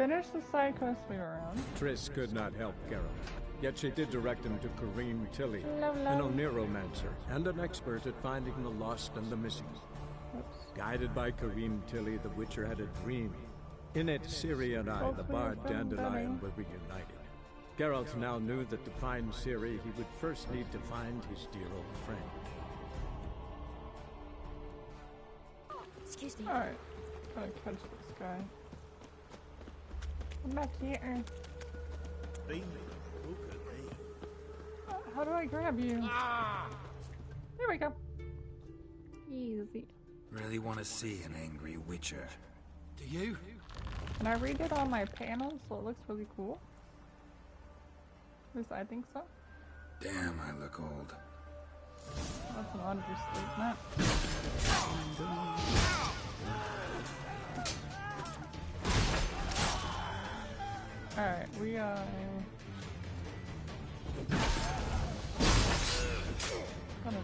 finish the side quest we were on. Triss could not help Geralt, yet she did direct him to Kareem Tilly, Hello. an Oniromancer and an expert at finding the lost and the missing. Oops. Guided by Kareem Tilly, the Witcher had a dream. In it, Ciri and I, the bard Dandelion, were reunited. Geralt now knew that to find Ciri, he would first need to find his dear old friend. Excuse me. Alright, gotta catch this guy. I'm back here. How do I grab you? There we go. Easy. Really want to see an angry Witcher. Do you? Can I redid all my panels so it looks really cool? At least I think so. Damn, I look old. That's an understatement. Alright, we gonna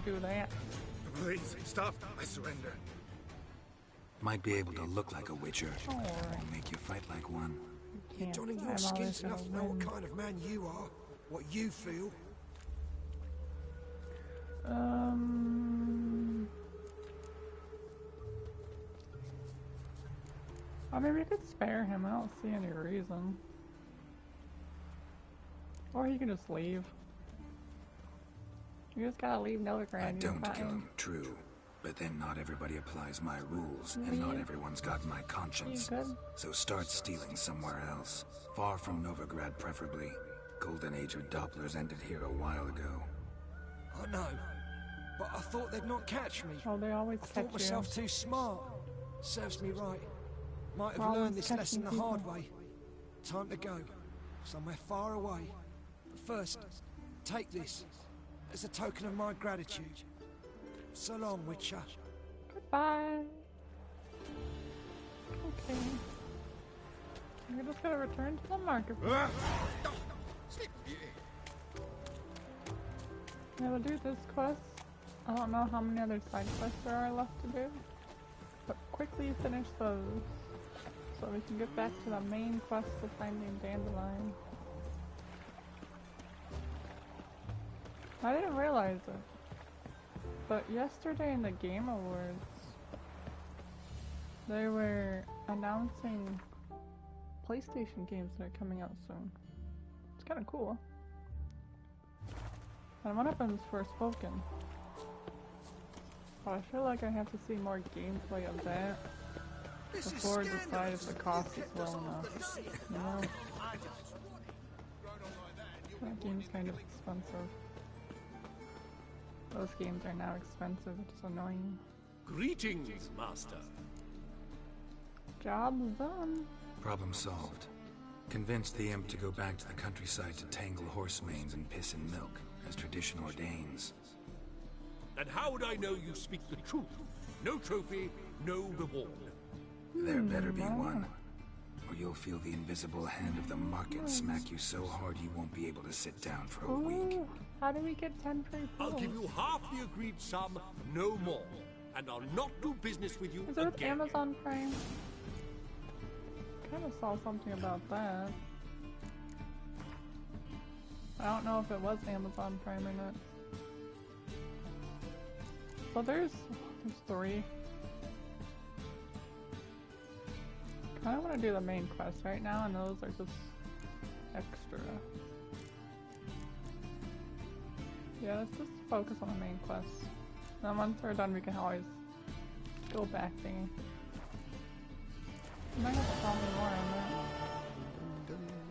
do that. Please, stop. I surrender. Might be able to look like a Witcher. Alright. Won't make you fight like one. You're donning your skins enough to know what kind of man you are, what you feel. I mean, we could spare him. I don't see any reason. Or he can just leave. You just gotta leave Novigrad. I don't kill him, true. But then not everybody applies my rules, and not everyone's got my conscience. So start stealing somewhere else. Far from Novigrad, preferably. Golden Age of Dopplers ended here a while ago. I know, but I thought they'd not catch me. Oh, they always I catch thought myself too smart. Serves me right. Might have Always learned this lesson the catching hard people. way. Time to go. Somewhere far away. But first, take this as a token of my gratitude. So long, Witcher. Goodbye. Okay. We're just gonna return to the marketplace. Yeah, we'll do this quest. I don't know how many other side quests there are left to do, but quickly finish those so we can get back to the main quest of finding Dandelion. I didn't realize it, but yesterday in the Game Awards, they were announcing PlayStation games that are coming out soon. It's kind of cool. And one of them is Forspoken. But I feel like I have to see more gameplay of that before I decide if the cost is well enough. You know? That game's kind of expensive. Those games are now expensive, which is annoying. Greetings, Master. Job's done. Problem solved. Convinced the imp to go back to the countryside to tangle horse manes and piss in milk, as tradition ordains. And how would I know you speak the truth? No trophy, no reward. There better be one, or you'll feel the invisible hand of the market smack you so hard you won't be able to sit down for a week. How do we get 10 free pools? I'll give you half the agreed sum, no more. And I'll not do business with you Is it with again. Amazon Prime? Kind of saw something about that. I don't know if it was Amazon Prime or not. So there's 3. I want to do the main quest right now, and those are just extra. Yeah, let's just focus on the main quest. Then once we're done, we can always go back thingy. You might have to tell me more on that.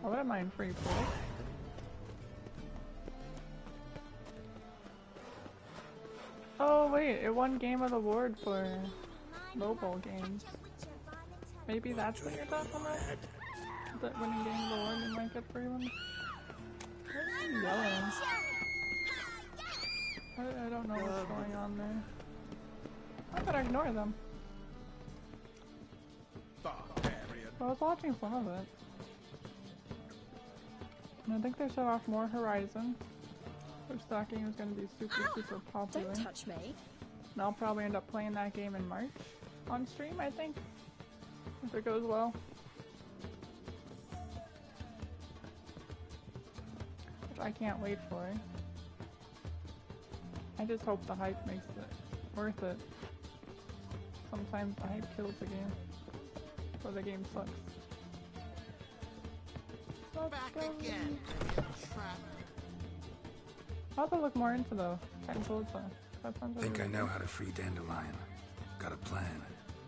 I wouldn't mind free pool. Oh wait, it won Game of the Award for mobile games. Maybe that's what you're talking about? That winning Game of the Award and might get free ones? Why are you yelling? I don't know what's going on there. I gotta ignore them. I was watching some of it. And I think they showed off more Horizon, which that game is going to be super popular. Don't touch me. And I'll probably end up playing that game in March on stream, I think, if it goes well. I can't wait for. I just hope the hype makes it worth it. Sometimes the hype kills the game, or the game sucks. Back again. I'll have to look more into the technical stuff. That sounds Think I really know good. how to free Dandelion. Got a plan,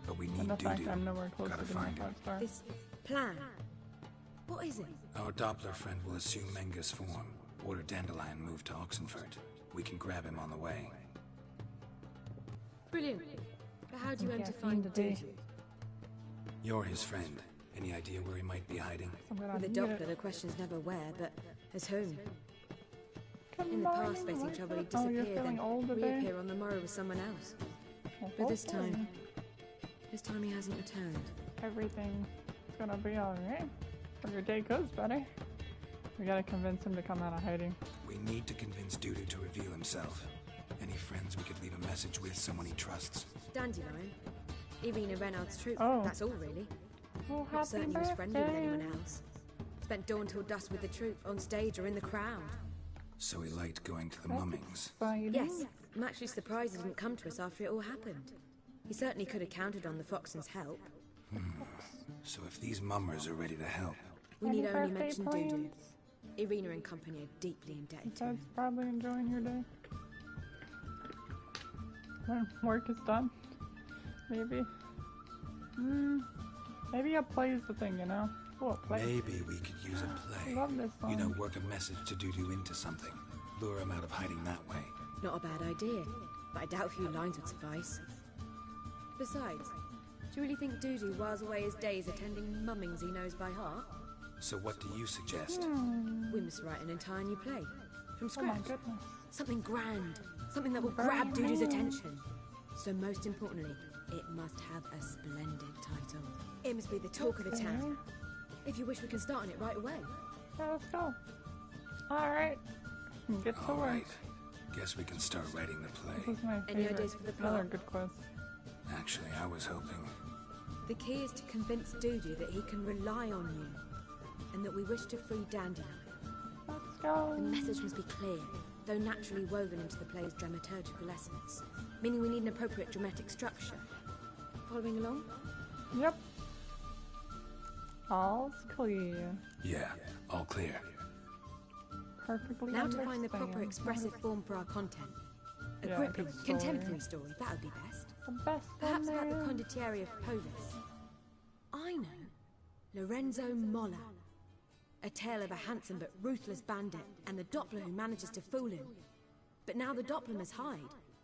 but we need And the fact Dudu. I'm nowhere close Gotta to getting find a him. 5-star. This plan? What is it? Our Doppler friend will assume Menga's form. Order Dandelion moved to Oxenfurt. We can grab him on the way. Brilliant. But how do you aim to Caffeine find today. Dudu? You're his friend. Any idea where he might be hiding? I'm gonna With the need Doppler, it. the question's never where, but as whom? Come In the on, past, facing what's trouble, up? he'd Oh, you're disappear, feeling then old today? reappear on the morrow with someone else. Well, But this hopefully time he hasn't returned. everything's gonna be alright. Or your day goes better. We gotta convince him to come out of hiding. We need to convince Dudu to reveal himself. Any friends we could leave a message with, someone he trusts. Dandelion. Irina Reynard's troop. Oh. That's all, really. Oh, Not certain he was friendly with anyone birthday. else. Spent dawn till dusk with the troop, on stage or in the crowd. So he liked going to the mummings. Exciting. Yes, I'm actually surprised he didn't come to us after it all happened. He certainly could have counted on the Foxen's help. So if these mummers are ready to help, We Any need only birthday mention Dudu. plans? Irina and company are deeply indebted to Besides him. probably enjoying your day. When work is done. Maybe. Maybe a play is the thing, you know? Oh, a play. maybe we could use a play. Love this song. You know, work a message to Dudu into something. Lure him out of hiding that way. Not a bad idea, but I doubt a few lines would suffice. Besides, do you really think Dudu whiles away his days attending mummings he knows by heart? So what do you suggest? We must write an entire new play. From Oh my scratch. goodness. Something grand. Something that will Very grab Dudu's nice. attention. So most importantly, it must have a splendid title. It must be the talk of the town. If you wish, we can start on it right away. Yeah, let's go. Alright. Get to All work. right. Guess we can start writing the This play. is my Any favorite. ideas for the Another plot? good quest. Actually, I was hoping. The key is to convince Dudu that he can rely on you, and that we wish to free Dandelion. Let's go. The message must be clear, though naturally woven into the play's dramaturgical essence, meaning we need an appropriate dramatic structure. Following along? Yep. All's clear. Yeah, all clear. Perfectly Now to find the proper understand. expressive form for our content. A Yeah, gripping, good story. contemporary story, that would be best. The best Perhaps one about the there. condottieri of Povis. I know. Lorenzo Molla. A tale of a handsome but ruthless bandit and the Doppler who manages to fool him. But now the Doppler must hide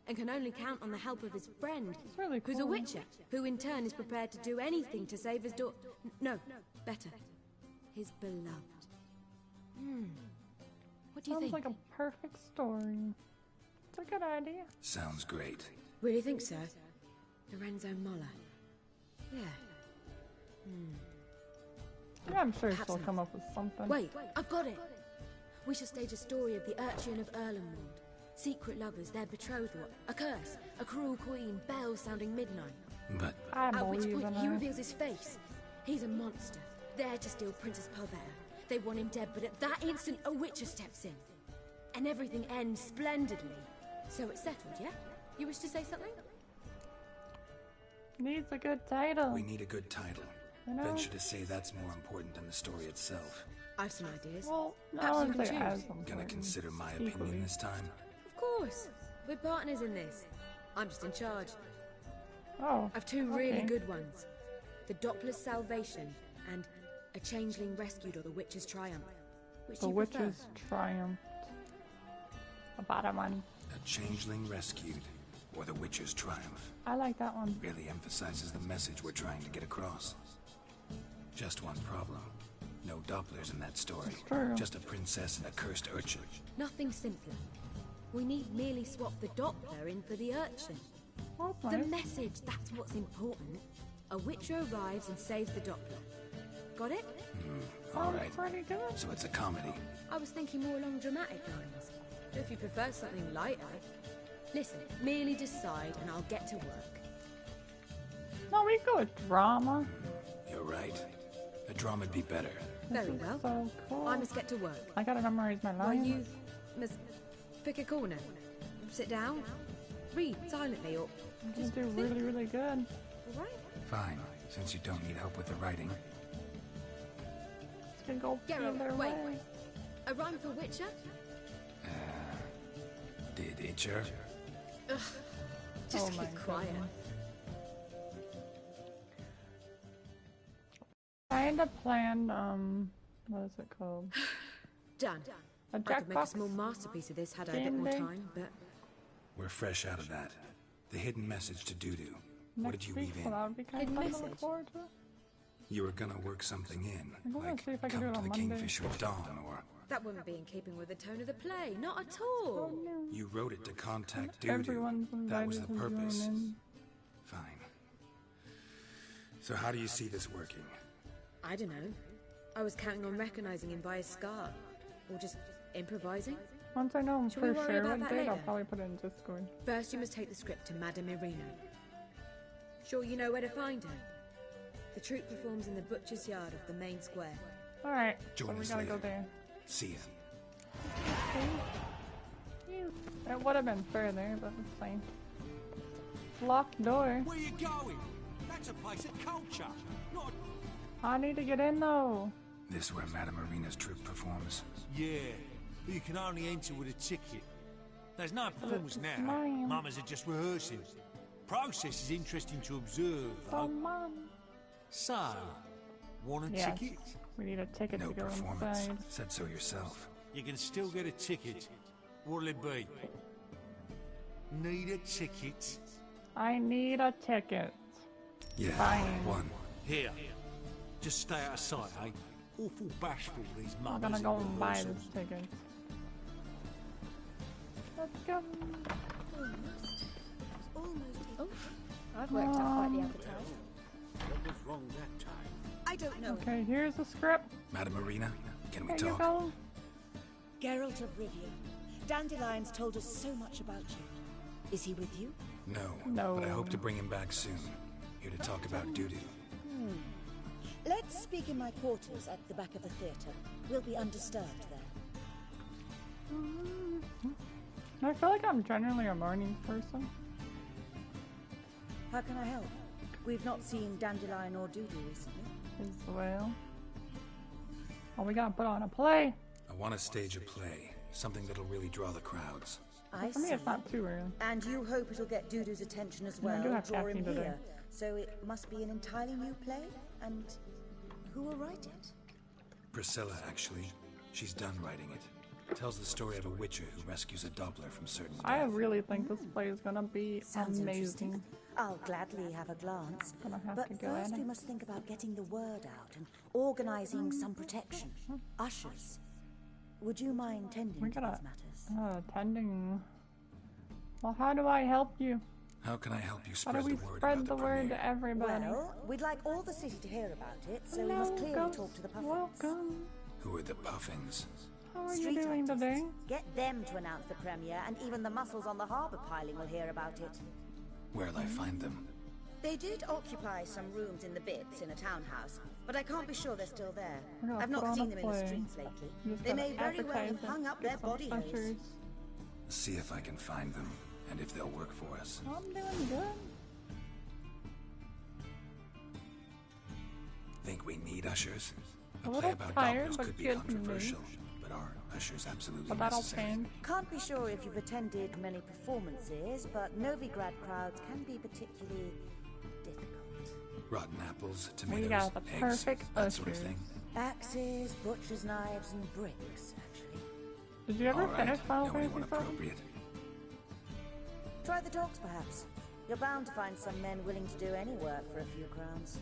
and can only count on the help of his friend, It's really who's a cool. witcher, who in turn is prepared to do anything to save his daughter. No, better. His beloved. What do you Sounds think? like a perfect story. It's a good idea. Sounds great. Really think so? Lorenzo Molla. Yeah. Yeah, I'm sure Perhaps she'll not. come up with something. Wait, I've got it! We shall stage a story of the Urchin of Erlenwald. Secret lovers, their betrothal, a curse, a cruel queen, bells sounding midnight. But I At which believe in point he her. reveals his face. He's a monster, there to steal Princess Pavetta. They want him dead, but at that instant a witcher steps in. And everything ends splendidly. So it's settled, yeah? You wish to say something? Needs a good title. we need a good title. You know? Venture to say that's more important than the story itself. I've some ideas. Well, no, Perhaps I you wouldn't can say as choose. Gonna important. consider my Equally. opinion this time. Of course. We're partners in this. I'm just in charge. Oh, I've two really okay. good ones. The Doppler's Salvation and A Changeling Rescued or The Witch's Triumph. Which The do you prefer? witches triumphed. A bottom one. A changeling rescued, or the Witcher's triumph. I like that one. Really emphasizes the message we're trying to get across. Just one problem. No Dopplers in that story. It's true. Just a princess and a cursed urchin. Nothing simpler. We need merely swap the Doppler in for the urchin. Oh, The nice. message, that's what's important. A witcher arrives and saves the Doppler. Got it? Alright, Pretty good. so it's a comedy. I was thinking more along dramatic lines. If you prefer something lighter. Listen, merely decide and I'll get to work. No, we go with drama. You're right. A drama'd be better. Very This is well. so cool. I must get to work. I gotta memorize my While lines. you must pick a corner. Sit down. Read silently or I'm just gonna do think. really, really good. All right. Fine, since you don't need help with the writing. It's gonna go Geralt, either wait. way. A rhyme for Witcher? Did Itcher? Ugh. Just Oh my keep quiet. goodness. Kinda planned, what is it called? Done. A I could make a Jackbox small masterpiece of this had I a bit game more day? time, but We're fresh out of that. The hidden message to Dudu. What Next did you week, weave so in? that would be kind of Hidden fun to look message? forward to. You were gonna work something in, I'm gonna like see if I can do come it to on the Monday. Kingfisher at dawn, or that wouldn't be in keeping with the tone of the play. Not at Oh all. no. you wrote it to contact Dudu. Everyone's That was invited the to join purpose. in. Fine. So how do you see this working? I don't know. I was counting on recognizing him by his scar. Or just improvising. Once I know Shall we for worry sure about what that date, I'll later? probably put it in Discord. First, you must take the script to Madame Irina. Sure you know where to find her? The troupe performs in the butcher's yard of the main square. Alright, so Join we us gotta go later. there. See ya. It would have been further, but it's fine. Locked door. Where you going? That's a place of culture, not... I need to get in though. This where Madame Irina's troupe performs? Yeah, but you can only enter with a ticket. There's no performance now. mine. Mamas are just rehearsing. Process is interesting to observe, Oh though. mom. So, want a Yes. ticket? We need a ticket No to go performance. inside. Said so yourself. You can still get a ticket. What'll it be? Need a ticket? I need a ticket. Yeah, Fine. one. Here. Just stay out of sight, eh? Awful bashful, these I'm mamas gonna in go and buy rehearsals. this ticket. Let's go. Oh, I've worked out quite the appetite. What was wrong that time? I don't know. Okay, here's the script. Madame Irina, can we There you talk? go. Geralt of Rivia. Dandelion's told us so much about you. Is he with you? No, No. but I hope to bring him back soon. Here to talk about Dudu. Let's speak in my quarters at the back of the theatre. We'll be undisturbed there. I feel like I'm generally a morning person. How can I help? We've not seen Dandelion or Dudu recently. As well. Oh, we gotta put on a play. I want to stage a play. Something that'll really draw the crowds. I For me, see. it's not too early. And you hope it'll get Dudu's attention as Yeah, I well, do have draw him caffeine today. here. So it must be an entirely new play? And who will write it? Priscilla, actually. She's done writing it. Tells the story of a witcher who rescues a Doppler from certain I death. really think this play is gonna be Sounds interesting. amazing. I'll gladly have a glance. Gonna have But to go first in we it. must think about getting the word out and organizing some protection. Ushers. Would you mind tending We to gotta- these matters? Attending. Well, how do I help you? How can I help you How spread do we the word spread about the word premiere? to everybody? Well, we'd like all the city to hear about it, so we must Hello, clearly ghosts. talk to the puffins. Welcome. Who are the Puffins? How are you Street doing artists. today? Get them to announce the premiere, and even the muscles on the harbour piling will hear about it. Where'll I find them? They did occupy some rooms in the Bits in a townhouse, but I can't be sure they're still there. We're gonna I've put not on seen a them in the play. streets lately. You just They gotta may very well advertise have it, hung up get their some body haze. ushers. See if I can find them, and if they'll work for us. I'm doing good. Think we need ushers? A A little play about tired, Doppels but could be good controversial, but are ushers absolutely But that'll necessary? change. Can't be sure if you've attended many performances, but Novigrad crowds can be particularly difficult. Rotten apples, tomatoes, got the eggs, perfect that sort of ushers. thing. Axes, butcher's knives, and bricks, actually. Did you ever All right, finish Final know Fantasy anyone VII? appropriate? Try the dogs, perhaps. You're bound to find some men willing to do any work for a few crowns.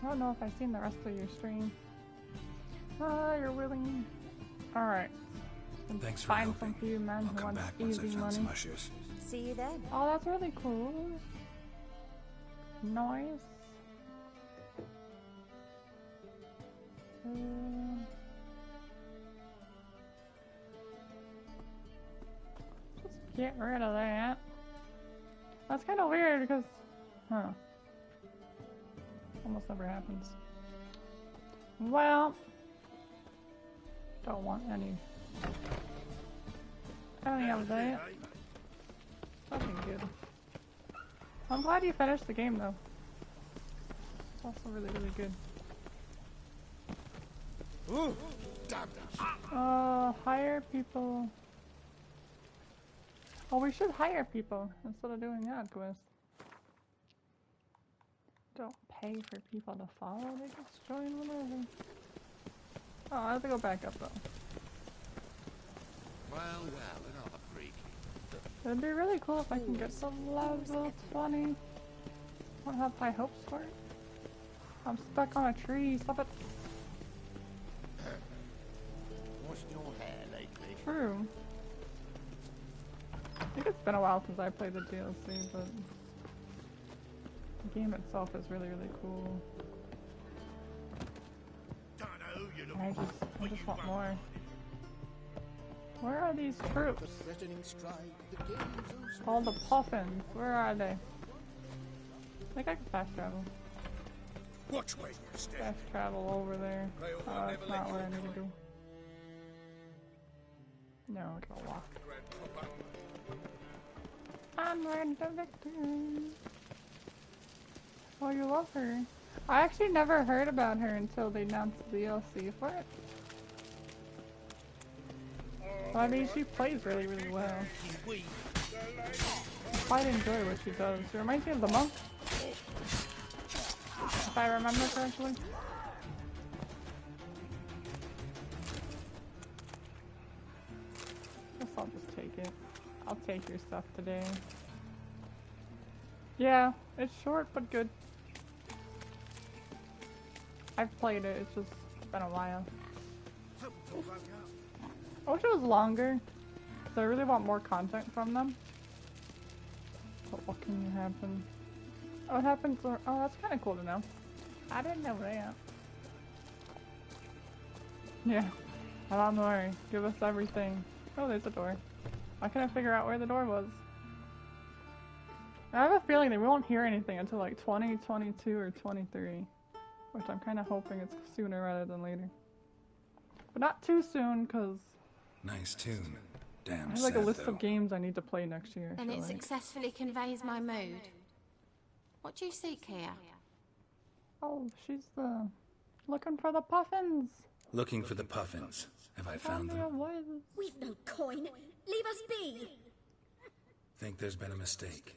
I don't know if I've seen the rest of your stream. You're willing. Alright. Thanks for Find helping. some few men I'll who come want back once I've easy found money. some ushers. See you then. Oh, that's really cool. Nice. Just get rid of that. That's kind of weird because, huh? Almost never happens. Well, don't want any. Any of that. Nothing good. I'm glad you finished the game though. It's also really, really good. Ooh, damn. Hire people. Oh, we should hire people instead of doing that quest. Don't pay for people to follow, they just join whenever. Oh, I have to go back up though. Well, another freak. It'd be really cool if I can get to level 20. I don't have high hopes for it. I'm stuck on a tree, stop it. Washing your hair lately? True. I think it's been a while since I played the DLC, but the game itself is really, really cool. And I just want more. Where are these troops? All the puffins, where are they? I think I can fast travel. Watch where you step. Fast travel over there. Oh, that's not where I need to go. No, I gotta walk. Onward to victory. Oh, you love her. I actually never heard about her until they announced the DLC for it. Well, I mean, she plays really, really well. I quite enjoy what she does. She reminds me of the monk. If I remember correctly. Guess I'll just take it. I'll take your stuff today. Yeah, it's short but good. I've played it, it's just been a while. I wish it was longer, because I really want more content from them. But what can happen? Oh, it happens. Oh, that's kind of cool to know. I didn't know that. Yeah. Don't worry. Give us everything. Oh, there's a door. I couldn't figure out where the door was. I have a feeling that we won't hear anything until like 2022 or 23. Which I'm kind of hoping it's sooner rather than later. But not too soon, because Nice tune. Damn I have like a sad, list though. of games I need to play next year. And so, it like, successfully conveys my mood. What do you seek here? oh, she's looking for the puffins. Looking for the puffins. Have I found Tell me them? what is- We've no coin. Leave us be. Think there's been a mistake.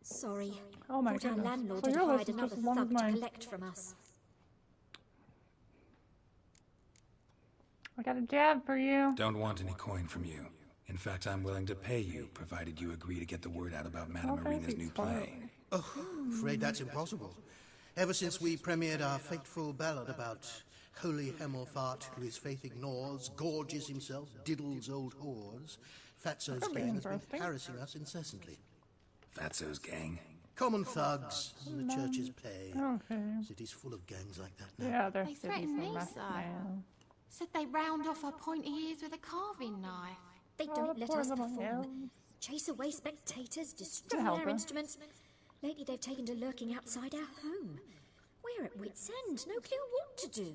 Sorry. Oh my Thought our goodness. landlord So had your hired list is another just as long as thug to mine. collect from us. I got a job for you. Don't want any coin from you. In fact, I'm willing to pay you, provided you agree to get the word out about Madame Okay, Marina's he's new fine. play. Oh, afraid that's impossible. Ever since we premiered our fateful ballad about holy Hemelfart, who his faith ignores, gorges himself, diddles old whores, Fatso's That'd be gang has been interesting. harassing us incessantly. Fatso's gang? Common thugs in the church's play. Okay. City's full of gangs like that now. Yeah, they're They cities threatened me, and mess sir. now. Said they round off her pointy ears with a carving knife. They Oh, don't the let poor us little perform. elves. Chase away spectators, destroy help our her. instruments. Lately they've taken to lurking outside our home. We're at wit's end, no clue what to do.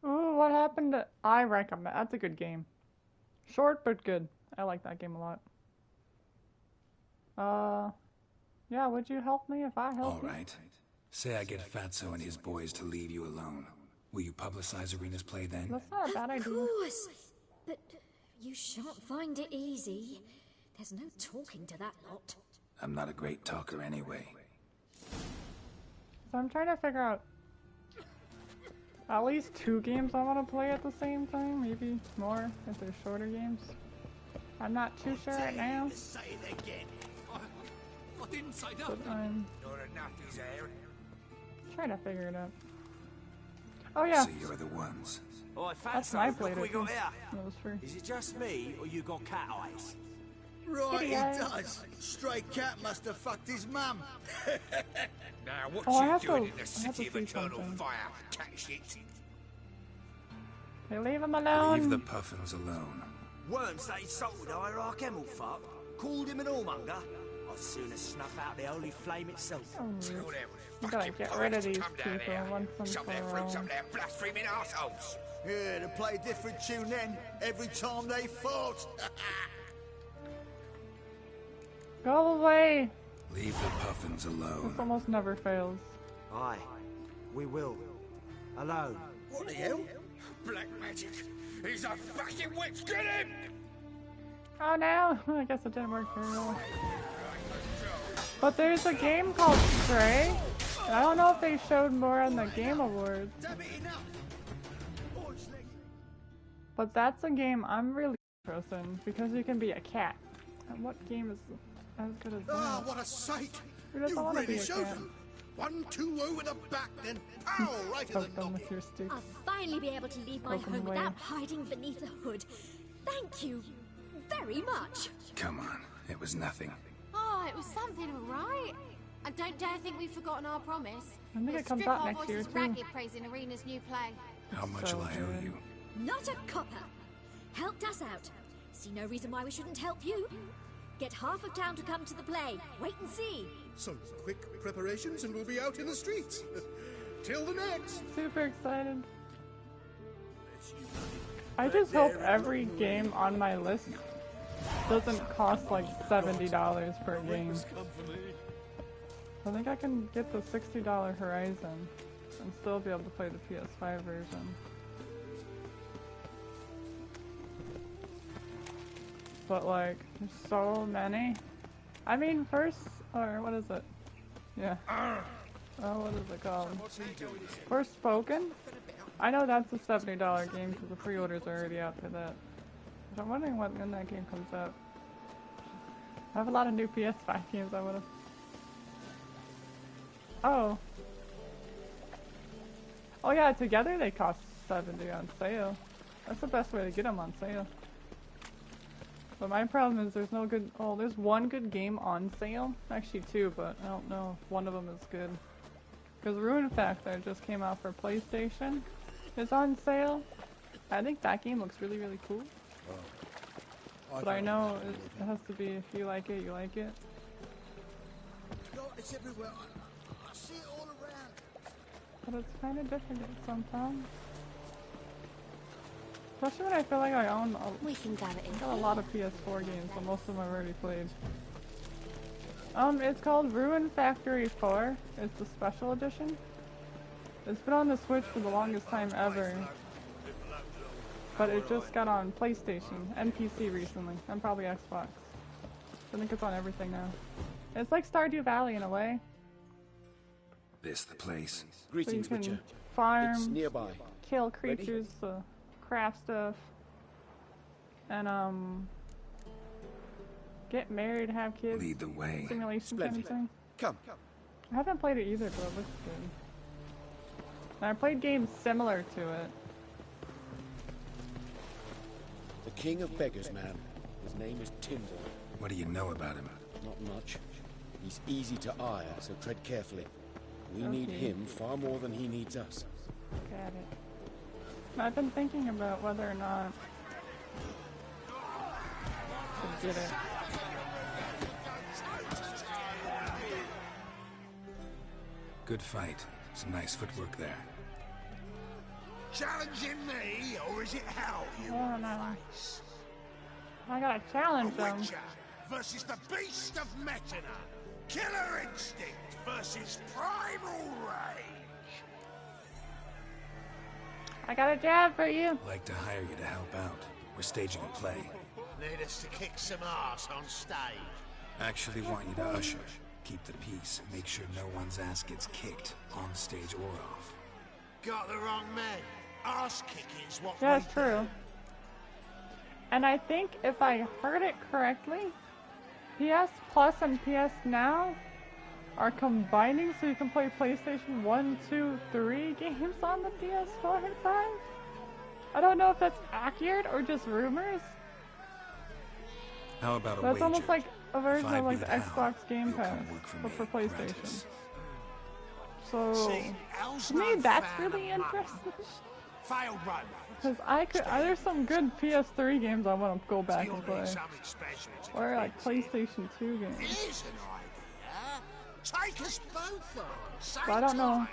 Ooh, what happened to... I recommend... That's a good game. Short, but good. I like that game a lot. Yeah, would you help me if I help All right. Say I get Fatso and his boys to leave you alone. Will you publicize Arena's play then? you? That's not a bad Of idea. course. But you shan't find it easy. There's no talking to that lot. I'm not a great talker anyway. So I'm trying to figure out at least 2 games I want to play at the same time. Maybe more if they're shorter games. I'm not too sure right now. Say it again. I didn't say But nothing. I'm Not enough is there. trying to figure it out. Oh yeah, So you're the ones. Oi, that's Fatso, when I look played what we it. got here. That was free. Is it just me, or you got cat eyes? Right, Kitty he eyes. does. Stray cat must have fucked his mum. Now, what Oh, I you have doing to- in the I have city to of see eternal something. fire, cat shit? Hey, leave him alone. Leave the puffins alone. Worms that insulted our Ark Hemelfart, called him an whoremonger. I'd sooner snuff out the holy flame itself. You gotta get rid of these people once and for all. Blaspheming assholes. Yeah, to play a different tune then, every time they fought. Go away! Leave the puffins alone. This almost never fails. Aye, we will. Alone. What the hell? Black magic. He's a fucking witch. Get him! Oh no! I guess it didn't work very well. But there's a game called Stray. And I don't know if they showed more on the Game Awards. But that's a game I'm really interested in because you can be a cat. And what game is as good as that? Ah, what a sight! Who doesn't You want to be really a showed cat? them. 1-2 over the back, then pow right in the Poke them noggin. with your stick. I'll finally be able to leave my Poke 'em home away. without hiding beneath a hood. Thank you very much. Come on, it was nothing. Oh, it was something, alright. I don't dare think we've forgotten our promise. I think We'll it comes strip out our next year, voices too. ragged praising Arena's new play. How much So will I owe good. you? Not a copper. Helped us out. See no reason why we shouldn't help you. Get half of town to come to the play. Wait and see. Some quick preparations and we'll be out in the streets. Till the next. Super excited. I just hope every game on my list doesn't cost like $70 per game. I think I can get the $60 Horizon and still be able to play the PS5 version. But like, there's so many. I mean, what is it? Yeah. Oh, what is it called? Forspoken? I know that's a $70 game because the pre-orders are already out for that. But I'm wondering when that game comes out. I have a lot of new PS5 games I would've. Oh. Oh yeah, together they cost $70 on sale. That's the best way to get them on sale. But my problem is there's no good. Oh, there's one good game on sale. Actually two, but I don't know if one of them is good. Because Ruin Factor just came out for PlayStation. It's on sale. I think that game looks really, really cool. But I know it has to be if you like it, you like it. It's everywhere. I see it all around. But it's kind of difficult sometimes. Especially when I feel like I own We can gather in. got a lot of PS4 games, but most of them I've already played. It's called Ruin Factory 4. It's the special edition. It's been on the Switch for the longest time ever. But it just got on PlayStation and PC recently, and probably Xbox. I think it's on everything now. It's like Stardew Valley in a way. This the place? Greetings, so you can Witcher. farm, It's nearby. kill creatures, craft stuff, and get married, have kids. Lead the way. Simulation kind of thing. Come. I haven't played it either, but it looks good. And I played games similar to it. The king of beggars, man. His name is Tyndall. What do you know about him? Not much. He's easy to ire, so tread carefully. We Okay. need him far more than he needs us. Got it. I've been thinking about whether or not to get it. Good fight. Some nice footwork there. Challenging me, or is it hell you I don't know. face? I gotta challenge them. Witcher versus the beast of Metina. Killer instinct versus primal rage. I got a job for you. I'd like to hire you to help out. We're staging a play. Need us to kick some ass on stage. Actually want you to usher. Keep the peace. Make sure no one's ass gets kicked, on stage or off. Got the wrong man. Ass kicking's what Yeah, we it's true. do. And I think if I heard it correctly, PS Plus and PS Now are combining so you can play PlayStation 1, 2, 3 games on the PS4 and 5. I don't know if that's accurate or just rumors. How about a That's wager? almost like a version If I of like beat the Hal, Xbox Game you'll come Pass, work for but me, for PlayStation. gratis. So, See, Hal's to me no that's fan really of mutton. interesting. Failed run. Because there's some good PS3 games I want to go back and play. Or like PlayStation 2 games. Here's an idea. Take us both on. But I don't know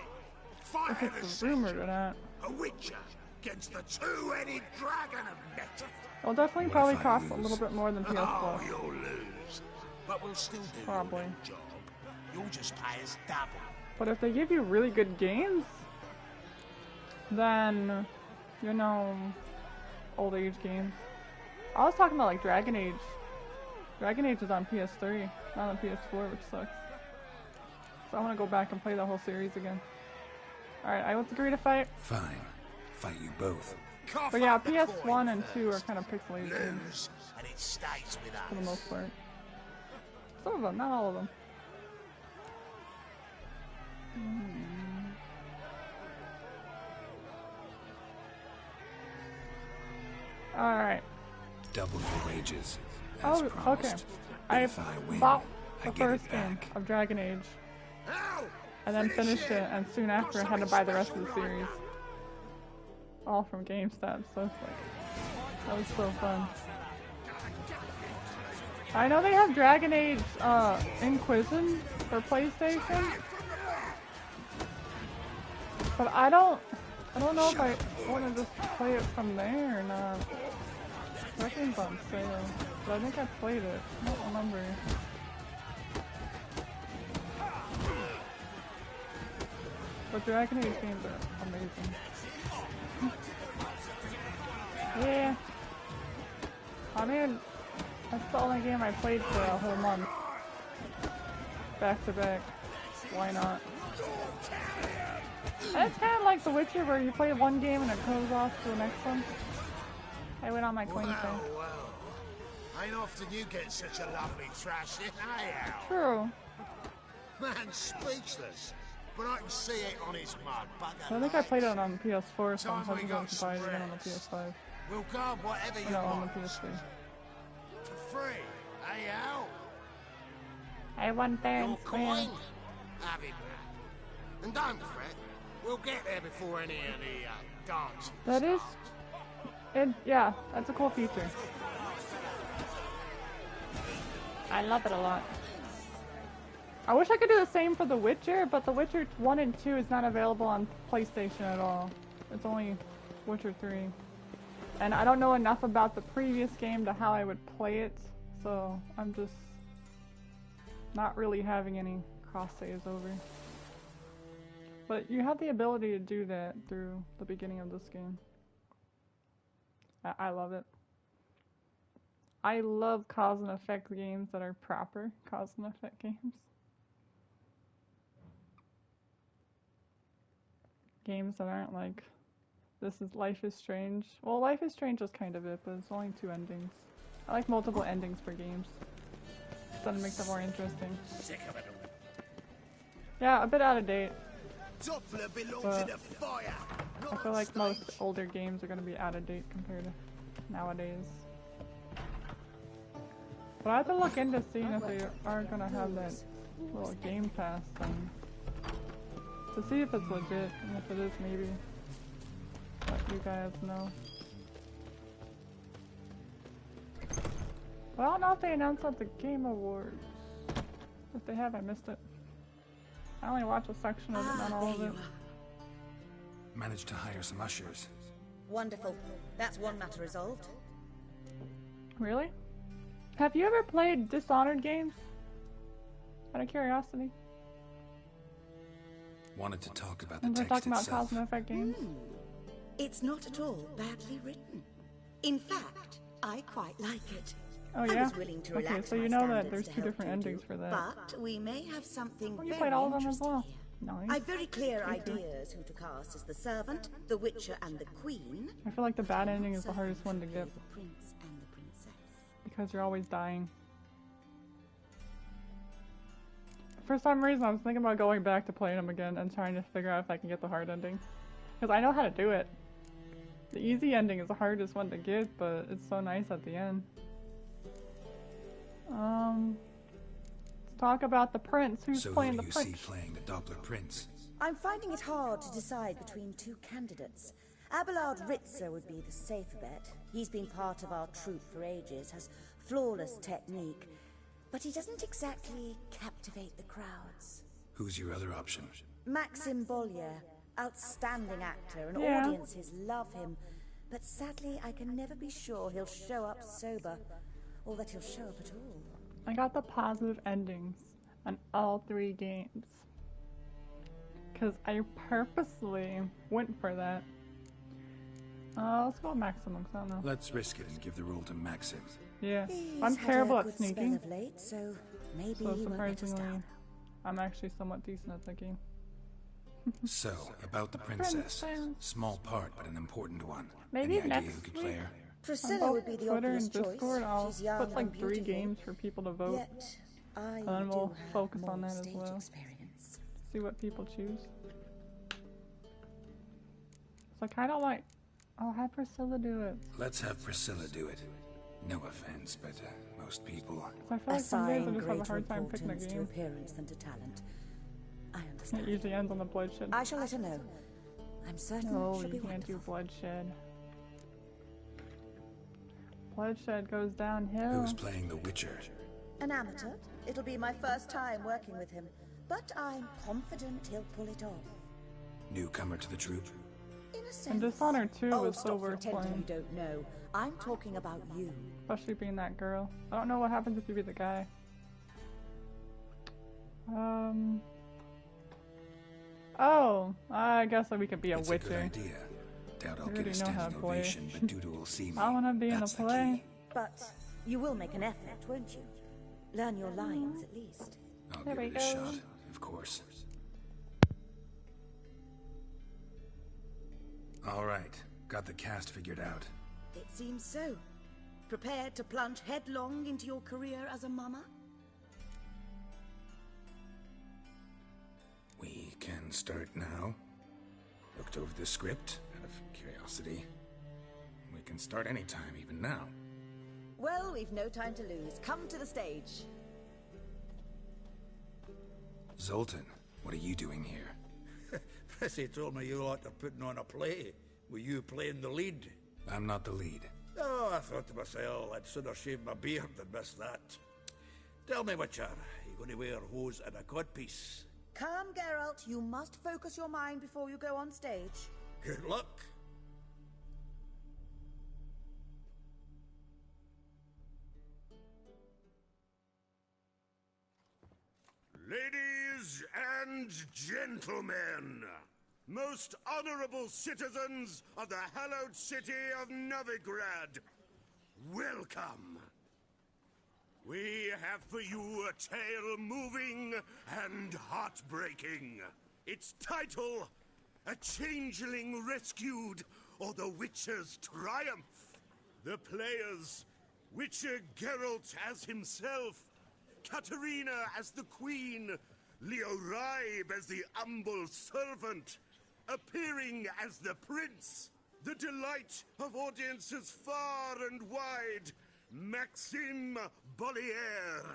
if it's rumored or not. A witcher against the two-headed dragon of metal. It'll definitely probably cost a little bit more than PS Plus. Oh, you'll lose. But we'll still do probably. your job. You'll just pay us double. But if they give you really good games, then, you know, old age games. I was talking about like Dragon Age. Dragon Age is on PS3, not on PS4, which sucks. So I want to go back and play the whole series again. Alright, I would agree to fight. Fine. Fight you both. But yeah, PS1 and 2 are kind of pixelated games. And it stays with us. For the most part. Some of them, not all of them. Alright. Double your wages. Oh, okay. I bought the first game of Dragon Age. And then finished it, and soon after I had to buy the rest of the series. All from GameStop, so it's like, that was so fun. I know they have Dragon Age Inquisition for PlayStation, but I don't know if I want to just play it from there or not. That game's on sale, but I think I played it. I don't remember. But Dragon Age games are amazing. Yeah. I mean, that's the only game I played for a whole month. Back to back. Why not? And it's kind of like The Witcher where you play one game and it goes off to the next one. I went on my coin thing. Well. Ain't often you get such a lovely thrashing, eh, Al? True. Man, speechless. But I can see it on his mug. I think I played it on PS4, so I'm hoping to buy it again on the PS5. We'll go whatever you want. On the PS3. For free, eh, Al? I want that. Your coin? Have it back. And don't fret. We'll get there before any of the dances. That is... yeah, that's a cool feature. I love it a lot. I wish I could do the same for The Witcher, but The Witcher 1 and 2 is not available on PlayStation at all. It's only Witcher 3. And I don't know enough about the previous game to how I would play it, so I'm just not really having any cross saves over. But you have the ability to do that through the beginning of this game. I love it. I love cause and effect games that are proper cause and effect games. Games that aren't like, Life is Strange. Well, Life is Strange is kind of it, but it's only 2 endings. I like multiple endings for games. That makes it more interesting. Yeah, a bit out of date. But I feel like most older games are going to be out of date compared to nowadays. But I have to look into seeing if they are going to have that little Game Pass thing. To see if it's legit, and if it is, maybe let you guys know. But I don't know if they announced at the Game Awards. If they have, I missed it. I only watched a section of it, not all of it. Managed to hire some ushers. Wonderful. That's one matter resolved. Really? Have you ever played Dishonored games? Out of curiosity. Wanted to talk about the We're text talking about itself. cause and effect games. It's not at all badly written. In fact, I quite like it. Oh I yeah? was willing to Okay, relax so my you know that standards there's to 2 help different you endings two, for that. But we may have something Oh, you very played all of them as interesting well. here. Nice. I've very clear Me too. ideas who to cast as the servant, the witcher, and the queen. I feel like the bad ending is the hardest one to get. The prince and the princess. Because you're always dying. For some reason, I was thinking about going back to playing them again and trying to figure out if I can get the hard ending. Because I know how to do it. The easy ending is the hardest one to get, but it's so nice at the end. Let's talk about the prince. Who's So playing who the do you prince? see playing the Doppler Prince? I'm finding it hard to decide between 2 candidates. Abelard Ritzer would be the safer bet. He's been part of our troupe for ages, has flawless technique, but he doesn't exactly captivate the crowds. Who's your other option? Maxim Bollier, outstanding actor, and Yeah. audiences love him. But sadly, I can never be sure he'll show up sober, or that he'll show up at all. I got the positive endings on all 3 games. Because I purposely went for that. Let's go with Maximum, I don't know. Let's risk it and give the role to Maxim. Yeah, He's I'm had terrible a at good sneaking. spell of late, so maybe So he won't let us surprisingly, down. I'm actually somewhat decent at that game. So, about the princess. Small part, but an important one. Maybe Any idea next who could week. play her? Priscilla would be the Twitter obvious and Discord, choice. I'll She's young put like and 3 beautiful. games for people to vote. Yet, I And then we'll do have focus on more that as stage well. experience. See what people choose. So I kind of like, I'll have Priscilla do it. Let's have Priscilla do it. No offense, but most people... So I feel like some days I Assign just have a greater hard time picking a importance to game. appearance than to talent. I It understand. usually ends on the bloodshed. I shall let her know. I'm certain No, she'll be you can't do wonderful. bloodshed. Bloodshed goes downhill. Who's playing the Witcher? An amateur. It'll be my first time working with him, but I'm confident he'll pull it off. Newcomer to the troupe? In a sense. And Dishonored 2 Oh, was so stop worth pretending playing. you don't know. I'm talking about you. Especially being that girl. I don't know what happens if you be the guy. Oh, I guess that we could be a It's Witcher. a good idea. Doubt I'll You get a already know how standing to play. ovation, but Duda will see me. I want to be in That's the the play. key. But you will make an effort, won't you? Learn your lines, at least. I'll There give we it a go. shot, of course. All right, got the cast figured out. It seems so. Prepared to plunge headlong into your career as a mama? We can start now. Looked over the script, out of curiosity. We can start anytime, even now. Well, we've no time to lose. Come to the stage. Zoltan, what are you doing here? Prissy told me you lot are putting on a play. Were you playing the lead? I'm not the lead. Oh, I thought to myself, I'd sooner shave my beard than miss that. Tell me, Witcher, you going to wear hose and a codpiece? Come, Geralt. You must focus your mind before you go on stage. Good luck. Ladies and gentlemen, most honorable citizens of the hallowed city of Novigrad, welcome. We have for you a tale moving and heartbreaking. Its title, A Changeling Rescued, or The Witcher's Triumph. The players, Witcher Geralt as himself, Katerina as the Queen, Leo Raib as the humble servant, appearing as the Prince, the delight of audiences far and wide, Maxim Bollier.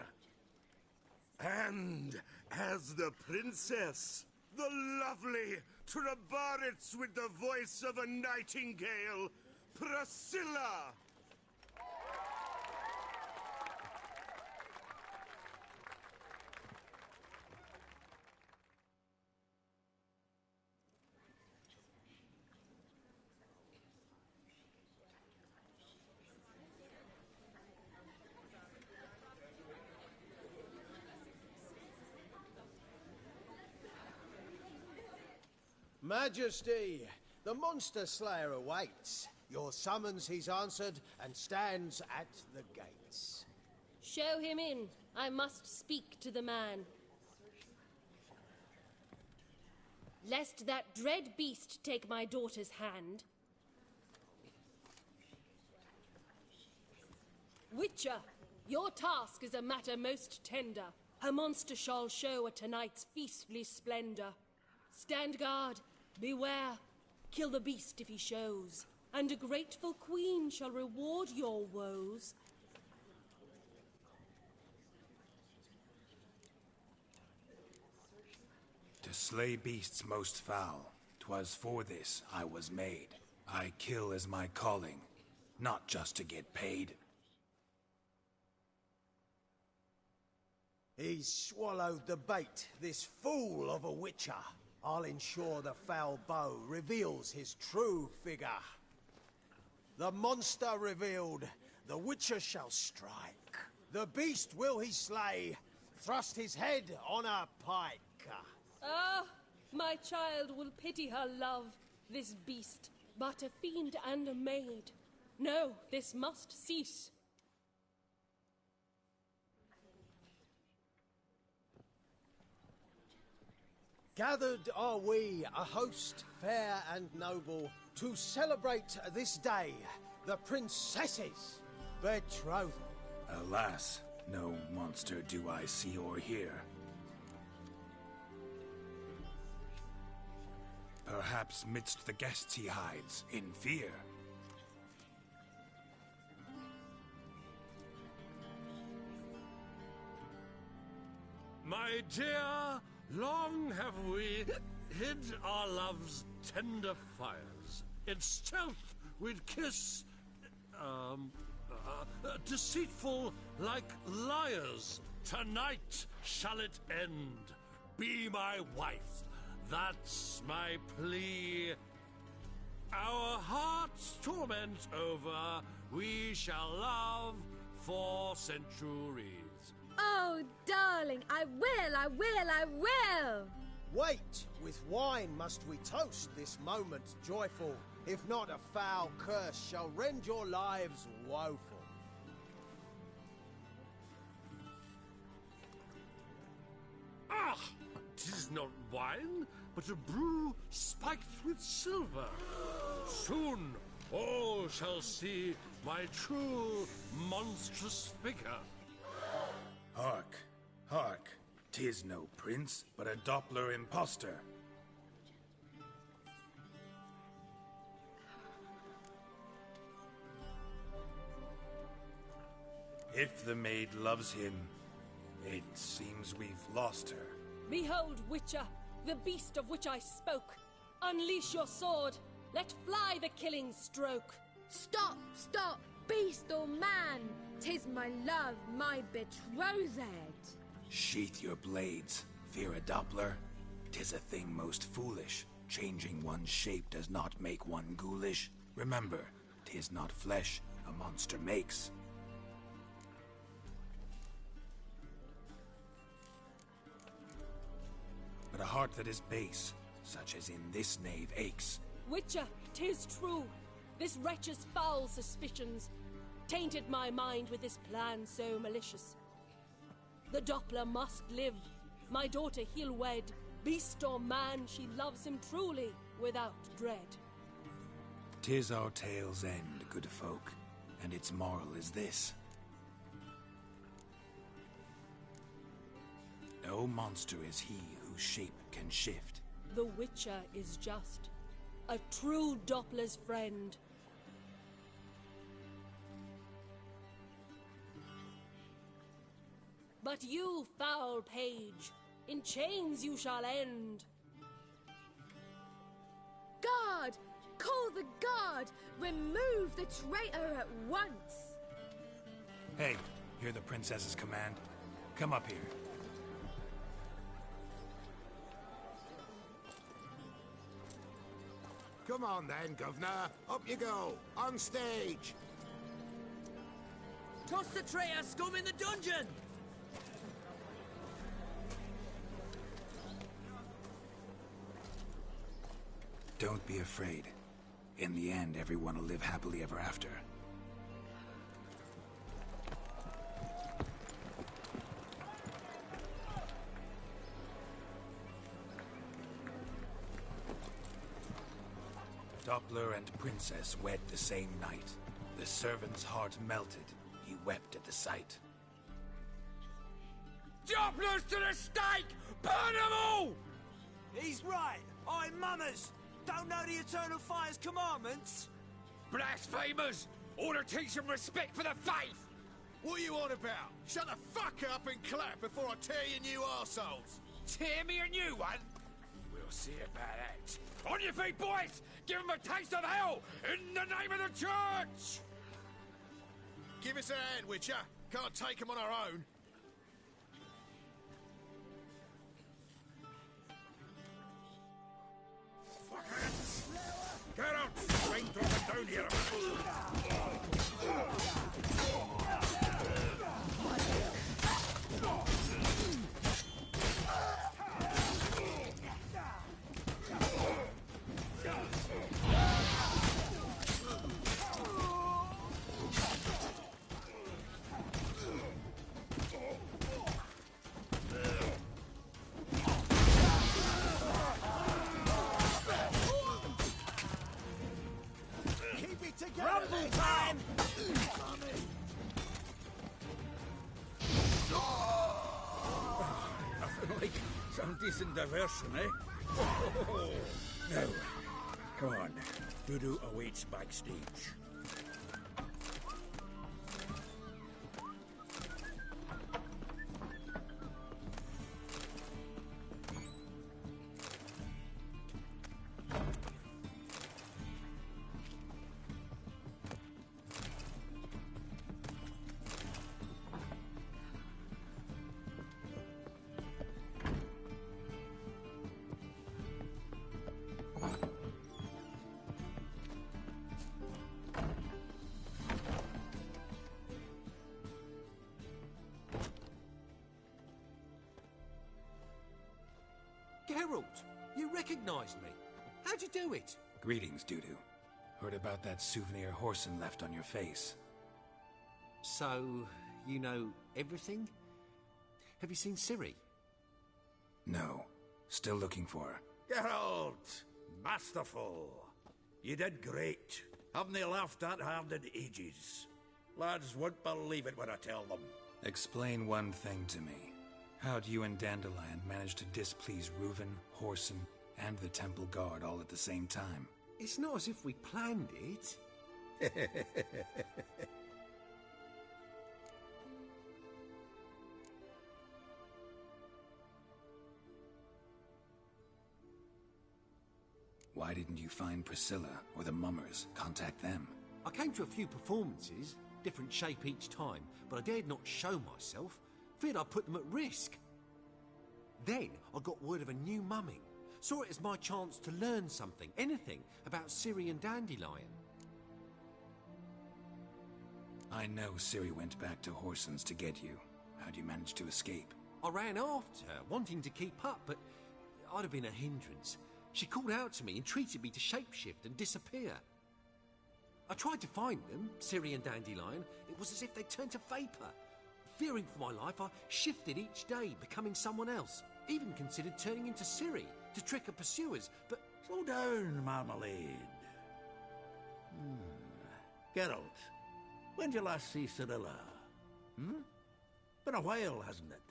And as the Princess, the lovely Trabaritz with the voice of a nightingale, Priscilla. Majesty, the Monster Slayer awaits. Your summons he's answered and stands at the gates. Show him in. I must speak to the man. Lest that dread beast take my daughter's hand. Witcher, your task is a matter most tender. Her monster shall show at tonight's feastly splendor. Stand guard, beware, kill the beast if he shows, and a grateful queen shall reward your woes. To slay beasts most foul, 'twas for this I was made. I kill as my calling, not just to get paid. He's swallowed the bait, this fool of a witcher. I'll ensure the foul bow reveals his true figure. The monster revealed, the witcher shall strike. The beast will he slay, thrust his head on a pike. Ah, my child will pity her love, this beast, but a fiend and a maid. No, this must cease. Gathered are we, a host fair and noble, to celebrate this day, the princess's betrothal. Alas, no monster do I see or hear. Perhaps midst the guests he hides, in fear. My dear, long have we hid our love's tender fires. In stealth we'd kiss, deceitful like liars. Tonight shall it end. Be my wife. That's my plea. Our hearts' torment over, we shall love for centuries. Oh, darling, I will! Wait, with wine must we toast this moment joyful. If not, a foul curse shall rend your lives woeful. Ah! 'Tis not wine, but a brew spiked with silver. Soon all shall see my true monstrous figure. Hark, hark. 'Tis no prince, but a Doppler impostor. If the maid loves him, it seems we've lost her. Behold, Witcher, the beast of which I spoke. Unleash your sword. Let fly the killing stroke. Stop, stop, beast or man. 'Tis my love, my betrothed. Sheath your blades, fear a Doppler. 'Tis a thing most foolish. Changing one's shape does not make one ghoulish. Remember, 'tis not flesh a monster makes. But a heart that is base, such as in this knave, aches. Witcher, 'tis true. This wretch's foul suspicions tainted my mind with this plan so malicious. The Doppler must live. My daughter he'll wed. Beast or man, she loves him truly, without dread. 'Tis our tale's end, good folk, and its moral is this. No monster is he whose shape can shift. The Witcher is just a true Doppler's friend. But you, foul page, in chains you shall end. Guard! Call the guard! Remove the traitor at once! Hey, hear the princess's command? Come up here. Come on then, Governor. Up you go. On stage. Toss the traitor scum in the dungeon! Don't be afraid. In the end, everyone will live happily ever after. Doppler and princess wed the same night. The servant's heart melted. He wept at the sight. Dopplers to the stake! Burn them all! He's right. I'm mummers. Don't know the Eternal Fire's commandments? Blasphemers! Ought to teach them respect for the faith! What are you on about? Shut the fuck up and clap before I tear you new arseholes. Tear me a new one? We'll see about that. On your feet, boys! Give him a taste of hell in the name of the church! Give us a hand, Witcher. Can't take him on our own. Fuckers! Get out! Rain dropping down here. Rumble time! Nothing like some decent diversion, eh? Now, come on. Dudu awaits backstage. Geralt, you recognized me. How'd you do it? Greetings, Dudu. Heard about that souvenir Horson left on your face. So, you know everything? Have you seen Ciri? No. Still looking for her. Geralt! Masterful! You did great. Haven't they laughed that hard in ages? Lads won't believe it when I tell them. Explain one thing to me. How'd you and Dandelion manage to displease Reuven, Horson, and the Temple Guard all at the same time? It's not as if we planned it. Why didn't you find Priscilla or the Mummers? Contact them. I came to a few performances, different shape each time, but I dared not show myself. Feared I'd put them at risk. Then I got word of a new mumming. Saw it as my chance to learn something, anything, about Ciri and Dandelion. I know Ciri went back to Horson's to get you. How'd you manage to escape? I ran after her, wanting to keep up, but I'd have been a hindrance. She called out to me, entreated me to shapeshift and disappear. I tried to find them, Ciri and Dandelion. It was as if they turned to vapour. Fearing for my life, I shifted each day, becoming someone else. Even considered turning into Ciri to trick her pursuers, but... Slow down, Marmalade. Geralt, when did you last see Cirilla? Been a while, hasn't it?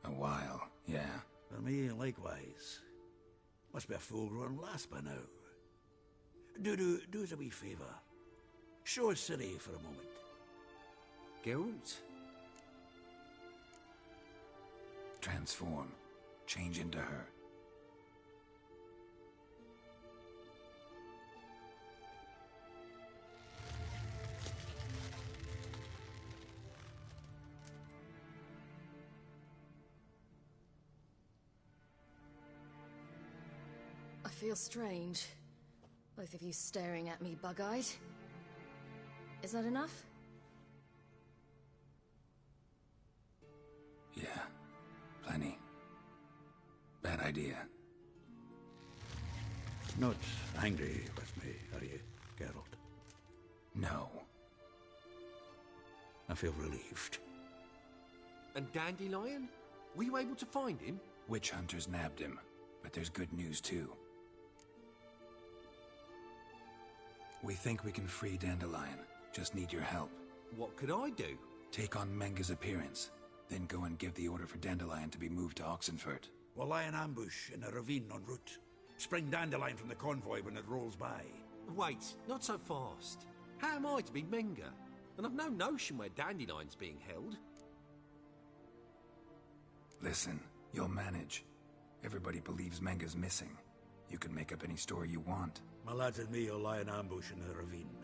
A while, yeah. For me, likewise. Must be a full-grown lass by now. Do us a wee favour. Show us Ciri for a moment. Geralt? Transform. Change into her. I feel strange. Both of you staring at me bug-eyed. Is that enough? Yeah. Plenty. Bad idea. Not angry with me, are you, Geralt? No. I feel relieved. And Dandelion? Were you able to find him? Witch hunters nabbed him, but there's good news too. We think we can free Dandelion. Just need your help. What could I do? Take on Menga's appearance, then go and give the order for Dandelion to be moved to Oxenfurt. We'll lie in ambush in a ravine en route. Spring Dandelion from the convoy when it rolls by. Wait, not so fast. How am I to be Menga? And I've no notion where Dandelion's being held. Listen, you'll manage. Everybody believes Menga's missing. You can make up any story you want. My lads and me will lie in ambush in the ravine.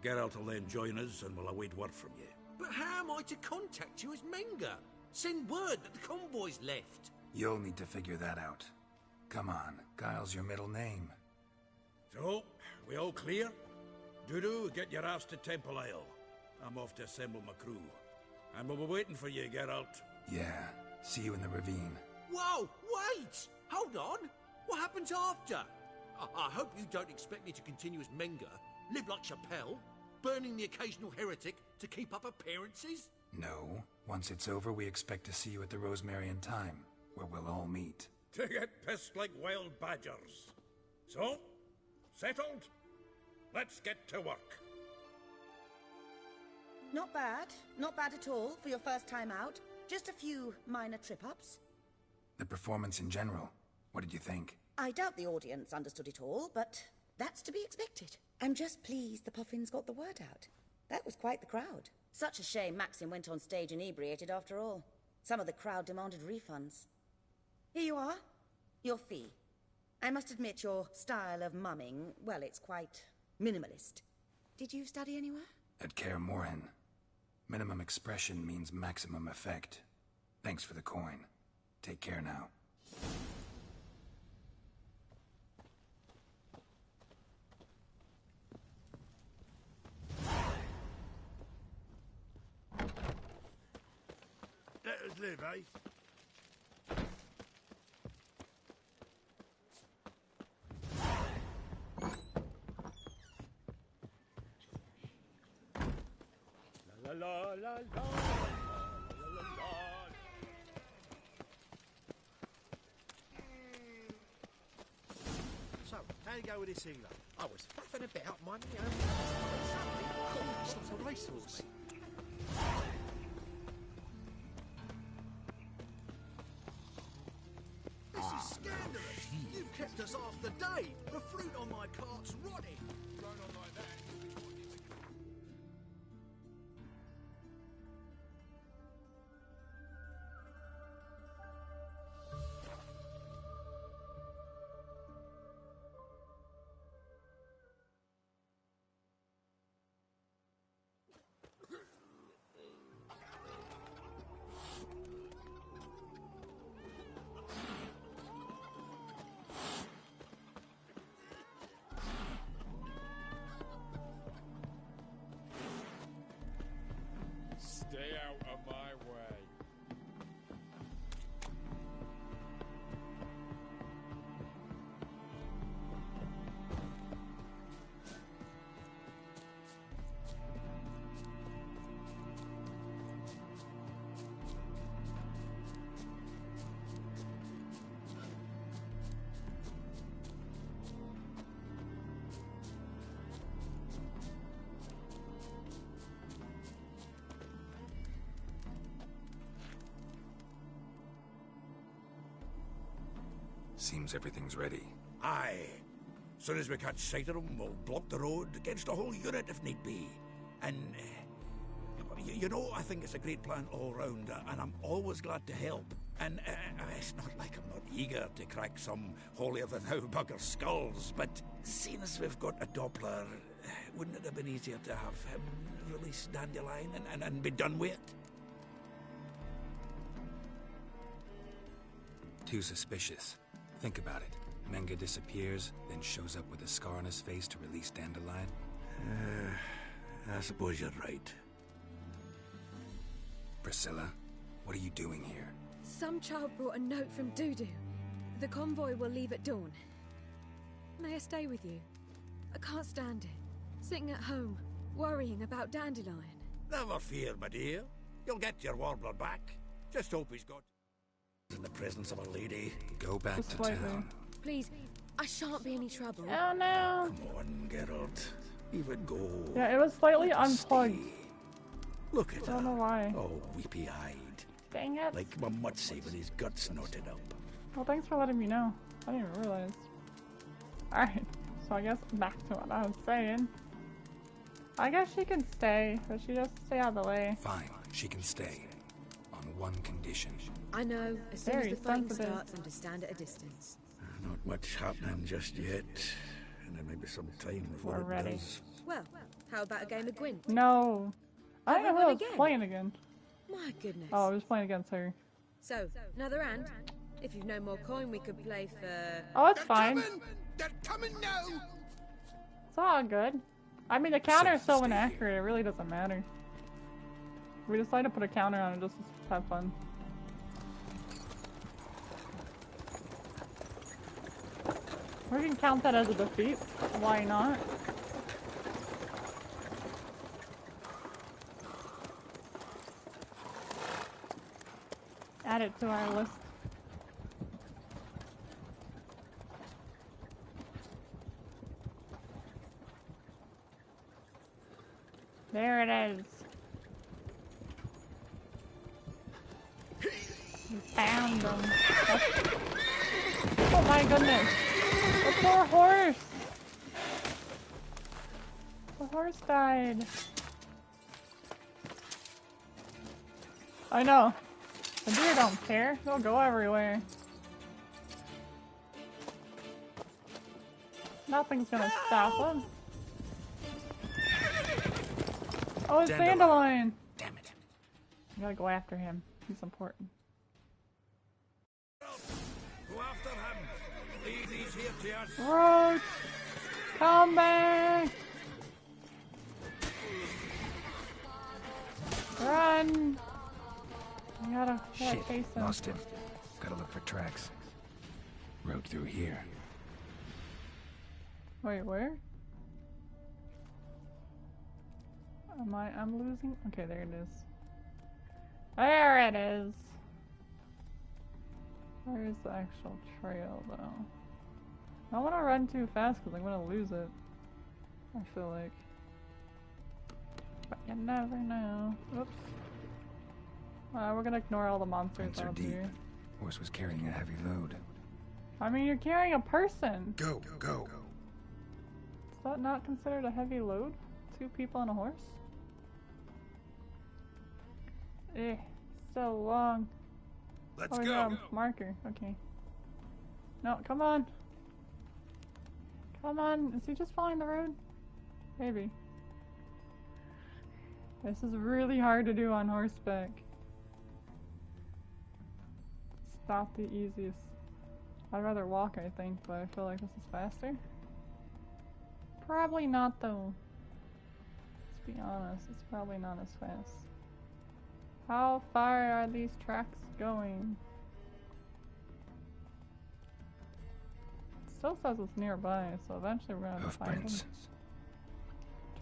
Geralt will then join us and we'll await word from you. But how am I to contact you as Menga? Send word that the convoy's left. You'll need to figure that out. Come on, Guile's your middle name. So, we all clear? Dudu, get your ass to Temple Isle. I'm off to assemble my crew. And we'll be waiting for you, Geralt. Yeah, see you in the ravine. Whoa, wait! Hold on! What happens after? I hope you don't expect me to continue as Menga, live like Chappelle, burning the occasional heretic to keep up appearances? No. Once it's over, we expect to see you at the Rosemary in Time, where we'll all meet. To get pissed like wild badgers. So, settled? Let's get to work. Not bad. Not bad at all for your first time out. Just a few minor trip-ups. The performance in general, what did you think? I doubt the audience understood it all, but that's to be expected. I'm just pleased the Puffins got the word out. That was quite the crowd. Such a shame Maxim went on stage inebriated after all. Some of the crowd demanded refunds. Here you are. Your fee. I must admit your style of mumming, well, it's quite minimalist. Did you study anywhere? At Kaer Morhen. Minimum expression means maximum effect. Thanks for the coin. Take care now. Let us live, eh? La la la la la la la. So, how you go with this healer? I was faffing about my own. Suddenly, a racehorse. This is scandalous. You kept us half the day. The fruit on my cart's rotting. Going on like that. Stay out of my way. Seems everything's ready. Aye. Soon as we catch sight of them, we'll block the road against a whole unit if need be. And, you know, I think it's a great plan all round, and I'm always glad to help. And it's not like I'm not eager to crack some holier-than-thou bugger skulls, but seeing as we've got a Doppler, wouldn't it have been easier to have him release Dandelion and be done with it? Too suspicious. Think about it. Menga disappears, then shows up with a scar on his face to release Dandelion. I suppose you're right. Priscilla, what are you doing here? Some child brought a note from Dudu. The convoy will leave at dawn. May I stay with you? I can't stand it. Sitting at home, worrying about Dandelion. Never fear, my dear. You'll get your warbler back. Just hope he's got... in the presence of a lady. Go back to town. Please, I shan't be any trouble. Oh no! Come on, Geralt. Even go. Yeah, it was slightly unplugged. Look at I don't know why. Oh, weepy-eyed. Dang it. Like my Mutsy with his guts knotted up. Well, thanks for letting me know. I didn't even realize. Alright, so I guess back to what I was saying. I guess she can stay, but she just stay out of the way. Fine, she can stay. On one condition. I know, as soon as Very the fighting sensitive. starts, I'm to stand at a distance. Not much happening just yet. And there may be some time before We're it ready. does. Well, how about a game of Gwent? No. I don't know who I was playing again. My goodness. Oh, I was playing against her. So, another hand? If you've no more coin, we could play for... Oh, it's fine. They're coming now! It's all good. I mean, the counter is so inaccurate, it really doesn't matter. We decided to put a counter on it just to have fun. We can count that as a defeat. Why not? Add it to our list. There it is. We found them. Oh my goodness. The poor horse. The horse died. I know. The deer don't care. They'll go everywhere. Nothing's gonna stop them. Oh, it's Dandelion! Damn it. I gotta go after him. He's important. Go after him. Leave these here to us. Roach! Come back! Run! I gotta Shit, chase him. lost him. Gotta look for tracks. Road through here. Wait, where? I'm losing? Okay, there it is. There it is! Where is the actual trail, though? I don't want to run too fast because I'm going to lose it. I feel like. But you never know. Oops. We're going to ignore all the monsters Rents are out deep. here. Horse was carrying a heavy load. I mean, you're carrying a person! Go, go. Is that not considered a heavy load? 2 people on a horse? Eh, so long. Let's oh, we go. got a marker. Okay. No, come on. Come on. Is he just following the road? Maybe. This is really hard to do on horseback. It's not the easiest. I'd rather walk, I think, but I feel like this is faster. Probably not, though. Let's be honest, it's probably not as fast. How far are these tracks going? It still says it's nearby, so eventually we're gonna have to find them.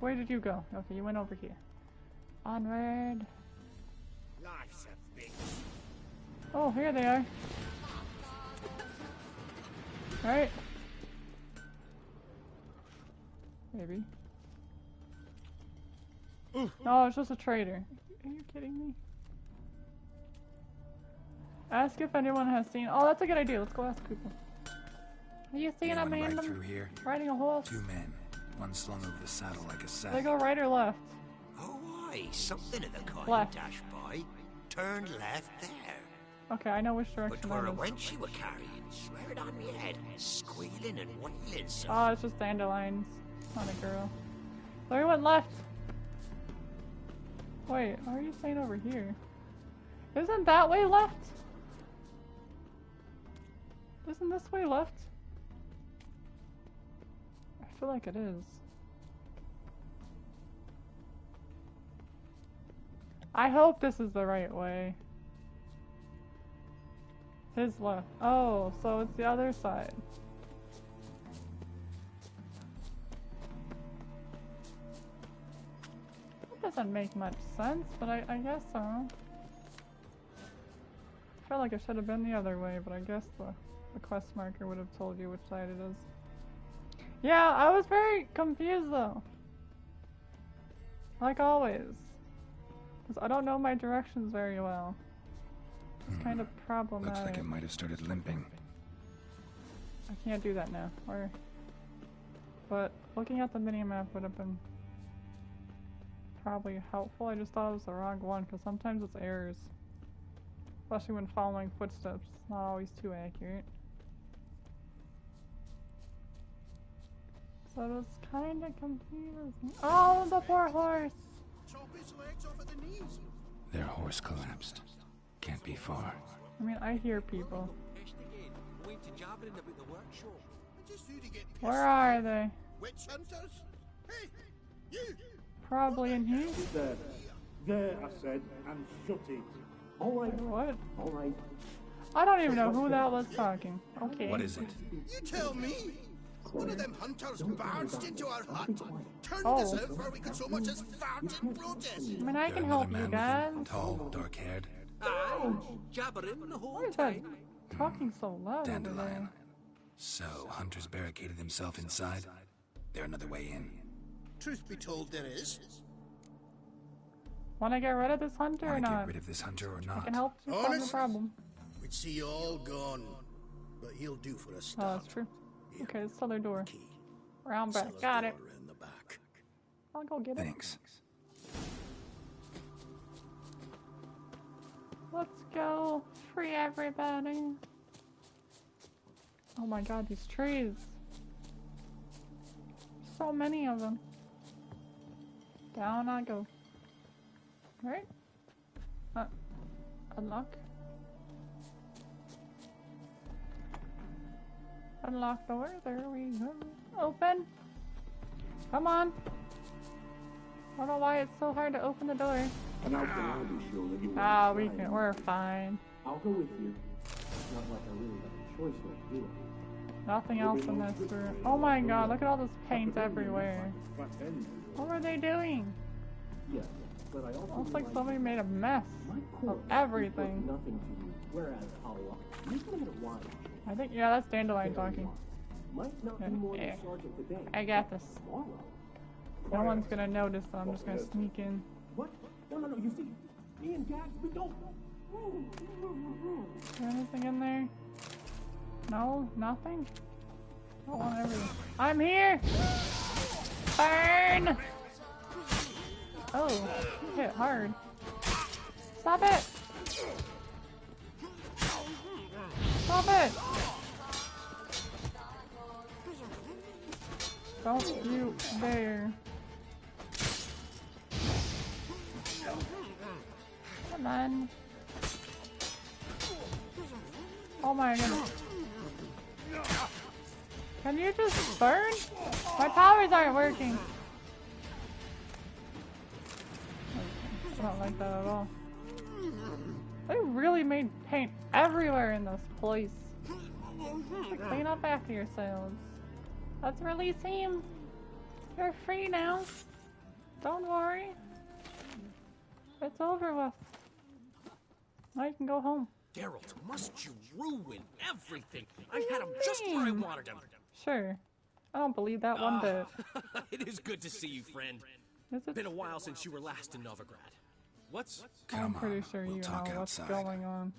Where did you go? Okay, you went over here. Onward. Life's a bitch. Oh, here they are. Right. Maybe. No, it's just a trader. Are you kidding me? Ask if anyone has seen. Oh, that's a good idea. Let's go ask people. Are you seeing a man right through here? riding a horse? 2 men. One slung over the saddle like a sack. They go right or left? Oh, aye, something of the kind Left. dashed by. Turned left there. Okay, I know which direction But where that a is. wench you were carrying, swear it on me head, squealing and wailing so. Oh, it's just dandelions. Not a girl. So we went left. Wait, why are you saying over here? Isn't that way left? Isn't this way left? I feel like it is. I hope this is the right way. His left. Oh, so it's the other side. That doesn't make much sense, but I guess so. I felt like it should have been the other way, but I guess the quest marker would have told you which side it is. Yeah, I was very confused though. Like always. Because I don't know my directions very well. It's kind of problematic. Looks like it might have started limping. I can't do that now. But looking at the minimap would have been probably helpful. I just thought it was the wrong one because sometimes it's errors. Especially when following footsteps. It's not always too accurate. So it's kinda confusing. Oh, the poor horse! Their horse collapsed. Can't be far. I mean, I hear people. Where are they? Witch hunters? Hey, you! Probably in here. There, I said, and shut it. All right. What? All right. I don't even know who that was talking. Okay. What is it? You tell me! One of them hunters barged into our hut, turned Oh. us out before we could so much as fart in protest. I mean, I can help you guys. Tall, dark-haired. Aye, jabbering the whole Why is that time. talking so loud over there? Dandelion. So, hunters barricaded themselves inside? They're another way in. Truth be told, there is. Want to get rid of this hunter or Want to not? get rid of this hunter or I not? can help you solve the Honest? problem. We'd see you all gone, but he'll do for a Oh, start. that's true. Okay, it's the other door. Round back. Got it. In the back. I'll go get it. Thanks. Let's go. Free everybody. Oh my god, these trees. So many of them. Down I go. Right? Unlock. Unlock door. There we go. Open. Come on. I don't know why it's so hard to open the door. And I'll be sure that you will. Ah, we're fine. I'll go with you. It's not like I really have a choice left, do I? Nothing else in this room. Oh my god, look at all this paint everywhere. What were they doing? Yes, but I also Looks like somebody made a mess of everything. nothing to you, whereas I'll you've been a while. I think, yeah, that's Dandelion talking. Might not be more than sergeant today. I got this. Tomorrow. No one's gonna notice, so I'm just gonna sneak in. What? No, you see, me and Gags, we don't. Is there anything in there? No? Nothing? I don't want everything. I'm here! Burn! Oh, you hit hard. Stop it! Stop it! Don't you dare. Come on. Oh my goodness. Can you just burn? My powers aren't working. I don't like that at all. They really made paint everywhere in this place. Clean up after yourselves. Let's release him. You're free now. Don't worry. It's over with. Now you can go home. Geralt, must you ruin everything? I had him just where I wanted him. Sure. I don't believe that one bit. It is good to see you, friend. Is it? Been a while since you were last in Novigrad. What's... I'm pretty sure you know what's going on.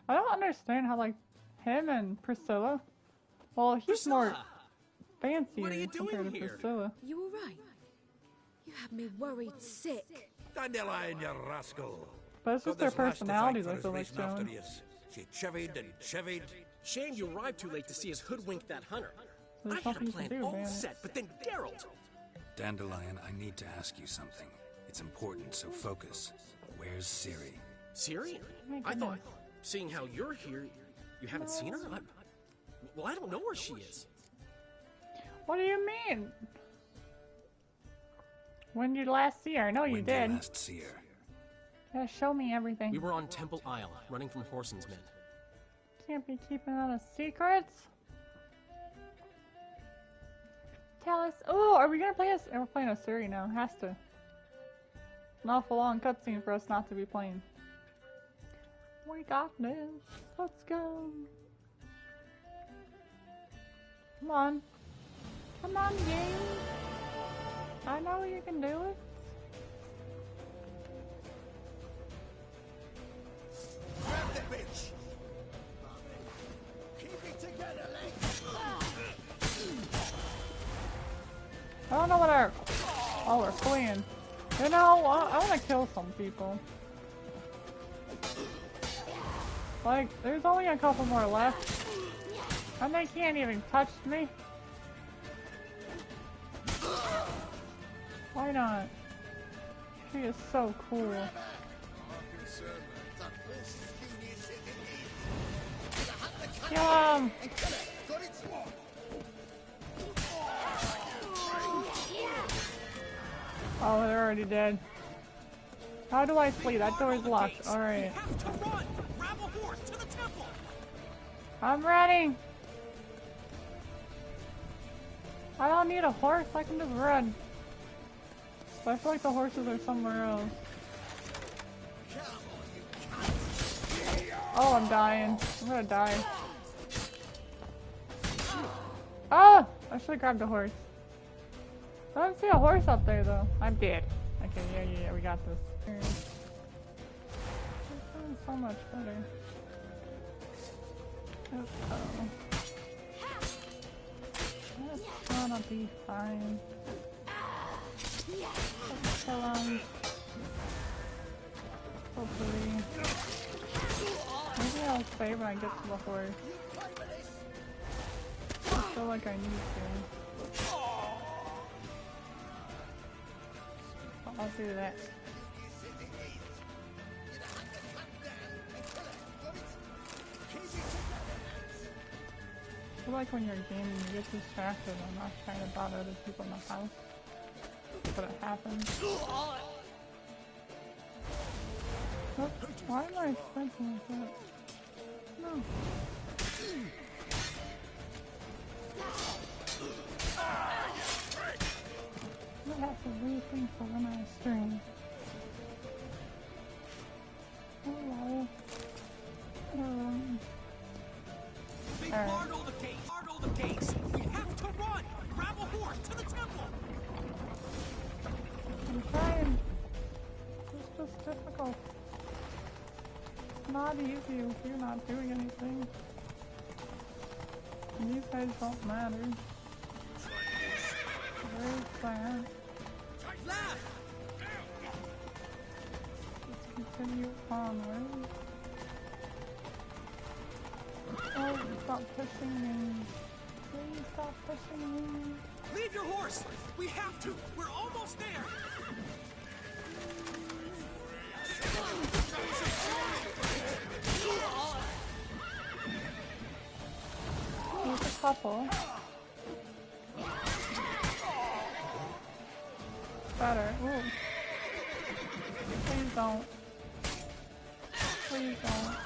I don't understand how, like, him and Priscilla... Well, he's more fancier compared to Priscilla. You alright? You had me worried sick. Dandelion, you rascal. But it's just their personalities, I feel like, showing. She chivied and chivied. Shame you arrived too late to see us hoodwink that hunter. There's I had a nothing you plan can do, all man. set, but then Geralt... Dandelion, I need to ask you something. It's important, so focus. Where's Ciri? Ciri? My I thought, goodness. seeing how you're here, you haven't seen her? Well, I don't know where she is. What do you mean? When did you last see her? I know you When did. you last see her? Yeah, show me everything. We were on Temple Isle, running from Whoreson's men. Can't be keeping out of secrets. Tell us. Oh, are we gonna play us? We're playing a Ciri now. Has to. An awful long cutscene for us not to be playing. We got this. Let's go. Come on. Come on, game. I know you can do it. Grab the bitch! Keep it together, legs! I don't know what our... Oh, we're fleeing. You know, I want to kill some people. Like, there's only a couple more left. And they can't even touch me. Why not? She is so cool. Kill him! Oh, they're already dead. How do I flee? That door's locked. Alright. I'm running! I don't need a horse, I can just run. But I feel like the horses are somewhere else. Oh, I'm dying. I'm gonna die. Ah! I should've grabbed a horse. I don't see a horse up there though. I'm dead. Okay, yeah, we got this. This sounds so much better. Uh-oh. That's gonna be fine. Let's kill him. Hopefully. Maybe I'll save when I get to the horse. I feel like I need to. I'll do that. I feel like when you're gaming, you get distracted and not trying to bother other people in the house. But it happens. Oh, why am I sprinting like that? No. I have to rethink for when I stream. Hello. Guard all the gates! We have to run! Grab a horse to the temple! I'm trying. It's just difficult. It's not easy if you're not doing anything. And these guys don't matter. Very sad. Let's continue onward. Oh, stop pushing me. Please stop pushing me. Leave your horse! We have to! We're almost there! There's a couple. Better. Ooh. Please don't. Please don't.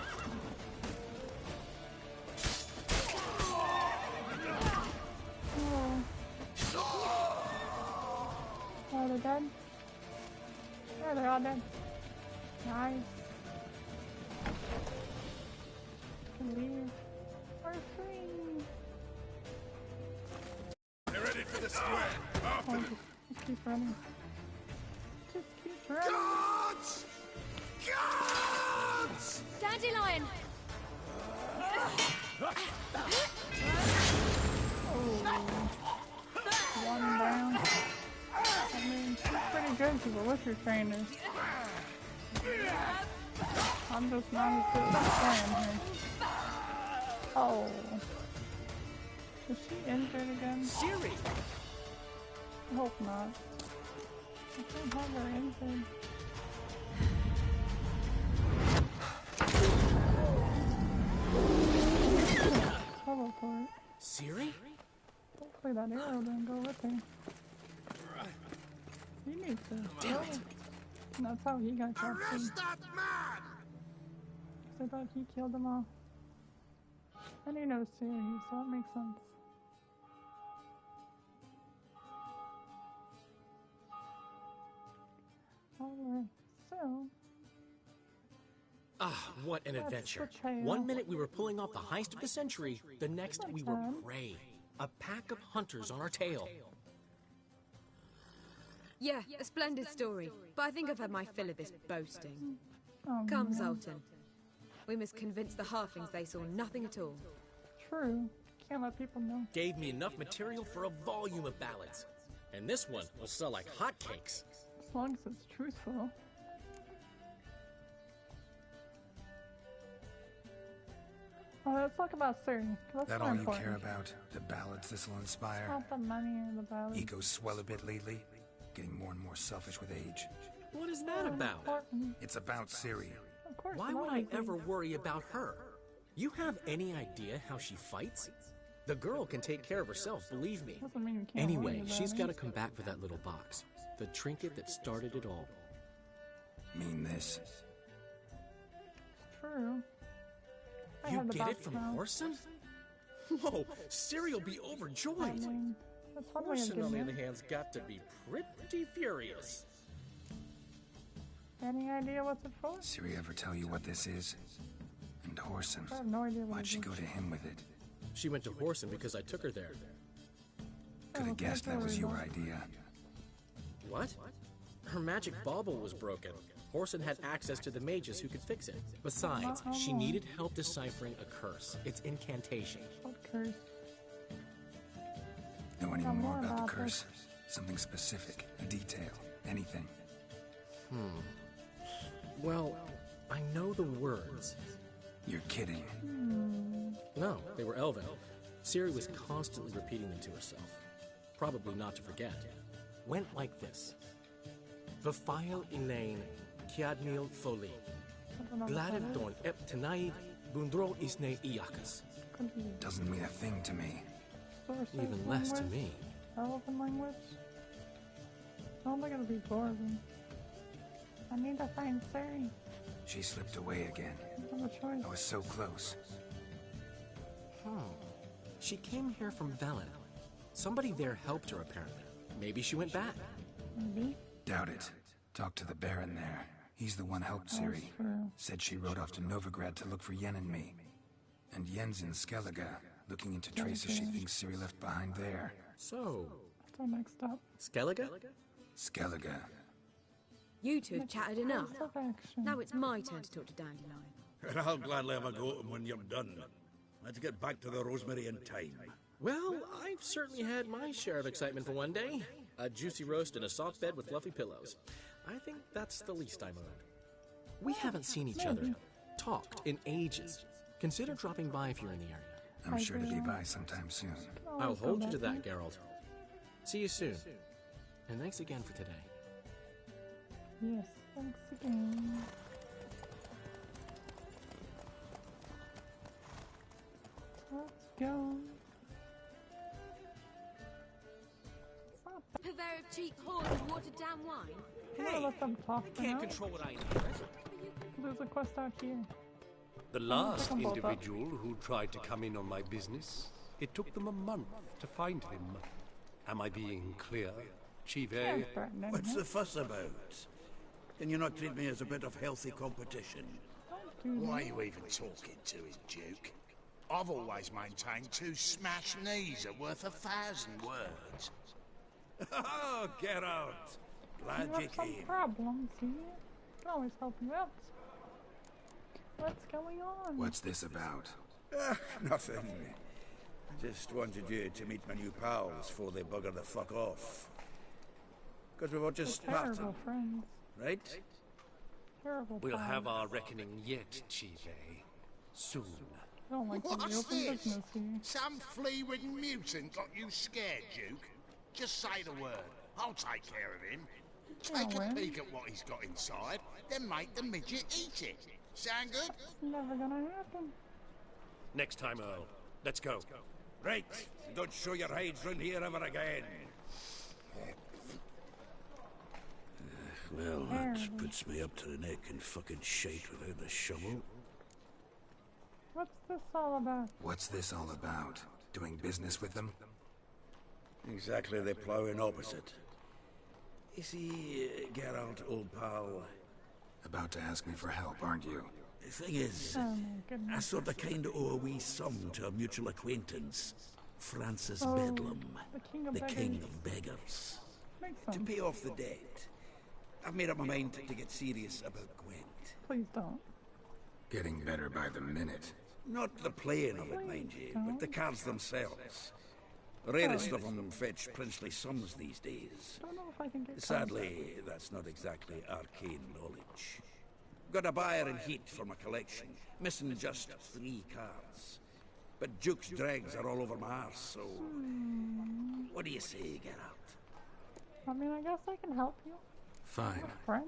Oh, they're dead? Yeah, they're all dead. Nice. Can leave. We're free. They're ready for the square. Oh, just keep running. Just keep running. Guards! Guards! Dandelion! One down. I mean, she's pretty good to the Witcher trainer. I'm just not as good as playing her. Oh. Is she injured again? Siri! I hope not. I can't have her injured. Teleport. Siri? Hopefully that arrow didn't go with her. He needs to kill. And that's how he got captured. Arrest that man! I thought he killed them all. And he knows Siri, so it makes sense. Alright, so... Ah, what an adventure. One minute we were pulling off the heist of the century, the next we were prey. A pack of hunters on our tail. Yeah, a splendid story. But I think I've had my fill of this boasting. Oh, Come, man. Zoltan. We must convince the halflings they saw nothing at all. True. Can't let people know. Gave me enough material for a volume of ballads. And this one will sell like hotcakes. As long as it's truthful. Let's talk about Siri. That's That more all you important. care about? The ballads this'll inspire? Not the money or the ballads. Ego swell a bit lately? Getting more and more selfish with age. What is that about? It's about Ciri. Of course. Why would I ever worry about her? You have any idea how she fights? The girl can take care of herself, believe me. Doesn't mean you can't Anyway, worry she's about got to it. come back for that little box. The trinket that started it all. Mean this? True. I You have the get it box from now. Orson? Whoa, Ciri will be overjoyed. I mean, that's one way of Orson, on the getting other it. hand's got to be pretty furious. Any idea what's it for? Ciri ever tell you what this is? And Horson? I have no idea what Why'd it she is. go to him with it? She went to Horson because I took her there. Could have guessed that was your idea. What? Her magic bauble was broken. Horson had access to the mages who could fix it. Besides, she needed help deciphering a curse. It's incantation. What curse? Know any Tell more more about the about curse? Something specific, a detail, anything. Well, I know the words. You're kidding. No, they were Elven. Ciri was constantly repeating them to herself. Probably not to forget. Went like this. Vafile Elaine, Kiadmil Foli. Gladiv Don Ep Tenaid, Bundro Isne Iakas. Doesn't mean a thing to me. Even less to me. Elven language? I don't think it'll be Dwarven. I need to find Siri. She slipped away again. I don't have a choice. I was so close. She came here from Velen. Somebody there helped her, apparently. Maybe she went back. Maybe. Doubt it. Talk to the Baron there. He's the one helped Ciri. true. Said she rode off to Novigrad to look for Yen and me. And Yen's in Skellige, looking into traces she thinks Ciri left behind there. So, What's our next stop? Skellige? Skellige. You two have chatted enough. Course of action. Now it's my turn to talk to Dandelion. And I'll gladly have a go at him when you're done. Let's get back to the Rosemary in time. Well, I've certainly had my share of excitement for one day. A juicy roast and a soft bed with fluffy pillows. I think that's the least I'm owed. We haven't seen each other, talked in ages. Consider dropping by if you're in the area. I'm sure to be by sometime soon. I'll hold you to that, Geralt. See you soon. And thanks again for today. Yes, thanks again. Let's go. Purveyor of cheap hoard and watered down wine. Hey, let them talk I for can't now. control what I need. There's a quest out here. The pick last 'em both up. individual who tried to come in on my business, it took them a month to find him. Am I being clear, Chive? What's the fuss about? Can you not treat me as a bit of healthy competition? Why are you even talking to him, Duke? I've always maintained 2 smashed knees are worth 1,000 words. Oh, Geralt. Glad You you have some came. problems here. I can always help you out. What's going on? What's this about? Nothing. Just wanted you to meet my new pals before they bugger the fuck off. Because we were just We're terrible starting, friends. right? Terrible We'll pals. have our reckoning yet, Chive. Soon. I don't like to be What's open this? business here. Some flea-ridden mutant got you scared, Duke? Just say the word. I'll take care of him. Take a win. peek at what he's got inside, then make the midget eat it. Sound good? It's never gonna happen. Next time, Earl. Let's go. Right. Don't show your hides round here ever again. Well, that puts me up to the neck in fucking shite without the shovel. What's this all about? What's this all about? Doing business with them? Exactly the ploughing opposite. You see, Geralt, old pal. About to ask me for help, aren't you? The thing is, Oh my I goodness. sort of kind of owe a wee sum to a mutual acquaintance, Francis Oh, Bedlam, the king of the king beggars. of beggars. Makes To sense. pay off the debt, I've made up my mind to get serious about Gwent. Please don't. Getting better by the minute. Not the playing of it, mind you, but the cards themselves. The rarest of them fetch princely sums these days. Don't know if I can get Sadly, that's not exactly arcane knowledge. Got a buyer in heat for my collection, missing just 3 cards. But Duke's dregs are all over my arse, so... What do you say, get out? I mean, I guess I can help you. Fine.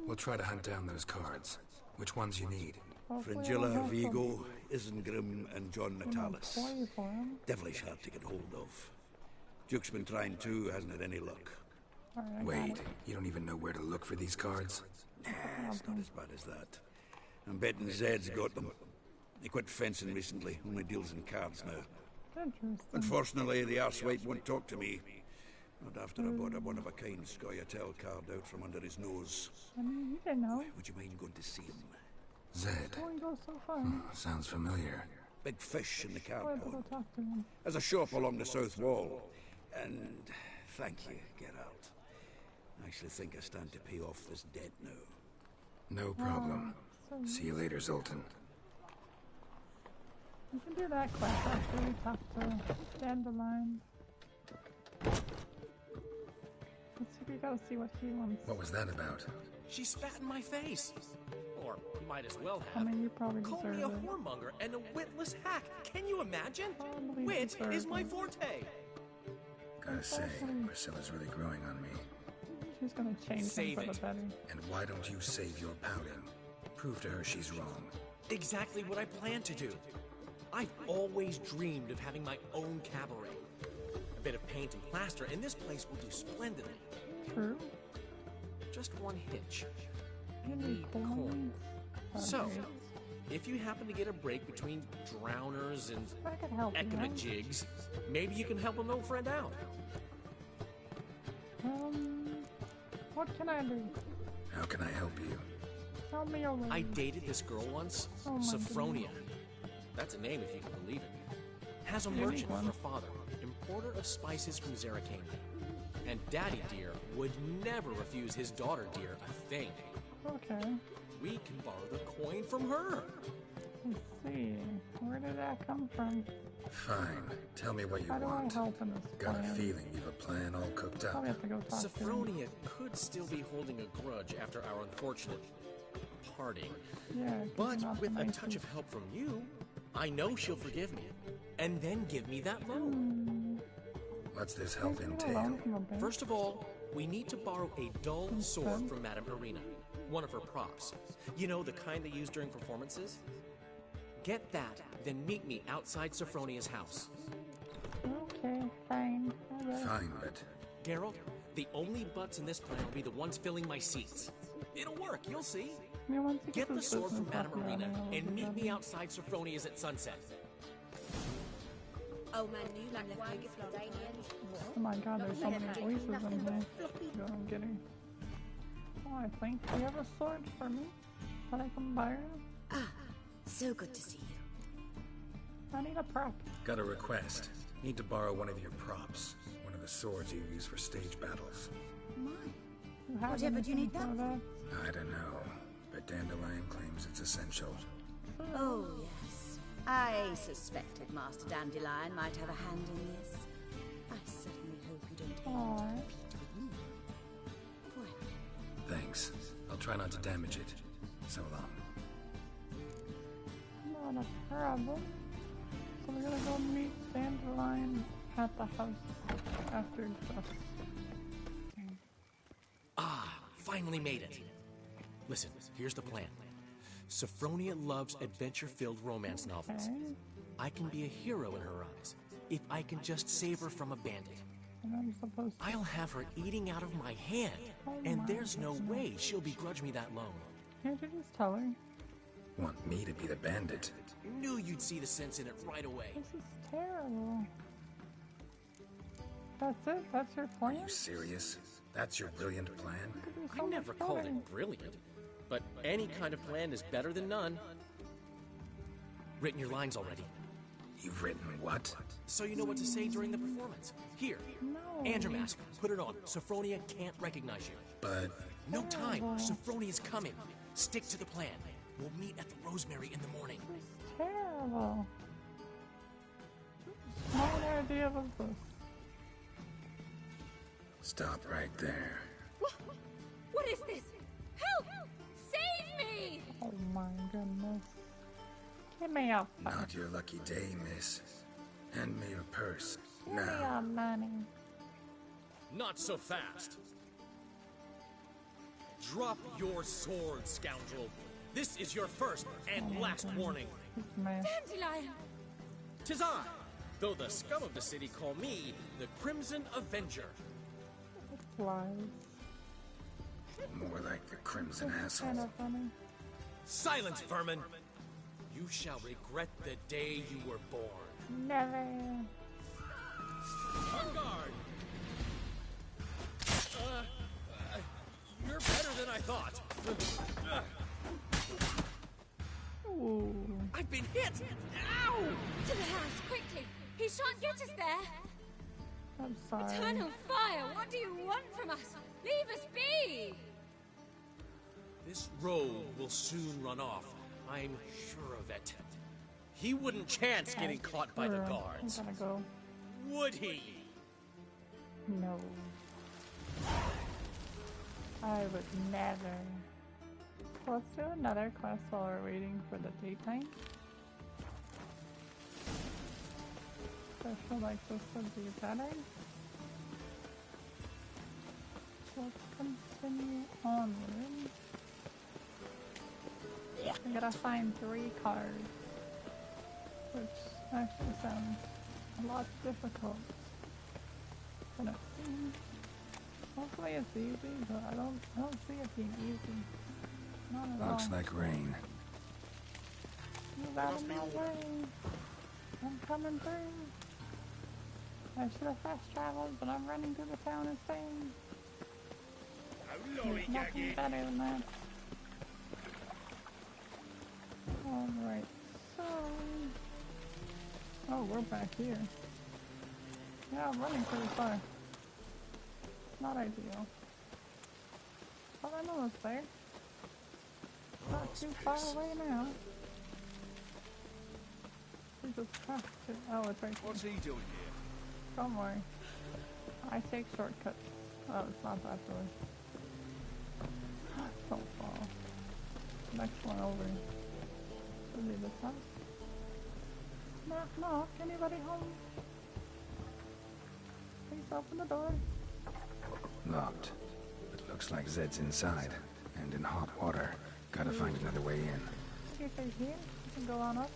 We'll try to hunt down those cards. Which ones you need? Fringilla, Vigo, Isengrim, and John Natalis. Devilish hard to get hold of. Duke's been trying too, hasn't had any luck. Wait, you don't even know where to look for these cards? Nah, it's not as bad as that. I'm betting Zed's got them. He quit fencing recently, only deals in cards now. Unfortunately, the arsewipe won't talk to me. Not after I bought a one-of-a-kind Scoia'tael card out from under his nose. I mean, you can know. Would you mind going to see him? Zed. Go so far. Sounds familiar. Big fish in the card Why pond. did I talk to him? There's a shop along the south wall. And thank you, get out. I actually think I stand to pay off this debt now. No problem. See you later, Zoltan. You can do that quest after we talk to Dandelion. We gotta see what he wants. What was that about? She spat in my face. Or might as well have. I mean, you probably Call deserve me a it. whoremonger and a witless hack. Can you imagine? Probably Wit deserve is my it. forte. Gotta say, Priscilla's really growing on me. She's gonna change Save him for it. the better. And why don't you save your pouting? Prove to her she's wrong. Exactly what I plan to do. I've always dreamed of having my own cabaret. A bit of paint and plaster, and this place will do splendidly. True. Just one hitch. You You need need coins. coin. So, if you happen to get a break between drowners and I could help you. ekamajigs, maybe you can help an old friend out. What can I do? How can I help you? Tell me your I way. dated this girl once, Oh my Sophronia. That's a name if you can believe it. Has a Unique merchant one. for a father, importer of spices from Zerrikane. And Daddy Dear would never refuse his daughter Dear a thing. Okay. We can borrow the coin from her. Let's see. Where did that come from? Fine. Tell me what you How do I want. help in this Got a plan? feeling you've a plan all cooked up. Probably have to go talk to him. Sophronia could still be holding a grudge after our unfortunate parting. Yeah, But not with the a nicest. touch of help from you, I know she'll forgive me. And then give me that loan. What's this help Take me entail? along from a bank. First of all, we need to borrow a dull sword from Madame Irina, one of her props. You know, the kind they use during performances? Get that, then meet me outside Sophronia's house. Okay, fine. Alright. Fine, but Geralt, the only butts in this plan will be the ones filling my seats. It'll work, you'll see. I mean, once you Get the this sword from business Madame up and Irina running, and I'll meet be me done. outside Sophronia's at sunset. Oh man, you left Vegas for Oh my god, there's so many voices in here. Go and get her. Oh, I think. Do you have a sword for me? That I can borrow? Ah, so good to see you. I need a prop. got a request. Need to borrow one of your props. One of the swords you use for stage battles. My. You have Whatever do you need anything that for for? I don't know, but Dandelion claims it's essential. Oh, yes. I suspected Master Dandelion might have a hand in this. I certainly hope you don't Aww. compete with me. Well, Thanks. I'll try not to damage it. So long. Not a problem. So we're gonna go meet Dandelion at the house after dusk. Ah, finally made it. Listen, here's the plan. Sophronia loves adventure-filled romance novels. Okay. I can be a hero in her eyes if I can just save her from a bandit. And I'm supposed to. I'll have her eating out of my hand, Oh and my there's no goodness. way she'll begrudge me that loan. Can't you just tell her? Want me to be the bandit? Knew you'd see the sense in it right away. This is terrible. That's it? That's your Are plan? you serious? That's your brilliant plan? I never called it brilliant, but any kind of plan is better than none. Written your lines already, You've written what? so you know what to say during the performance. Here, No. and your mask. Put it on. Sophronia can't recognize you. But No time. Sophronia's coming. Stick to the plan. We'll meet at the Rosemary in the morning. This is terrible. What idea was this? stop right there. What is this? Help! Save me! Oh my goodness. Give me a purse. Not your lucky day, miss. Hand me your purse. Give me your money. Not so fast. Drop your sword, scoundrel. This is your first and last warning. Dandelion! 'Tis I, though the scum of the city call me the Crimson Avenger. Lies. More like the Crimson Asshole. Kind of funny. Silence, vermin! You shall regret the day you were born. Never. On guard! You're better than I thought. Ooh. I've been hit! Ow! To the house, quickly! He shan't get us there! I'm sorry. Eternal fire, what do you want from us? Leave us be! This rogue will soon run off. I'm sure of it. He wouldn't chance getting caught by the guards. I'm gonna go. Would he? No. I would never. Let's do another quest while we're waiting for the daytime. I feel like this would be better. Let's continue onward. I gotta find 3 cards, which actually sounds a lot difficult than it seems. Hopefully it's easy, but I don't see it being easy. Not at all. Looks like rain. Move out of my way. I'm coming through. I should have fast traveled, but I'm running through the town instead. There's nothing better than that. Alright, so... Oh, we're back here. Yeah, I'm running pretty far. Not ideal. But I know it's there. Not too far away now. We just have to... Oh, it's right here. What's he doing here? Don't worry. I take shortcuts. Oh, it's not that door. Don't fall. Next one over. Should be this house. Knock, knock. Anybody home? Please open the door. Locked. But looks like Zed's inside. And in hot water. Gotta find another way in. See if they're here. We can go on up.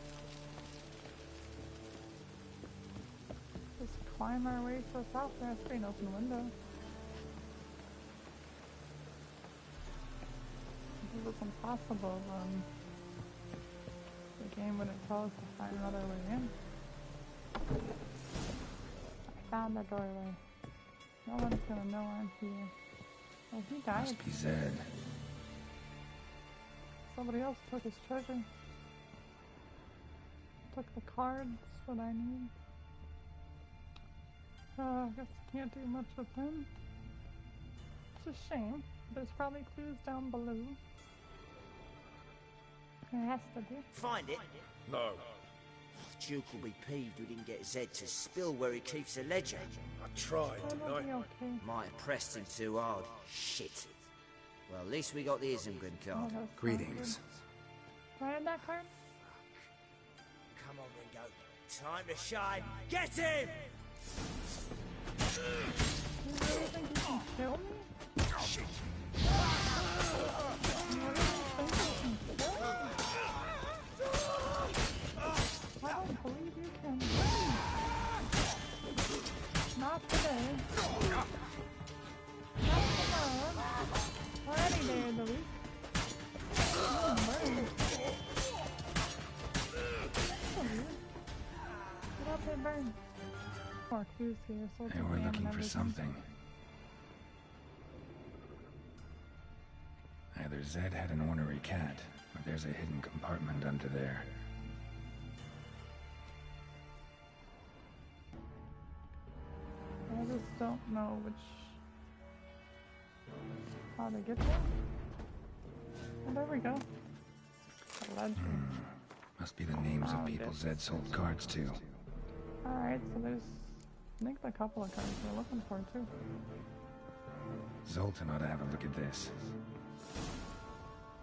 Just climb our way to the top. There has to be an open window. If it was impossible, the game wouldn't tell us to find another way in. I found the doorway. No one's gonna know I'm here. Oh, he died. Must be Zed. Somebody else took his treasure. Took the cards that I need. I guess I can't do much with him. It's a shame. There's probably clues down below. There has to be. Find it? No. Duke will be peeved we didn't get Zed to spill where he keeps the ledger. I tried, didn't I? Okay. Might have pressed him too hard. Shit. Well, at least we got the Isengrin card. Oh, Greetings. Do I have that card? Come on, Ringo. Time to shine. Get him! You really think you can kill me? Shit. You really think you can kill me? I don't believe you can. Not today. Not tomorrow. Or any day of the week. Get up and burn. More clues here, so They were looking for something. Either Zed had an ornery cat, or there's a hidden compartment under there. I just don't know how to get there. Oh, there we go. A ledger. Must be the names of people Zed sold cards to. Alright, so there's, I think, a couple of cards we're looking for, too. Zoltan ought to have a look at this. Is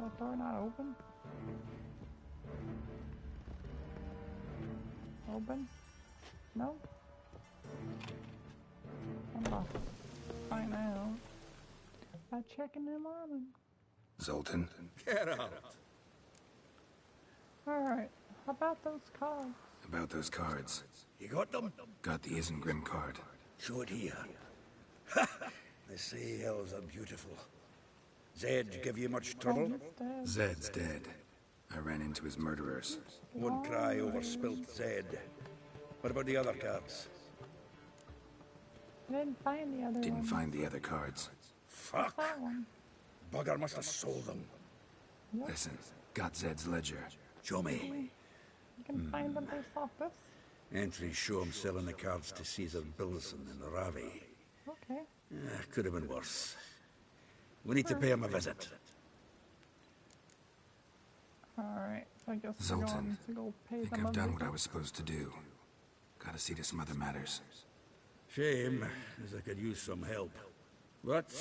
that door not open? Open? No? I'm off. Find out by checking them on. Zoltan? Get out. Alright, how about those cards? About those cards. You got them? Got the Isengrim card. Show it here. They say elves are beautiful. Zed give you much trouble? Zed's dead. I ran into his murderers. Won't cry over spilt Zed. What about the other cards? I didn't find the other one. Didn't find the other cards. Fuck. That one. Bugger must have sold them. Yep. Listen, got Zed's ledger. Show me. You can find them based off this. Entries show him selling the cards to Caesar Bilson in Ravi. Okay. Could have been worse. We need to pay him a visit. Alright, so I guess we're Zoltan, going to go pay I think them I've a done visit. what I was supposed to do. Gotta see to some other matters. Shame, as I could use some help. But,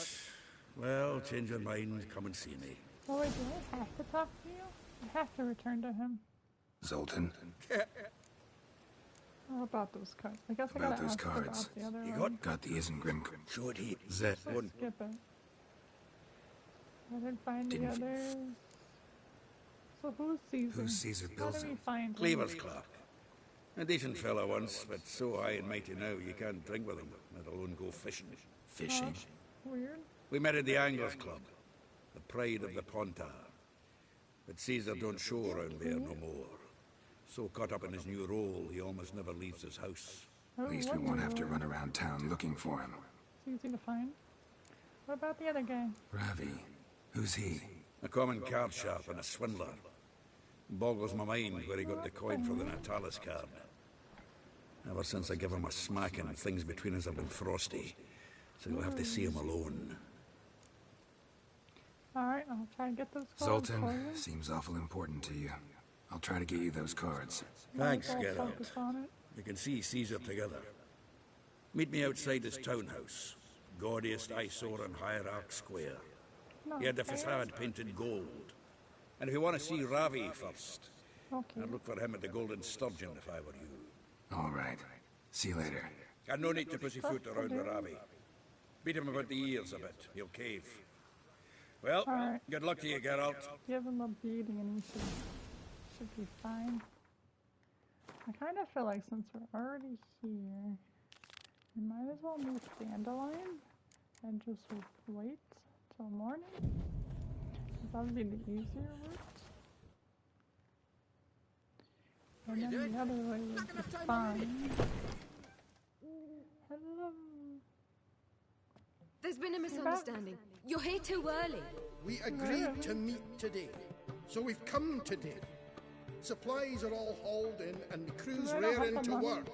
well, change your mind, come and see me. Oh wait, do I have to talk to you? I have to return to him. Zoltan? How about those cards? I guess I About gotta those ask cards. about the other You one. Got the Isengrim card. Show it here. Zed. Let's skip it. I didn't find the others. So who's Caesar? Who's Caesar How do we Bilson? find Cleaver's him? clerk. A decent fellow once, but so high and mighty now you can't drink with him, let alone go fishing. Fishing? Weird. We met at the Anglers Club, the pride of the Pontar. But Caesar don't show around there no more. So caught up in his new role, he almost never leaves his house. At least we won't have to run around town looking for him. It's easy to find. What about the other guy? Ravi. Who's he? A common card sharp and a swindler. Boggles my mind where he got the coin for the Natalis card. Ever since I gave him a smacking, things between us have been frosty. So you'll have to see him alone. Alright, I'll try and get those cards for Zoltan, you. seems awful important to you. I'll try to get you those cards. Thanks, I'll Geralt. focus on it. You can see Caesar together. Meet me outside his townhouse. Gaudiest eyesore on Hierarch Square. He had the facade painted gold. And if you want to see Ravi first, I'd look for him at the Golden Sturgeon if I were you. All right. See you later. Got no need to pussyfoot around with Ravi. Beat him about the ears a bit. He'll cave. Well, good luck to you, Geralt. Give him a beating and he should be fine. I kind of feel like since we're already here, we might as well meet Dandelion and just wait till morning. That would be the easier route. And then the other way would be fine. Hello. There's been a misunderstanding. You're here too early. We agreed to meet today, so we've come today. Supplies are all hauled in and the crew's raring to work.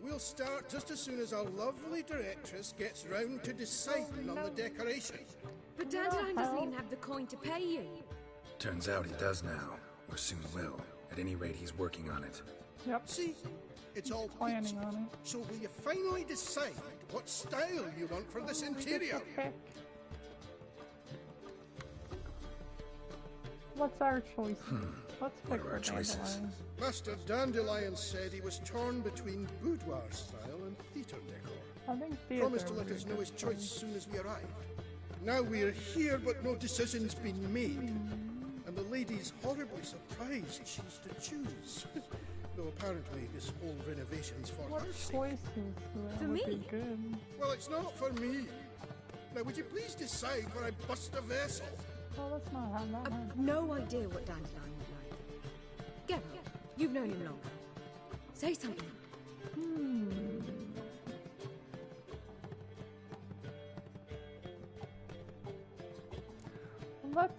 We'll start just as soon as our lovely directress gets round to deciding on the decoration. But Dandelion doesn't even have the coin to pay you. Turns out he does now, or soon will. At any rate, he's working on it. Yep. See, it's all planning on it. So will you finally decide what style you want for this interior? What's our choice? Let's What pick are our the choices? Dandelion. Master Dandelion said he was torn between boudoir style and theatre decor. I think theatre Promised to let would us be know his good. choice as soon as we arrive. Now we're here, but no decision's been made. And the lady's horribly surprised she's to choose. Though apparently this whole renovation's for What her sake. choices would be good? Well, it's not for me. Now, would you please decide where I bust a vessel? Well, let's not have that. I've no idea what Dandelion would like. Geralt, you've known him longer. Say something. Let's.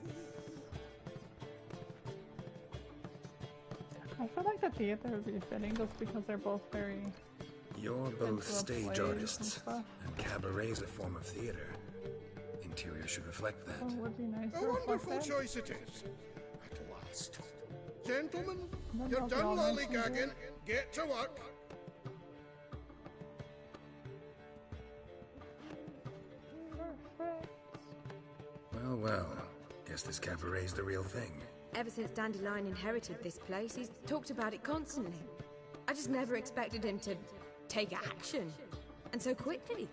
I feel like the theater would be fitting just because they're both very. You're both into stage plays artists, and stuff. and cabaret's a form of theater. Interior should reflect that. So it would be nice A to reflect wonderful that. choice it is. At last. Gentlemen, Then you're they'll be done all nice and lollygagging. good. Get to work. Perfect. Well, well. Guess this cabaret's the real thing. Ever since Dandelion inherited this place, he's talked about it constantly. I just never expected him to take action. And so quickly.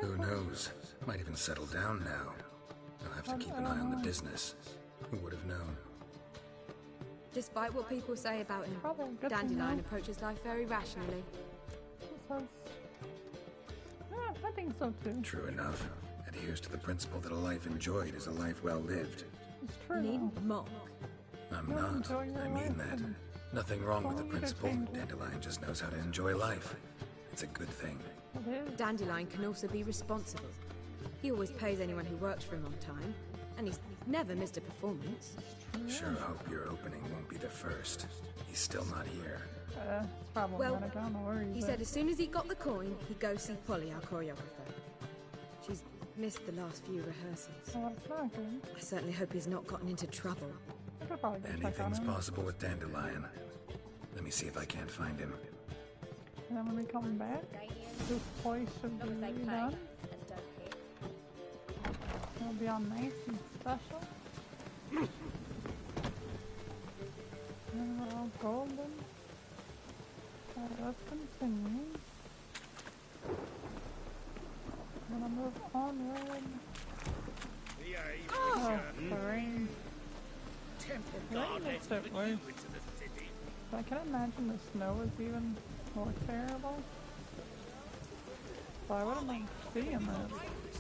Who knows? Might even settle down now. I'll have to keep an eye on the business. Who would have known? Despite what people say about him, Dandelion approaches life very rationally. Yeah, I think so too. True enough. Adheres to the principle that a life enjoyed is a life well lived. It's true. You needn't mock. I'm not. I mean that. Nothing wrong with the principle. Dandelion just knows how to enjoy life. It's a good thing. Dandelion can also be responsible. He always pays anyone who works for him on time, and he's never missed a performance. Sure hope your opening won't be the first. He's still not here. It's problematic. I don't know where he said as soon as he got the coin, he'd go see Polly, our choreographer. She's missed the last few rehearsals. Oh, that's not good. I certainly hope he's not gotten into trouble. I could probably go check on Anything's him. possible with Dandelion. Let me see if I can't find him. And then when we come back, this place should be redone. It'll be all nice and special. And we're all golden. Alright, let's continue. I'm gonna move onward. Oh, the rain. The rain makes it worse. But I can imagine the snow is even more terrible. So I wouldn't like seeing this.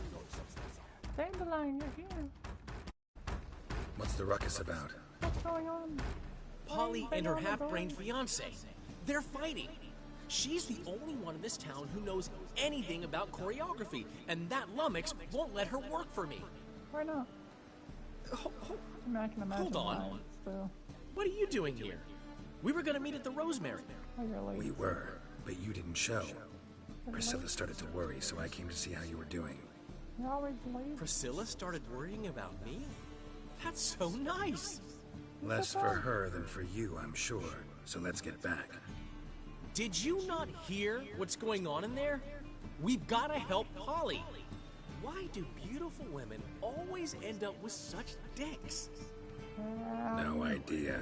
Dandelion, you're here. What's the ruckus about? What's going on? Polly and her half-brained fiancé. They're fighting. She's the only one in this town who knows anything about choreography, and that lummox won't let her work for me. Why not? I mean, I can imagine. Hold on. Why, so. What are you doing here? We were gonna meet at the Rosemary. We were, but you didn't show. Priscilla started to worry, so I came to see how you were doing. You're always late. Priscilla started worrying about me? That's so nice. Less for her than for you, I'm sure. So let's get back. Did you not hear what's going on in there? We've gotta help Polly. Why do beautiful women always end up with such dicks? No idea.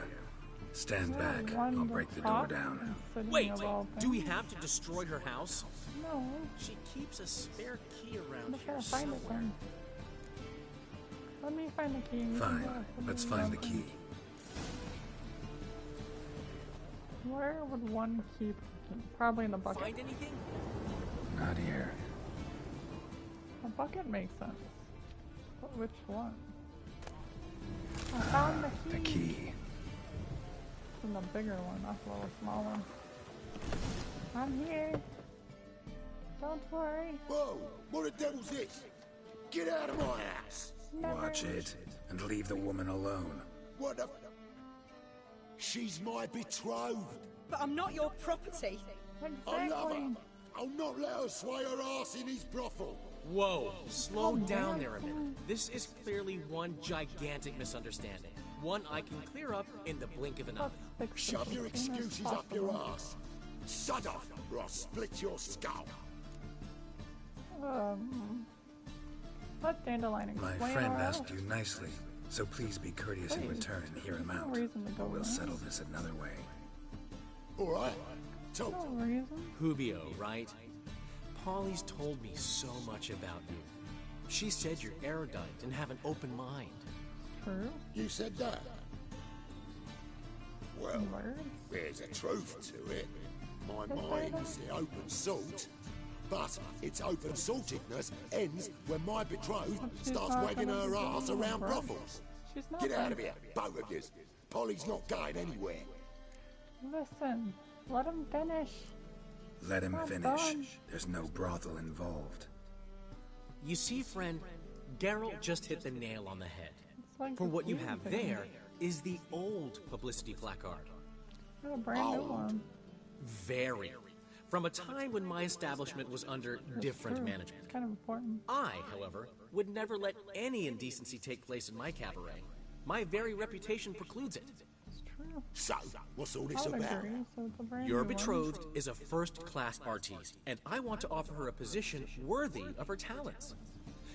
Stand back. I'll break the door down. Wait, do we have to destroy her house? No. She keeps a spare key around I'm here gonna find it somewhere. then. Let me find the key. Fine. Let's find the key. Where would one keep? Probably in the bucket. Find anything? Not here. A bucket makes sense. But which one? I found the key. The key. It's in the bigger one, not the little small one. I'm here. Don't worry. Whoa! What the devil's this? Get out of my house! Watch it, and leave the woman alone. What the... She's my betrothed. But I'm not your property. I love her. I'll not let her sway her ass in his brothel. Whoa, slow down there a minute. This is clearly one gigantic misunderstanding. One I can clear up in the blink of an eye. Shove your excuses up your ass. Shut up, or I'll split your skull. Let Dandelion explain. My friend all asked right. you nicely, so please be courteous in return and hear him out. Or we'll settle this another way. All right. No reason. Hubio, right? Polly's told me so much about you. She said you're erudite and have an open mind. True. You said that? Well, there's a truth to it. My mind's the open salt. But its open saltedness ends when my betrothed starts wagging her ass around brothels. Get out of here, both of you. Polly's not going anywhere. Listen, let him finish. Let him Not finish. done. There's no brothel involved. You see, friend, Geralt just hit the nail on the head. Like For the what you queen have thing. there is the old publicity placard. A brand new one. Very. From a time when my establishment was under different True. management. It's kind of important. I, however, would never let any indecency take place in my cabaret. My very reputation precludes it. It's true. So, what's all I this would about? agree, so it's a brand Your new one. betrothed is a first-class artiste, and I want to offer her a position worthy of her talents.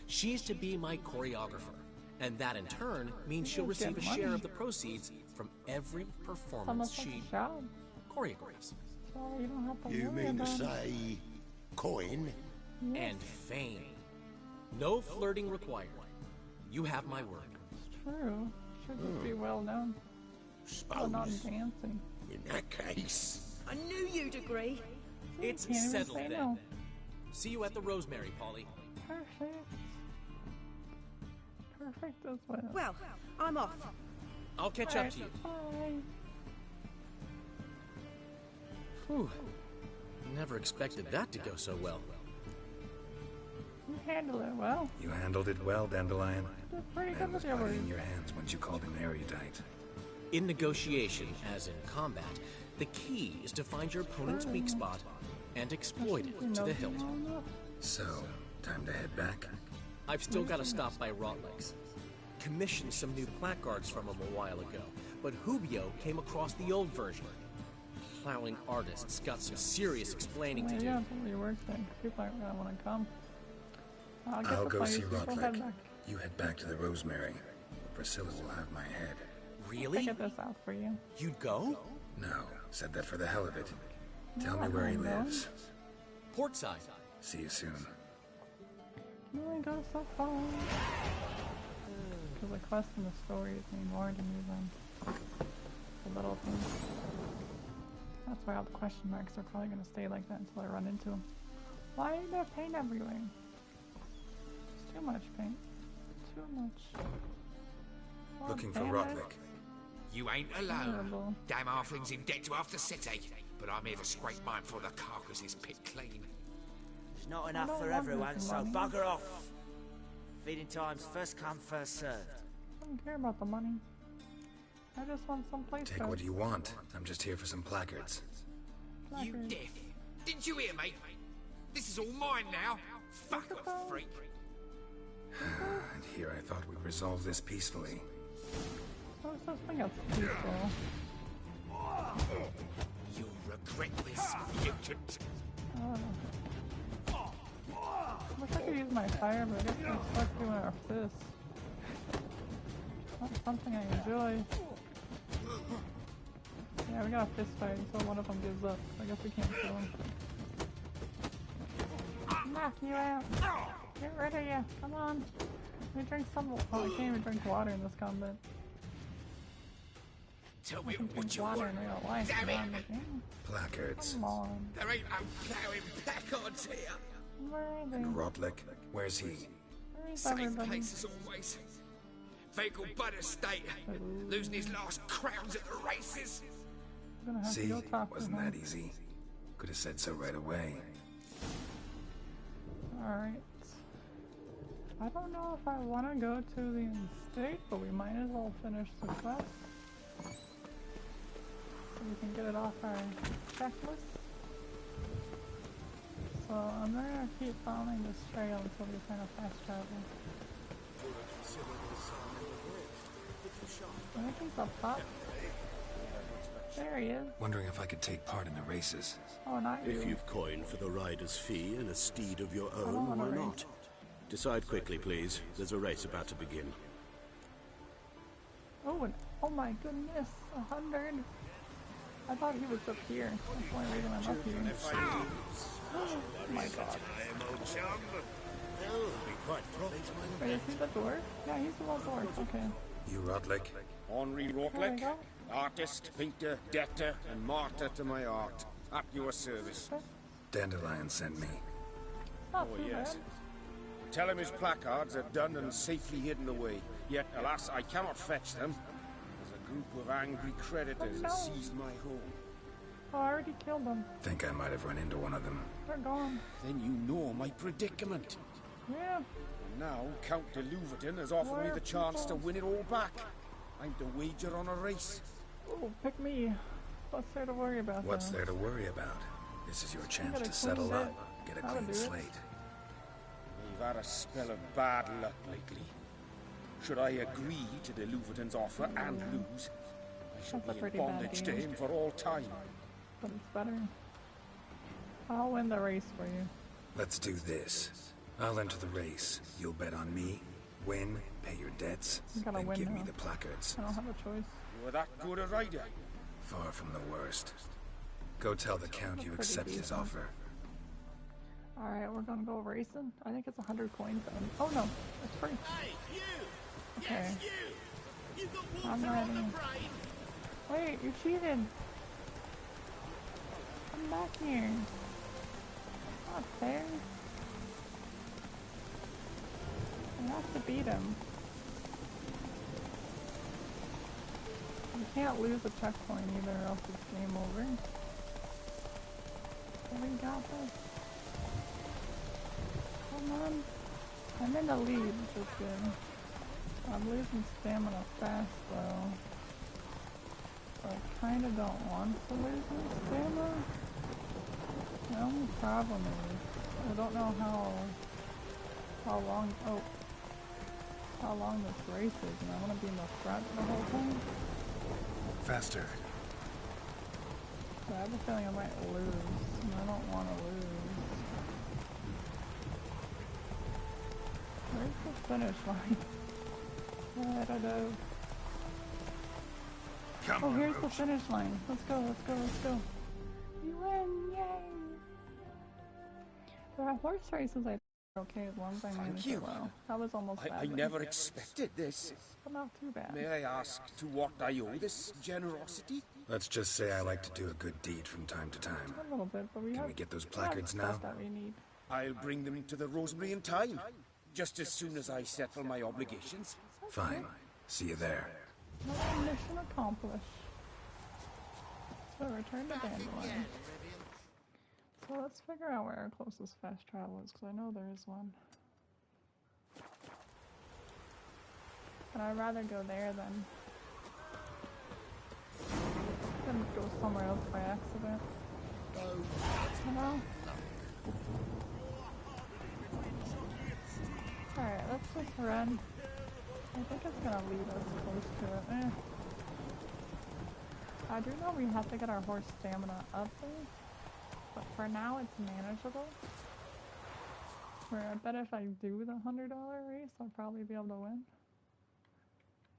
She's to be my choreographer, And that in turn means she'll receive a share of the proceeds from every performance she choreographs. So you don't have to You worry mean to about say coin? And fame. No flirting required. You have my word. It's true. Should just be well known. But not dancing. In that case... I knew you'd agree. It's Can't even settled say then. no. See you at the Rosemary, Polly. Perfect. Perfect as well. Well, I'm off. I'll catch up to you. Bye. Whew. Never expected that to go so well. You handle it well. You handled it well, Dandelion. You did pretty Man good was with your putty words. in your hands once you called him erudite. In negotiation, as in combat, the key is to find your opponent's weak spot and exploit it to the hilt. So, time to head back? I've still got to stop by Rotlegs. Commissioned some new placards from him a while ago, but Hubio came across the old version. Plowing artists got some serious explaining to do. Yeah, that's your work thing. People aren't gonna want to come. I'll go see Rotleg. Head back. You head back to the Rosemary, where Priscilla will have my head. Really? I'll get this out for you. You'd go? No, said that for the hell of it. Tell me where he lives. Portside. See you soon. You only go so far. Because the quest and the stories mean more to me than the little things. That's why all the question marks are probably going to stay like that until I run into them. Why is there paint everywhere? It's too much paint. Too much. Oh, Looking for damn it. Rotleg. You ain't alone. Terrible. Damn halfling's in debt to half the city. But I'm here to scrape mine before the carcass is pit clean. There's not I enough don't for want everyone, this so money. bugger off. Feeding time's first come, first served. I don't care about the money. I just want some place. Take what you want. I'm just here for some placards. You deaf. Didn't you hear me? This is all mine now. Fuck a freak. And here I thought we'd resolve this peacefully. Oh, it's supposed to be peaceful. You'll regret this, mutant. I wish I could use my fire, but I guess I'm stuck doing our fists. Not something I enjoy. Yeah, we got a fist fight until one of them gives up. I guess we can't kill him. Knock you out! Get rid of you! Come on! Let me drink some. Oh, I can't even drink water in this combat. Tell I me can what drink you water want. in real life. Damn but it. not in the game. Placards. Come on. There ain't no ploughing placards here. Where are they? And Rotleg, where's he? Where's Same everybody? place as always. Vehicle butter state. Losing his last crowns at the races. I'm gonna have to See, go talk to wasn't him. that easy? Could have said so right away. Alright. I don't know if I want to go to the estate, but we might as well finish the quest. So we can get it off our checklist. So I'm gonna keep following this trail until we find a fast travel. I think he's up top. There he is. Wondering if I could take part in the races. Oh, not you. If you've coined for the rider's fee and a steed of your don't own, wanna why race. not? Decide quickly, please. There's a race about to begin. Oh, and, oh my goodness, 100. I thought he was up here. That's the only reason I'm up here. Oh my god. Wait, is he the dwarf? Yeah, he's the little dwarf. Okay. You Rotleg? Henri There we Rotleg, go. artist, painter, debtor, and martyr to my art. At your service. Dandelion sent me. Not Oh, too yes. bad. Tell him his placards are done and safely hidden away. Yet, alas, I cannot fetch them. There's a group of angry creditors that seized my home. Oh, I already killed them. Think I might have run into one of them. They're gone. Then you know my predicament. Yeah. And now, Count de Louverton has offered me the chance to win it all back. I'm to wager on a race. Oh, pick me. What's there to worry about? What's though? there to worry about? This is your chance got a to settle clean up. Get a That'll clean do it. slate. We've had a spell of bad luck lately. Should I agree to de Louverton's offer and lose, I shall That's a be in pretty bad bondage to deal. him for all time. But it's better. I'll win the race for you. Let's do this. I'll enter the race. You'll bet on me. Win, pay your debts, gotta then win give me now. the placards. I don't have a choice. You were that good a rider? Far from the worst. Go tell the Count you accept his offer. Alright, we're gonna go racing. I think it's 100 coins. Oh no, it's free. Hey, you! Okay. Yes, you! You got I'm water on the ready. brain! Wait, you cheated! Come back here. Not fair. I have to beat him. You can't lose a checkpoint either, or else it's game over. So we got this. Come on. I'm in the lead, which is good. I'm losing stamina fast though. So I kinda don't want to lose my stamina. The only problem is, I don't know how long this race is, and I want to be in the front the whole time. Faster. So I have a feeling I might lose, and I don't want to lose. Where's the finish line? I don't know. Come oh, on, here's the Roach. finish line. Let's go, let's go, let's go. You win, yay! There are horse races I think are okay as long as I manage it well. That was almost bad. I never expected this. But not too bad. May I ask to what I owe this generosity? Let's just say I like to do a good deed from time to time. A little bit, but we Can have we get those we have placards stuff now? that we need. I'll bring them to the Rosemary in time, just as soon as I settle my obligations. Fine. See you there. Another mission accomplished. So return to Dandelion. So let's figure out where our closest fast travel is, because I know there is one. But I'd rather go there than go somewhere else by accident. You know? Alright, let's just run. I think it's gonna lead us close to it. I do know we have to get our horse stamina up there, but for now it's manageable. Where I bet if I do the $100 race, I'll probably be able to win.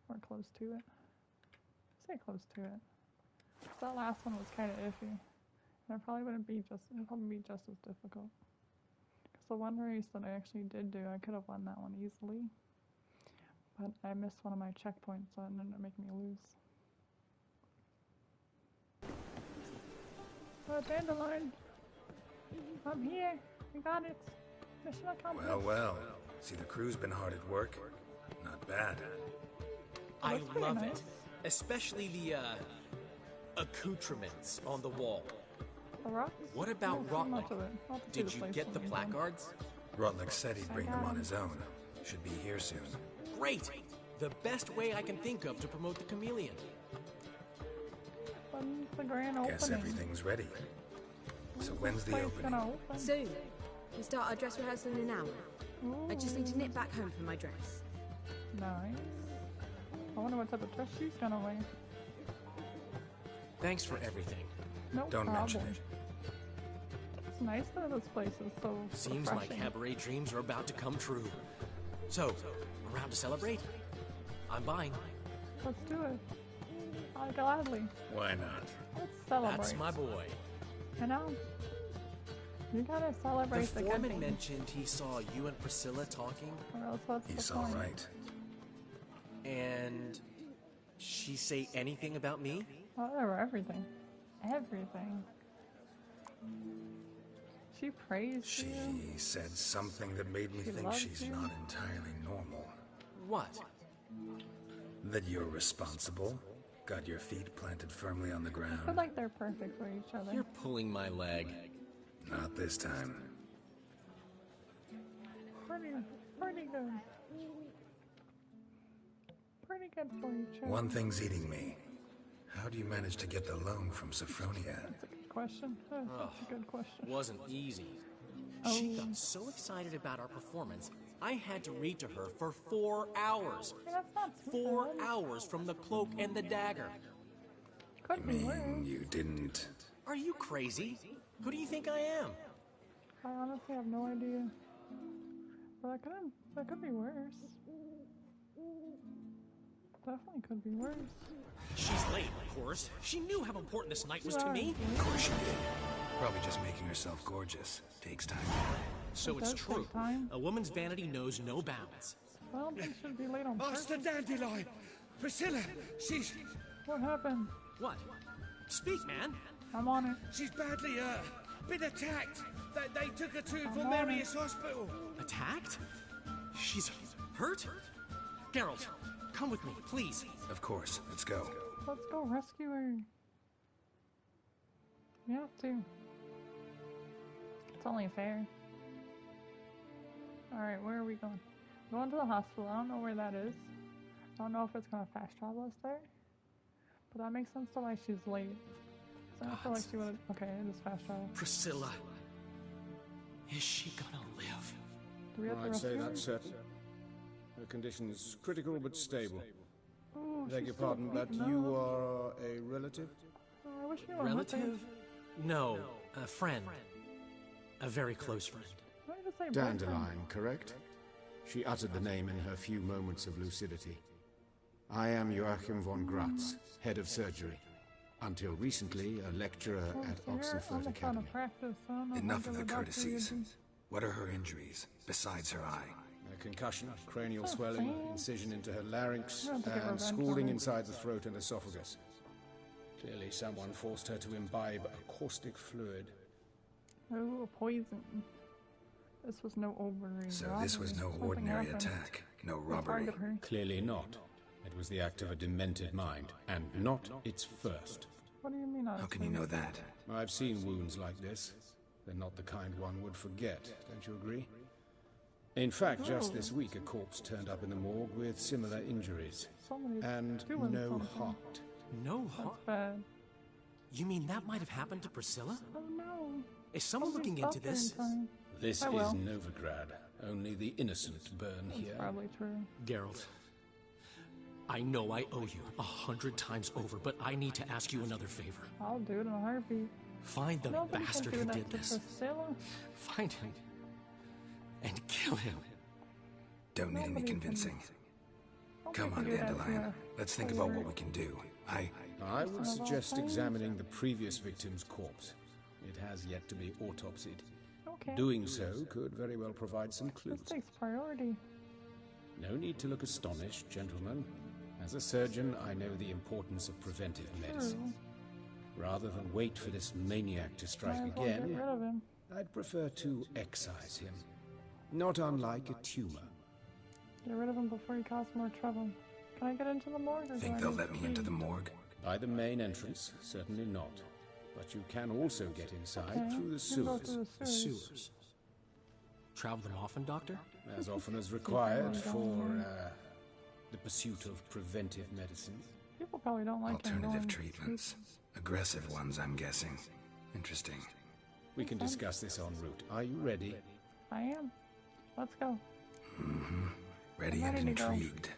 Or close to it. Say close to it. That last one was kind of iffy. And it probably wouldn't be just, it'd probably be just as difficult. Because the one race that I actually did do, I could have won that one easily. But I missed one of my checkpoints, so it ended up making me lose. Oh, Dandelion! I'm here! We got it! Mission accomplished! Well, well. See, the crew's been hard at work. Not bad. I pretty love nice. it. Especially the, accoutrements on the wall. The rocks? What about I don't see much Rotlick? of it. I'll have to see Did you place get when the you're done. placards? Rotlick said he'd bring them on his own. Should be here soon. Great! The best way I can think of to promote the chameleon. When's the grand opening? Guess everything's ready. So when's the Place opening? gonna open? Soon. We start our dress rehearsal in an hour. I just need to nip back home for my dress. Nice. I wonder what type of dress she's gonna wear. Thanks for everything. No Don't problem. mention it. It's nice that this place is so Seems my refreshing. cabaret dreams are about to come true. So, around to celebrate? I'm buying. Let's do it. I'll gladly. Why not? Let's celebrate. That's my boy. You know? You gotta The celebrate the good foreman things. mentioned he saw you and Priscilla talking. Or else what's He's the all point? right. And she say anything about me? Oh, everything. Everything. She praised She you. said something that made me She think loves she's you. not entirely normal. What? That you're responsible, got your feet planted firmly on the I feel ground. like they're perfect for each other. You're pulling my leg. Not this time. Pretty good. Pretty good for each other. One thing's eating me. How do you manage to get the loan from Sophronia? That's a good question. That's a good question. Wasn't easy. She got so excited about our performance, I had to read to her for 4 hours. Hey, that's not too 4 bad. hours from the cloak and the dagger. Could be worse. You didn't. Are you crazy? Who do you think I am? I honestly have no idea. But that could be worse. Definitely could be worse. She's late, of course. She knew how important this night was to me. Of course she did. Probably just making herself gorgeous. Takes time. So it's true. A woman's vanity knows no bounds. Well, they should be late on purpose. Master Dandelion! Priscilla, she's... What happened? What? Speak, man. I'm on it. She's badly, been attacked. They took her to Valmerius Hospital. Attacked? She's hurt? Geralt, come with me, please. Of course. Let's go. Let's go rescue her. We have to. It's only fair. Alright, where are we going? Going to the hospital. I don't know where that is. I don't know if it's gonna fast travel us there. But that makes sense to why she's late. So I feel like she would. Okay, it is fast travel. Priscilla. Is she gonna live? Do we have to I'd say rescue her? that's certain. Her condition's critical but stable. Ooh, Beg she's your still pardon, but beaten you up. are a relative? I wish you were Relative? No, a friend. A very close friend. Dandelion, correct? She uttered the name in her few moments of lucidity. I am Joachim von Gratz, head of surgery. Until recently, a lecturer at Oxenfurt Academy. Enough of the courtesies. What are her injuries, besides her eye? A concussion, cranial swelling, incision into her larynx, You have to get and revenge scalding on her. inside the throat and esophagus. Clearly someone forced her to imbibe a caustic fluid. Oh, a poison. This was no ovary. So this was no Something ordinary happened. attack. No They robbery. targeted her. Clearly not. It was the act of a demented mind, and not its first. What do you mean? How can you know that? I've seen wounds like this. They're not the kind one would forget, don't you agree? In fact, just this week a corpse turned up in the morgue with similar injuries. Somebody's And doing no something. heart. No That's heart? bad. You mean that might have happened to Priscilla? Oh no. Is someone Somebody looking into stopped her in this? time. This I is will. Novigrad. Only the innocent burn That's here. probably true. Geralt, I know I owe you 100 times over, but I need to ask you another favor. I'll do it in a heartbeat. Find the Nobody can bastard do who that did to this. Priscilla. Find him. And kill him. Don't need any Nobody can- convincing. Nobody Come can on, do that to Dandelion. her. Let's think about what we can do. I would Son of all suggest things. examining the previous victim's corpse. It has yet to be autopsied. Okay. Doing so could very well provide some This clues. takes priority. No need to look astonished, gentlemen. As a surgeon, I know the importance of preventive medicine. Rather than wait for this maniac to strike Might as well get again, rid of him. I'd prefer to excise him. Not unlike a tumor. Get rid of him before he causes more trouble. Can I get into the morgue? Or Think do I they'll need let me to into the leave? morgue? By the main entrance, certainly not. But you can also get inside Okay, through the you can go sewers. through The sewers. Travel them often, Doctor? As often as required People for don't the pursuit of preventive medicine. People probably don't like him Alternative going. treatments. Aggressive ones, I'm guessing. Interesting. We can discuss this en route. Are you ready? I am. Let's go. Ready I'm and ready to go. intrigued.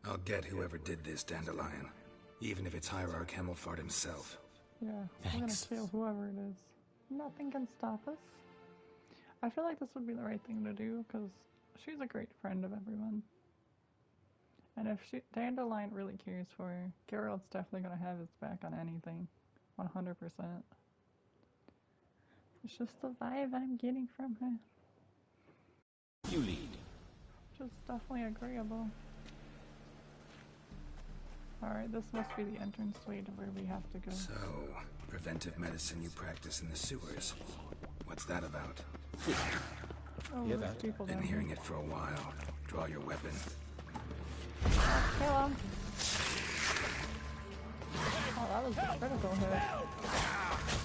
I'll get whoever did this, Dandelion. Even if it's Hierarch Hemmelfart himself. Yeah, Thanks. we're gonna kill whoever it is. Nothing can stop us. I feel like this would be the right thing to do because she's a great friend of everyone. And if Dandelion really cares for her, Geralt's definitely gonna have his back on anything. 100%. It's just the vibe I'm getting from her. You lead. Just definitely agreeable. Alright, this must be the entranceway to where we have to go. So, preventive medicine you practice in the sewers. What's that about? Oh, Hear there's that? people Been down hearing here. it for a while. Draw your weapon. Kill him! Oh, that was a critical hit.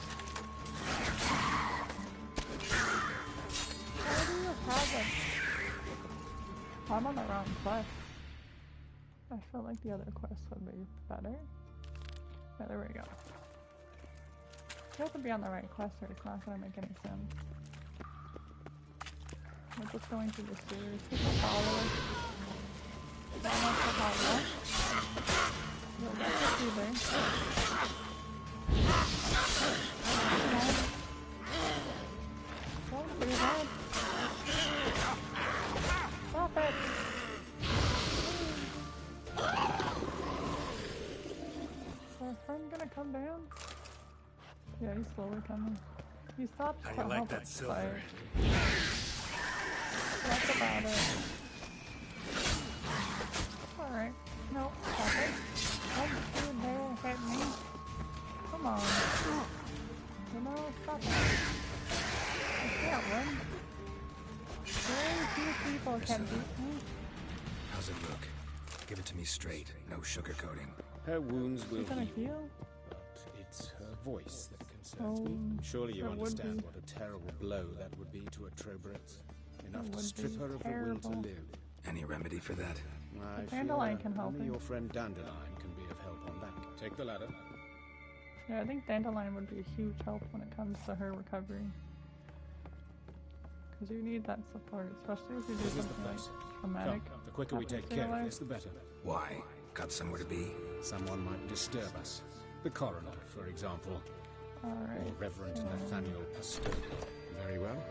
Why do you have it? I'm on the wrong quest. I feel like the other quest would be better. Yeah, there we go. You have to be on the right quest or it's not gonna make any sense. We're just going through the sewers. People follow us. Not much to follow us. You'll get to see there. Don't do that. Stop it! slowly coming. He stops. How do you like that silver? That's about it. Alright. No, stop it. Don't you dare hit me. Come on. You know, stop it. I can't win. Very few people can beat me. How's it look? Give it to me straight, no sugarcoating. Her wounds will heal, but it's her voice that concerns me. Surely you understand what a terrible blow that would be to a Trobritz. Enough to strip her of the will to live. Any remedy for that? I Dandelion fear can help only her. your friend Dandelion can be of help on that. Take the ladder. Yeah, I think Dandelion would be a huge help when it comes to her recovery. Because you need that support, especially if you do something like traumatic. Come, the quicker we take care of this, the better. Why? Got somewhere to be? Someone might disturb us. The coroner, for example. Alright. Or Reverend Nathaniel Pasteur. Very well.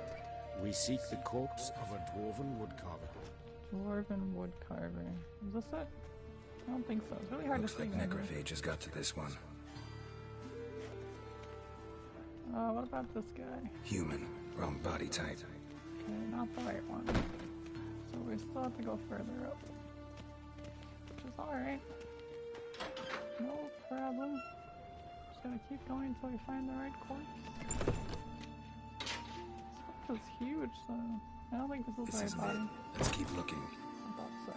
We seek the corpse of a dwarven woodcarver. Dwarven woodcarver. Is this it? I don't think so. It's really hard Looks to see. like necrophages got to this one. What about this guy? Human. Wrong body type. Okay, not the right one. So we still have to go further up. Which is alright. No problem. Just gotta keep going until we find the right corpse. This is huge, so I don't think this is the right body. Let's keep looking. I thought so.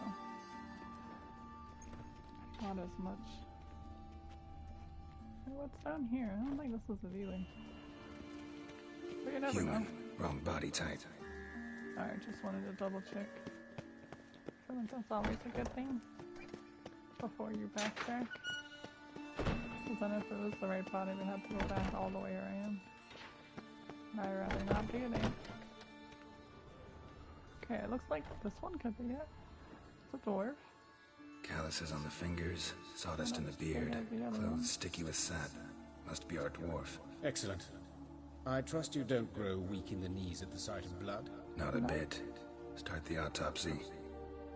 Not as much. Hey, what's down here? I don't think this is it either. But you never know. Wrong body type. Alright, just wanted to double check. I feel like that's always a good thing. Before you backtrack. Because then if it was the right body, we'd have to go back all the way where I am. And I'd rather not do that. Okay, it looks like this one could be it. It's a dwarf. Calluses on the fingers, sawdust in the beard, clothes sticky with sap. Must be our dwarf. Excellent. I trust you don't grow weak in the knees at the sight of blood. Not a bit. Start the autopsy.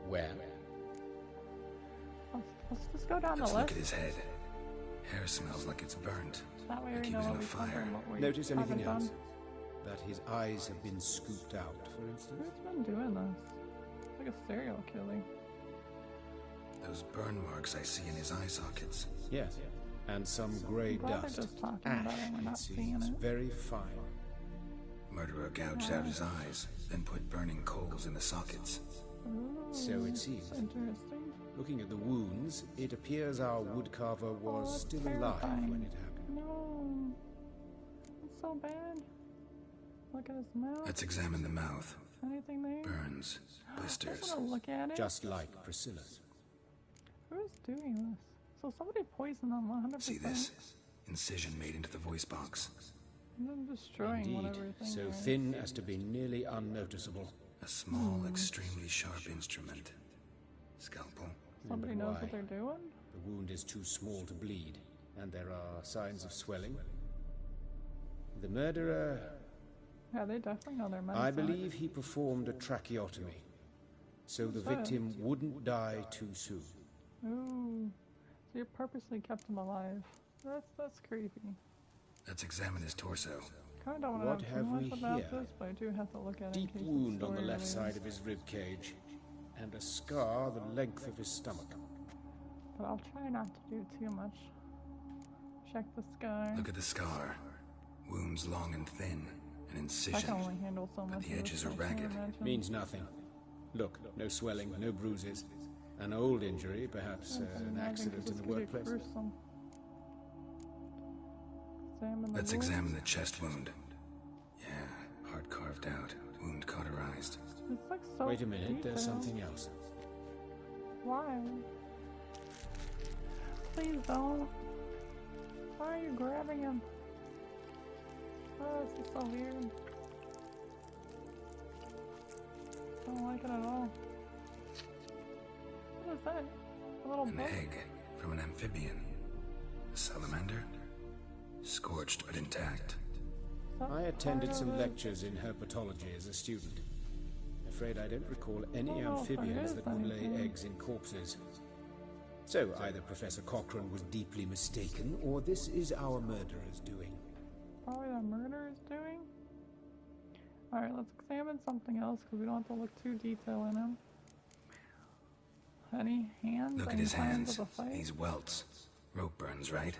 Where? Let's just go down Let's the look list. at his head. Hair smells like it's burnt. That way Like we he know was in what a we've done fire. and what we Notice anything haven't else? done. That his eyes have been scooped out, for instance? Who's been doing this? It's like a serial killer. Those burn marks I see in his eye sockets. Yes. And some grey I'm glad dust. they're just talking about it and we're not seeing it. Very fine. Murderer gouged out his eyes, then put burning coals in the sockets. Ooh, So it seems. interesting. Looking at the wounds, it appears our woodcarver was still alive when it happened. No. It's so bad. Look at his mouth. Let's examine the mouth. Anything there? Burns, I blisters. just want to look at it. Just like Priscilla's. Who's doing this? So somebody poisoned them 100%. See this? Incision made into the voice box. And then destroying Indeed, whatever thing so there is. thin as to be nearly unnoticeable. A small, extremely sharp instrument. Scalpel. Somebody knows what they're doing? The wound is too small to bleed, and there are signs of swelling. The murderer... Yeah, they definitely know their medicine. I believe he performed a tracheotomy, so the victim wouldn't die too soon. Ooh. So you purposely kept him alive. That's creepy. Let's examine his torso. Kinda don't want What to know have too we much about here? this, but I do have to look at it. Deep wound on the left side of his rib cage, and a scar the length of his stomach. But I'll try not to do too much. Check the sky. Look at the scar. Wounds long and thin. An I incision. can only handle so much. But the of edges this, are I can't ragged. imagine. Means nothing. Look, no swelling, no bruises. An old injury, perhaps I can an imagine, accident 'cause in this the could be workplace. gruesome. Examine the Let's wounds. examine the chest wound. Yeah, heart carved out. Wound cauterized. It's like so Wait a minute, there's detailed. something else. Why? Please don't. Why are you grabbing him? Oh, this is so weird. I don't like it at all. What is that? A little An book? egg from an amphibian. A salamander? Scorched but intact. I attended some lectures in herpetology as a student. Afraid I don't recall any Oh, amphibians that would lay anything. eggs in corpses. So either Professor Cochrane was deeply mistaken, or this is our murderer's doing. probably the murder is doing. Alright, let's examine something else because we don't have to look too detailed in him. Any hands? Look at Any his signs hands. of a fight? These welts. Rope burns, right?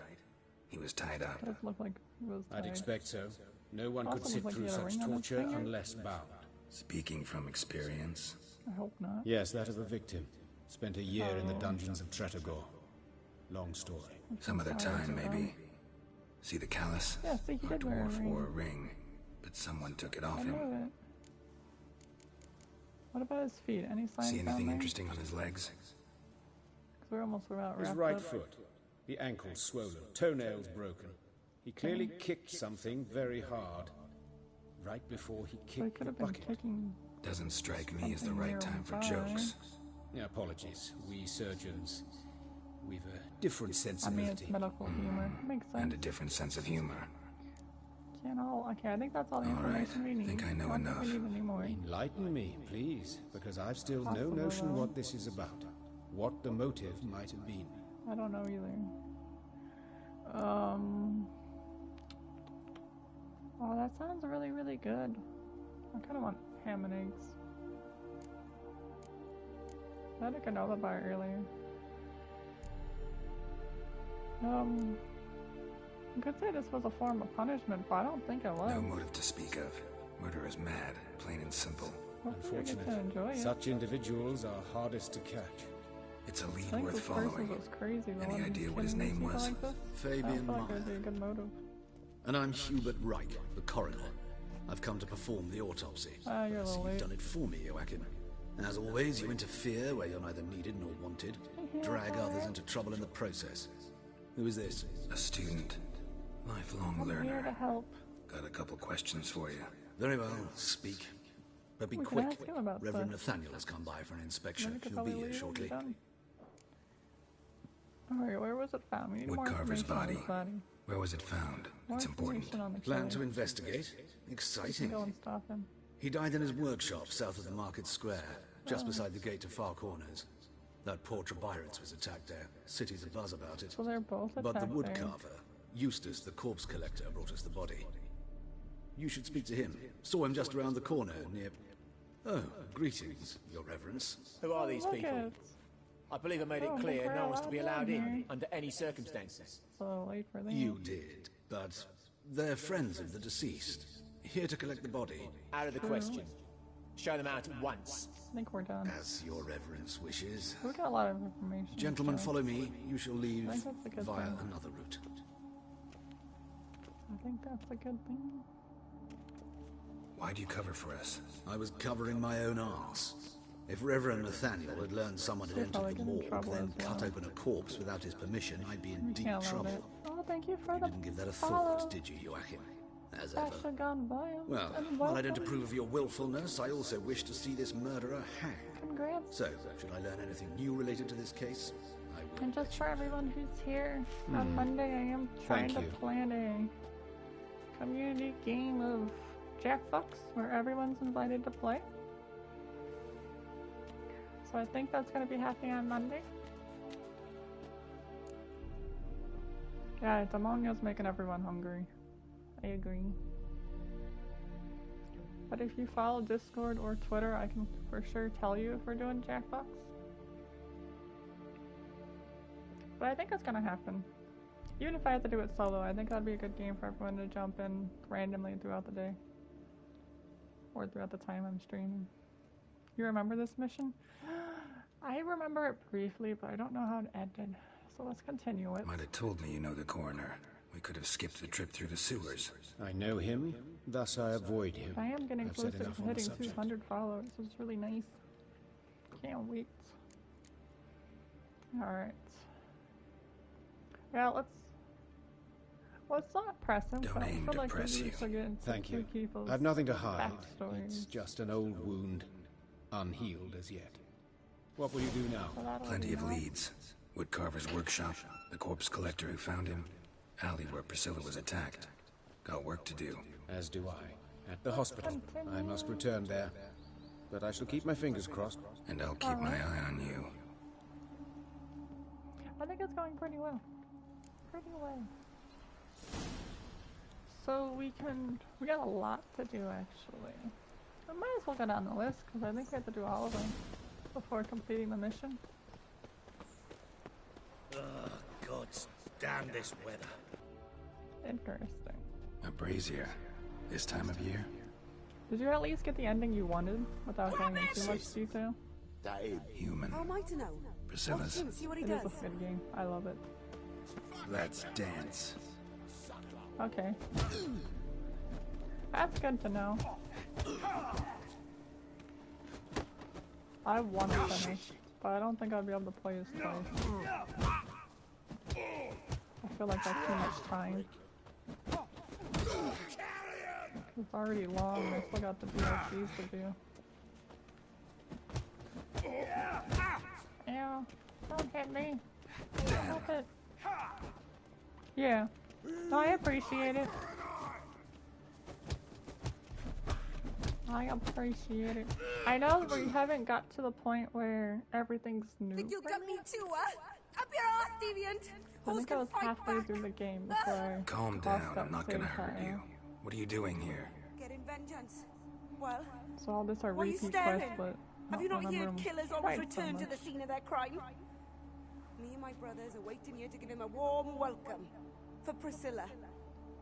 He was tied up. Does look like he was I'd tied. expect so. No one Also could sit looks like through he had a such ring on his torture finger. unless bound. Speaking from experience. I hope not. Yes, that of a victim. Spent a year in the dungeons of Tretogor. Long story. Some other time, maybe. See the callus? Yeah, see, he A did wear a dwarf ring. wore a ring, but someone took it off I him. knew it. What about his feet? Any signs See down anything there? interesting on his legs? 'Cause we're almost about His wrapped right up. foot. The ankle swollen. Toenails broken. He clearly kicked something very hard. Right before he So he kicked could the have been bucket. kicking. Doesn't strike me as the Something right time for nearby. jokes. Apologies. We surgeons, we've a different I mean, sensibility. it's medical humor. Makes sense. And a different sense of humor. Can't all. Okay, I think that's all the All right, information we need. think I know don't enough. think we need any more. Enlighten me, please, because I've still no Possible, notion though. what this is about. What the motive might have been. I don't know either. Oh, that sounds really, really good. I kind of want ham and eggs. I had a granola bar earlier. You could say this was a form of punishment, but I don't think it was. No motive to speak of. Murder is mad, plain and simple. Hopefully I get to enjoy Unfortunate. it. Such individuals are hardest to catch. It's a I lead think worth this person following. was crazy. The Any one idea who's what his killing name people was? Like this? Fabian I feel like Meyer. there'd be a good motive. And I'm Hubert Reich, the coroner. I've come to perform the autopsy. Ah, you're a I see little you've late. done it for me, Joachim. As always, you interfere where you're neither needed nor wanted. Drag others into trouble in the process. Who is this? A student. Lifelong I'm here to learner. help. Got a couple questions for you. Very well, speak. But be We can quick. ask him about Reverend stuff. Nathaniel has come by for an Then inspection. we could He'll be probably here leave and be shortly. done. Alright, where was it found? We need more Woodcarver's information on body. his body. Where was it found? More It's important. information on the Plan killer. to investigate? We Exciting. can go and stop him. He died in his workshop south of the market square, just beside the gate to Far Corners. That poor Trebirates was attacked there. City's abuzz about it. So they're both But the attacked there. woodcarver, Eustace the corpse collector, brought us the body. You should speak to him. Saw him just around the corner near... Oh, greetings, your reverence. Who are these Look people? at- I believe I made Oh, it clear we're no one's to be allowed in here. under any circumstances. So late for them. You did, but they're friends of the deceased. Here to collect the body. Out of the question. Show them out at once. I think we're done. As your reverence wishes. We got a lot of information. Gentlemen, so follow me. You shall leave I think that's a good via thing. another route. I think that's a good thing. Why'd you cover for us? I was covering my own arse. If Reverend Nathaniel had learned someone had We'll entered probably the get in morgue, trouble then as cut well. open a corpse without his permission, I'd be in We deep can't love trouble. it. Oh, thank you for You the didn't give that a follow. thought, did you, Joachim? As That ever. should have gone by him. Well, And while I don't welcome. approve of your willfulness, I also wish to see this murderer hanged. Congrats. So, should I learn anything new related to this case? I will. And just for everyone who's here, on Monday I am trying Thank to you. plan a community game of Jackbox where everyone's invited to play. So I think that's going to be happening on Monday. Yeah, Demonia's making everyone hungry. I agree. But if you follow Discord or Twitter, I can for sure tell you if we're doing Jackbox. But I think it's gonna happen. Even if I have to do it solo, I think that'd be a good game for everyone to jump in randomly throughout the day. Or throughout the time I'm streaming. You remember this mission? I remember it briefly, but I don't know how it ended. So let's continue it. Might have told me you know the coroner. We could have skipped the trip through the sewers. I know him, thus I avoid him. I am getting I've said closer to enough on the hitting subject. 200 followers, so it's really nice. Can't wait. Alright. Yeah, let's not press him. Don't but I aim feel to like we press need you. to get into Thank you. two people's I've nothing to hide. backstories. It's just an old wound, unhealed as yet. What will you do now? So that'll Plenty be of nice. leads. Woodcarver's workshop, the corpse collector who found him, alley where Priscilla was attacked. Got work to do. As do I. At the hospital. I must return there. But I shall keep my fingers crossed. And I'll keep my eye on you. I think it's going pretty well. Pretty well. So we got a lot to do actually. I might as well go down the list because I think we have to do all of them before completing the mission. Ugh, God damn this weather. Interesting. A brazier. This time of year? Did you at least get the ending you wanted without going into too much detail? Human. How am I to know? Priscilla's. See what he It does. is a good game. I love it. Let's dance. Okay. That's good to know. I want to finish, but I don't think I'll be able to play as twice. I feel like that's too much time. It's already long, I still got the DLCs to do. Ew, don't hit me. Stop it. Yeah. No, I appreciate it. I appreciate it. I know we haven't got to the point where everything's new. Think you got me too, huh? Up your ass, deviant! I think I was halfway through the game before I Calm down, I'm not gonna hurt you. What are you doing here? Getting vengeance. Well, so all this are why are you repeat staring? quests, but Have you not remember heard them killers quite always so return to much. the scene of their crime? Me and my brothers are waiting here to give him a warm welcome. For Priscilla.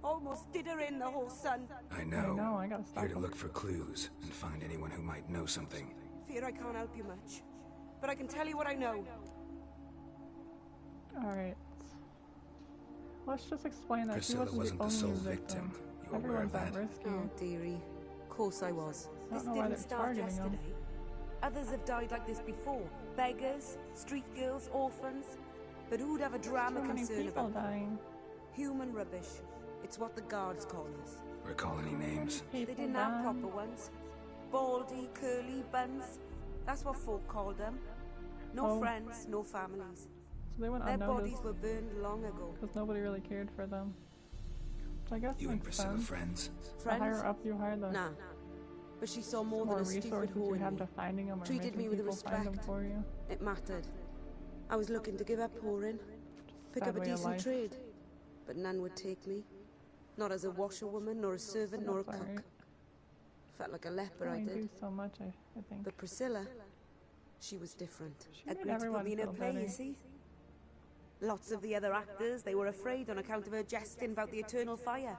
Almost did her in, the whole son. I know. I gotta stop Here to him. look for clues and find anyone who might know something. Fear I can't help you much. But I can tell you what I know. Alright. Let's just explain that Priscilla she wasn't wasn't the the only sole victim. victim. You were aware of Everyone's at that? risk here. Oh, dearie. Of course I was. I This don't know why didn't they're start targeting yesterday. them. Others have died like this before. Beggars, street girls, orphans. But who'd have a drama Too many concern people about them? dying. Human rubbish. It's what the guards call us. Recall any names? They didn't have proper ones. Baldy, curly buns. That's what folk called them. No Oh. friends, no families. So they went Their unnoticed bodies were burned long ago. because nobody really cared for them. Which I guess You and makes Priscilla sense. friends? The Friends? higher up you are, the Nah. But she saw more more than a stupid resources whore you in have me. to finding them or Treated making me with people find them respect. for you. It mattered. I was looking to give up pouring. Pick sad up a way of decent life. trade. But none would take me. Not as a washerwoman, nor a servant, nor a That's cook. alright. Felt like a leper, They I only do did. so much, I think. But Priscilla, she was different. She made Agreed to everyone put me in her feel play, better. you see. Lots of the other actors, they were afraid on account of her jesting about the eternal fire.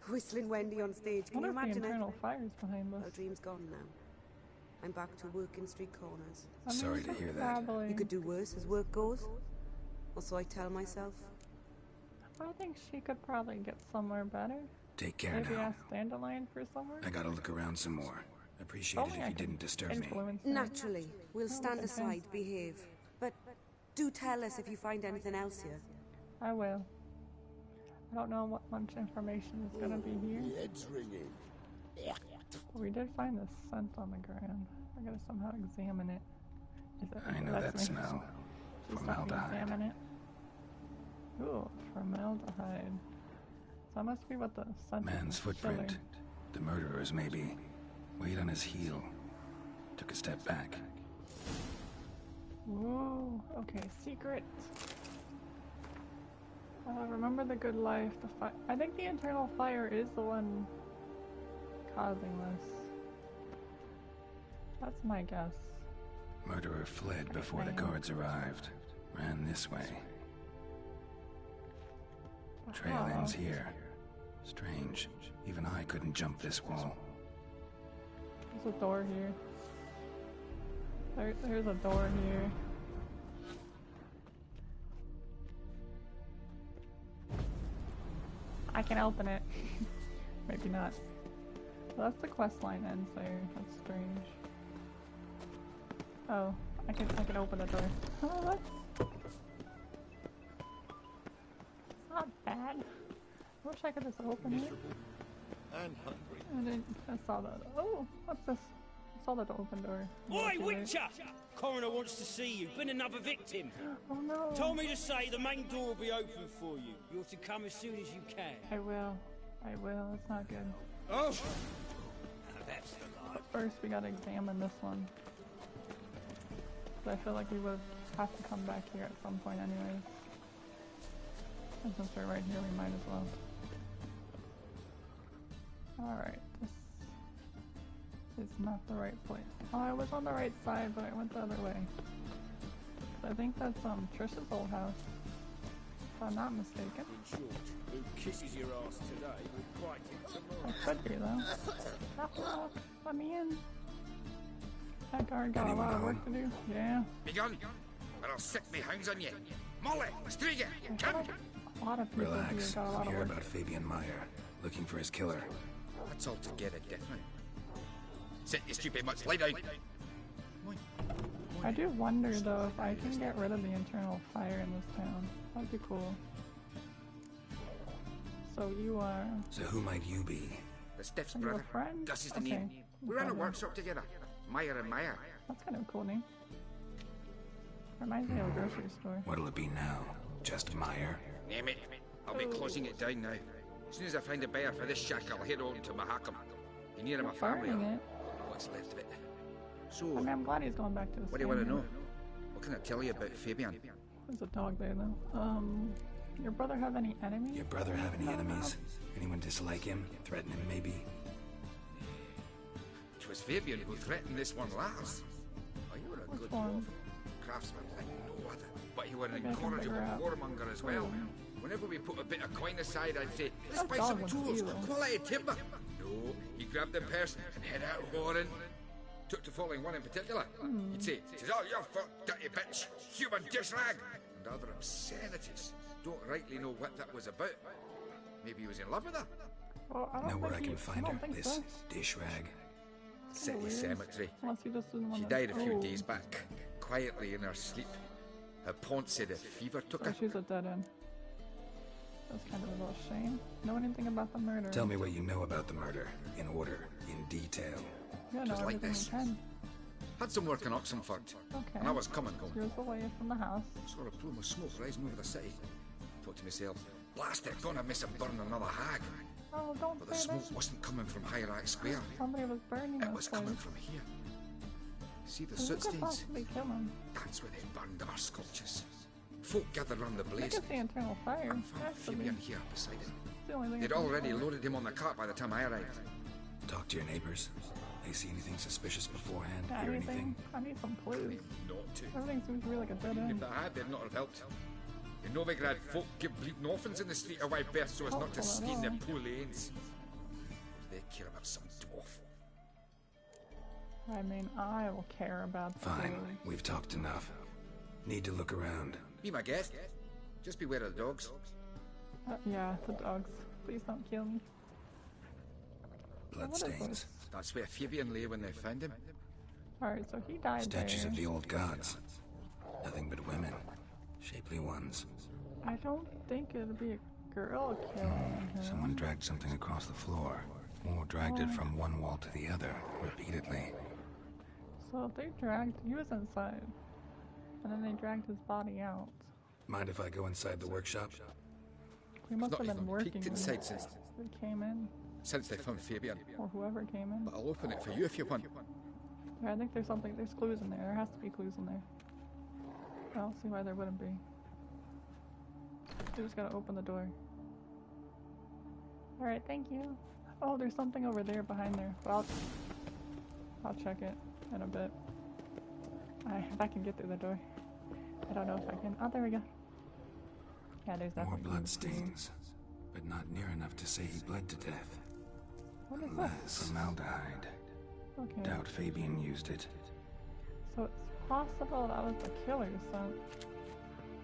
Whistling Wendy on stage, I can you wonder if the imagine it? internal fire's behind Our this. dream's gone now. I'm back to working street corners. I mean, Sorry to hear that. probably- You could do worse as work goes. Or so I tell myself. I think she could probably get somewhere better. Take care Maybe now. ask Dandelion for somewhere. I gotta look around some more. Appreciate Only it I if you can didn't disturb me. influence them. Naturally, we'll stand okay. aside, behave. But do tell us if you find anything else here. I will. I don't know what much information is gonna be here. Head's ringing. But we did find this scent on the ground. I gotta somehow examine it. Is it I know that's that me. smell. Just let me Formaldehyde. examine it. Ooh, formaldehyde. So that must be what the scent Man's is footprint. chilling. The murderer's maybe. Weight on his heel. Took a step back. Ooh, okay, secret. Remember the good life. I think the internal fire is the one causing this. That's my guess. Murderer fled before the guards arrived. Ran this way. Trail ends here. Strange. Even I couldn't jump this wall. There's a door here. There's a door here. I can open it. Maybe not. Well, that's the quest line ends there. That's strange. Oh, I can open the door. Oh, that's not bad. I wish I could just open it. And hungry. I saw that. Oh, what's this? I saw that open door. Oi, Too late. Witcher! Coroner wants to see you. Been another victim. Oh no. Told me to say the main door will be open for you. You're to come as soon as you can. I will. I will. It's not good. Oh! That's the But first, we gotta examine this one. So I feel like we would have to come back here at some point anyways. And since we're right here, we might as well. Alright, this is not the right place. Oh, I was on the right side, but I went the other way. I think that's Trish's old house, if I'm not mistaken. In short, who kisses your ass today will bite it tomorrow. It could be though. Let me in. That guard got Anyone a lot of work home? to do. Yeah. Be gone, or I'll set me hounds on you. Molly, Striga, come! A lot of people Relax. here got a lot of Hear work. about Fabian Meyer, looking for his killer. That's altogether different. Sit, you stupid much, lie down. I do wonder though if I can get rid of the internal fire in this town. That'd be cool. So you are... So who might you be? The Stiff's Are you a brother. friend? Das is the Okay. name. We ran a Brother. workshop together. Meyer and Meyer. That's kind of a cool name. Reminds me of a grocery store. What'll it be now? Just Meyer? Name it. I'll be closing it down now. As soon as I find a buyer for this shack, I'll head on to Mahakam. Be near my family. Burning it. What's left of it. So, I mean, I'm glad he's going back to the what do you want to same know? What can I tell you about Fabian? There's a dog there though. Your brother have any enemies? Your brother have any enemies? Anyone dislike him? Threaten him, maybe? It was Fabian who threatened this one last. Oh, you were a Which good one? craftsman like no other. But you were an Maybe I can incorrigible figure out. warmonger as well. Whenever we put a bit of coin aside, I'd say, let's That buy dog some was tools, evil. quality timber. No, he grabbed the purse and head out whoring. Took to following one in particular. He'd say, "'Tis all your fault, dirty bitch, human dish rag," and other obscenities. Don't rightly know what that was about. Maybe he was in love with her. Well, I don't Know where I think can he- find I her? don't think This so. dish rag. City weird. cemetery. Unless he just didn't want She to... died a few Oh. days back, quietly in her sleep. Her pont said a fever took So her. she's a dead end. That's kind of a little shame. Know anything about the murder? Tell me what you know about the murder, in order, in detail. Yeah, Just know like everything this. you can. Had some work in Oxenford. Okay. And I was coming home. Years away from the house. Saw a plume of smoke rising over the city. Thought to myself, blast it, gonna miss him burning another hag. Oh, don't But the say smoke that. wasn't coming from Hierarch Square. Somebody was burning It this was place. coming from here. See the Who soot could stains? possibly kill him? That's where they burned our sculptures. Folk gathered round the Look blaze. at the internal fire. Found Has to be. Fabian here beside him. It's the only thing They'd I can already find. loaded him on the cart by the time I arrived. Talk to your neighbors. They see anything suspicious beforehand? Yeah, Hear anything? anything? I need some clues. Not to. Everything seems to be like a dead If end. they had, they'd not have helped. In Novigrad, folk give bleeding orphans in the street a wide berth so as not to Helpful at stain their all. poor lanes. What do they care about some dwarf? I mean, I will care about the Fine, clues. we've talked enough. Need to look around. Be my guest. Just beware of the dogs. Yeah, the dogs. Please don't kill me. Bloodstains. That's where Fabian lay when they found him. Alright, so he died Statues there. of the old gods. Nothing but women. Shapely ones. I don't think it'd be a girl killing him. Someone dragged something across the floor. Or dragged it from one wall to the other, repeatedly. So if they dragged... He was inside. And then they dragged his body out. Mind if I go inside the workshop? We must not have been even working peeked when inside since- they came in. Since they found Fabian. Or whoever came in. But I'll open it for you if you want. Yeah, I think there's something... There's clues in there. There has to be clues in there. I don't see why there wouldn't be. We just gotta open the door. Alright, thank you. Oh, there's something over there behind there. Well, I'll check it in a bit. If I can get through the door. I don't know if I can. Oh, there we go. Yeah, there's More definitely blood stains. But not near enough to say he bled to death. What is Unless this? formaldehyde. Okay. Doubt Fabian used it. So it's possible that was the killer's son.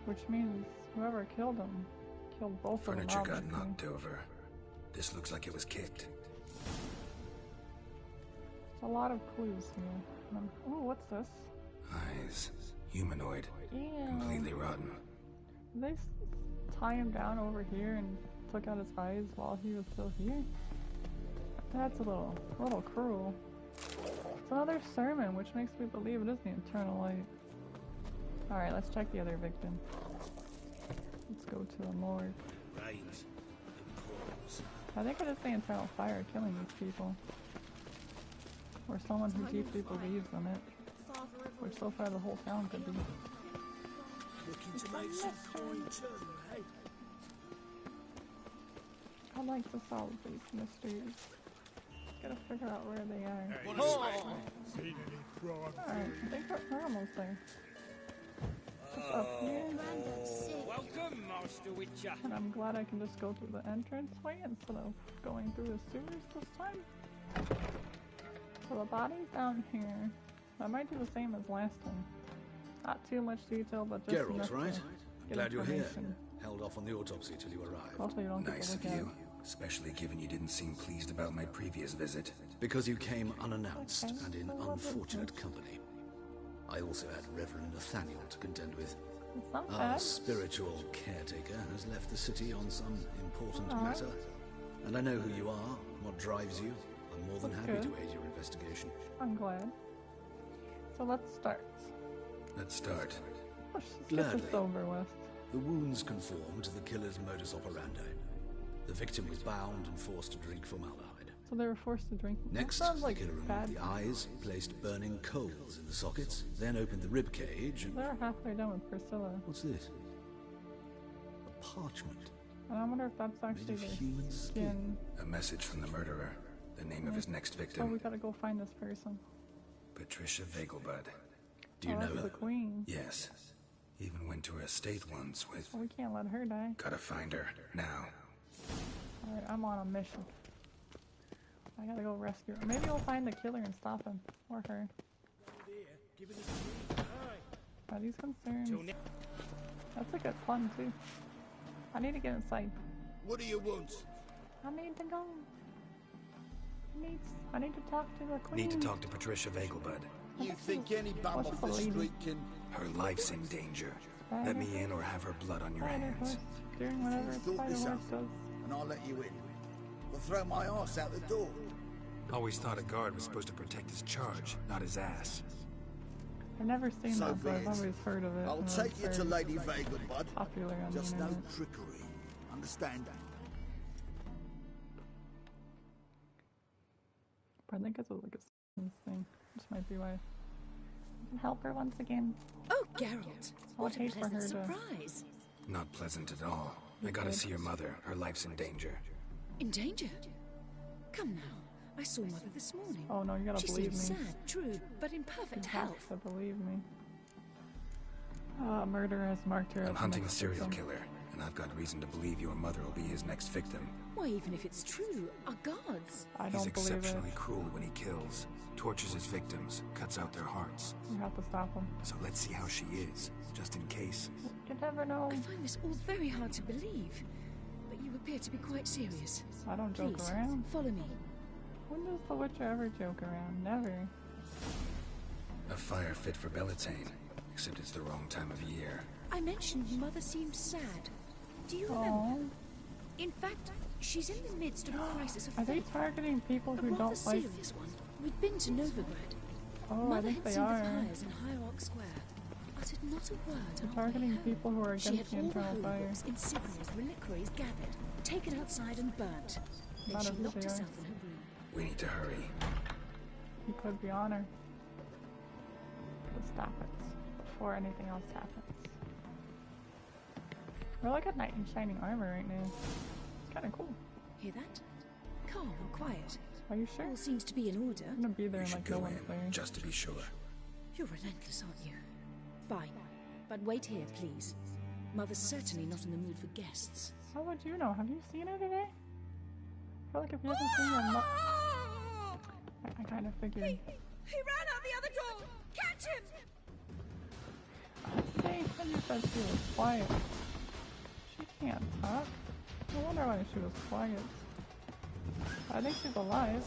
Which means whoever killed him killed both of them. Furniture got obviously. knocked over. This looks like it was kicked. There's a lot of clues here. Oh, what's this? Eyes. Humanoid. Ew. Completely rotten. Did they tie him down over here and took out his eyes while he was still here? That's a little cruel. It's another sermon, which makes me believe it is the Eternal Light. Alright, let's check the other victim. Let's go to the morgue. Rains and pours. I think it is the Eternal Fire killing these people. Or someone who deeply believes in it. Which so far the whole town could be. Looking to make some coin too, hey? I like to solve these mysteries. gotta figure out where they are. Seen any crime? Alright, I think we're almost there. Just up here. Welcome, Master Witcher. And I'm glad I can just go through the entranceway instead of going through the sewers this time. So the body's down here. I might do the same as last time. Not too much detail, but just Geralt, enough right? to get Glad you're here. information. Held off on the autopsy till you arrived. Also, you don't Nice get to of look you, especially given you didn't seem pleased about my previous visit. Because you came unannounced and in so what is unfortunate company. I also had Reverend Nathaniel to contend with. It's not Our bad. spiritual caretaker has left the city on some important Alright. matter. And I know who you are, what drives you. I'm more than That's happy good. to aid your investigation. I'm glad. So let's start. Let's start. Let's just get Gladly. this over with. The wounds conform to the killer's modus operandi. The victim was bound and forced to drink formaldehyde. So they were forced to drink. Next, that sounds like the killer bad. removed the eyes, placed burning coals in the sockets, then opened the rib cage and... They're halfway done with Priscilla. What's this? A parchment. And I wonder if that's actually of their human skin. A message from the murderer. The name of his next So victim. we gotta go find this person. Patricia Vegelbud. Do you know that's her? the queen. Yes. Even went to her estate once with... Well, we can't let her die. Gotta find her. Now. Alright, I'm on a mission. I gotta go rescue her. Maybe we'll find the killer and stop him. Or her. Are these concerns? That's a good pun, too. I need to get inside. What do you want? I need to go. I need to talk to the queen. Need to talk to Patricia Vegelbud. You think any bum What's off the the lady? street can... Her life's in danger. Let me in or have her blood on your hands. Doing whatever Thought this Spider-Horse up, does. and I'll let you in. We'll throw my ass out the door. Always thought a guard was supposed to protect his charge, not his ass. I've never seen So that, but I've be it. always heard of it. I'll and take it's you to very Lady Vegelbud. popular on Just the no internet. trickery. Understand? But I think it's like a thing. This might be why. I can help her once again. Oh, Geralt. What a hate for pleasant her to- surprise. Not pleasant at all. I gotta see your mother. Her life's in danger. In danger? Come now. I saw Mother this morning. Oh no, you gotta She believe seemed me. sad, true, but in perfect You health. have to believe me. Murderer has marked her as I'm the hunting a next serial victim. killer, and I've got reason to believe your mother will be his next victim. Why, even if it's true, our guards. I He's don't believe it. exceptionally cruel when he kills, tortures his victims, cuts out their hearts. You have to stop him. So let's see how she is, just in case. You never know. I find this all very hard to believe, but you appear to be quite serious. I don't joke Please, around. follow me. When does the Witcher ever joke around? Never. A fire fit for Bellatane, except it's the wrong time of year. I mentioned Mother seemed sad. Do you remember? Oh. In fact, she's in the midst of a crisis of Are they faith. targeting people A who rather don't like... serious one. We'd been to Novigrad. Oh, I Mother think had they seen are. the fires in Hierarch Square. Uttered not a word. They're on targeting her. people who are She had against the all the internal holy fire. books, insignias, reliquaries gathered, taken outside and burnt. Then Not she of who locked they are. herself in her room. We need to hurry. He could be on her. Let's stop it before anything else happens. We're like a knight in shining armor right now. It's kind of cool. Hear that? Calm and quiet. Are you sure? All seems to be in order. I'm gonna be there We in should like no go one's there. in, just to be sure. You're relentless, aren't you? Fine. But wait here, please. Mother's certainly not in the mood for guests. How would you know? Have you seen her today? I feel like if you haven't seen her, I kind of figured. He ran out the other door! Catch him! They said you said she was quiet. She can't talk. No wonder why she was quiet. I think she's alive.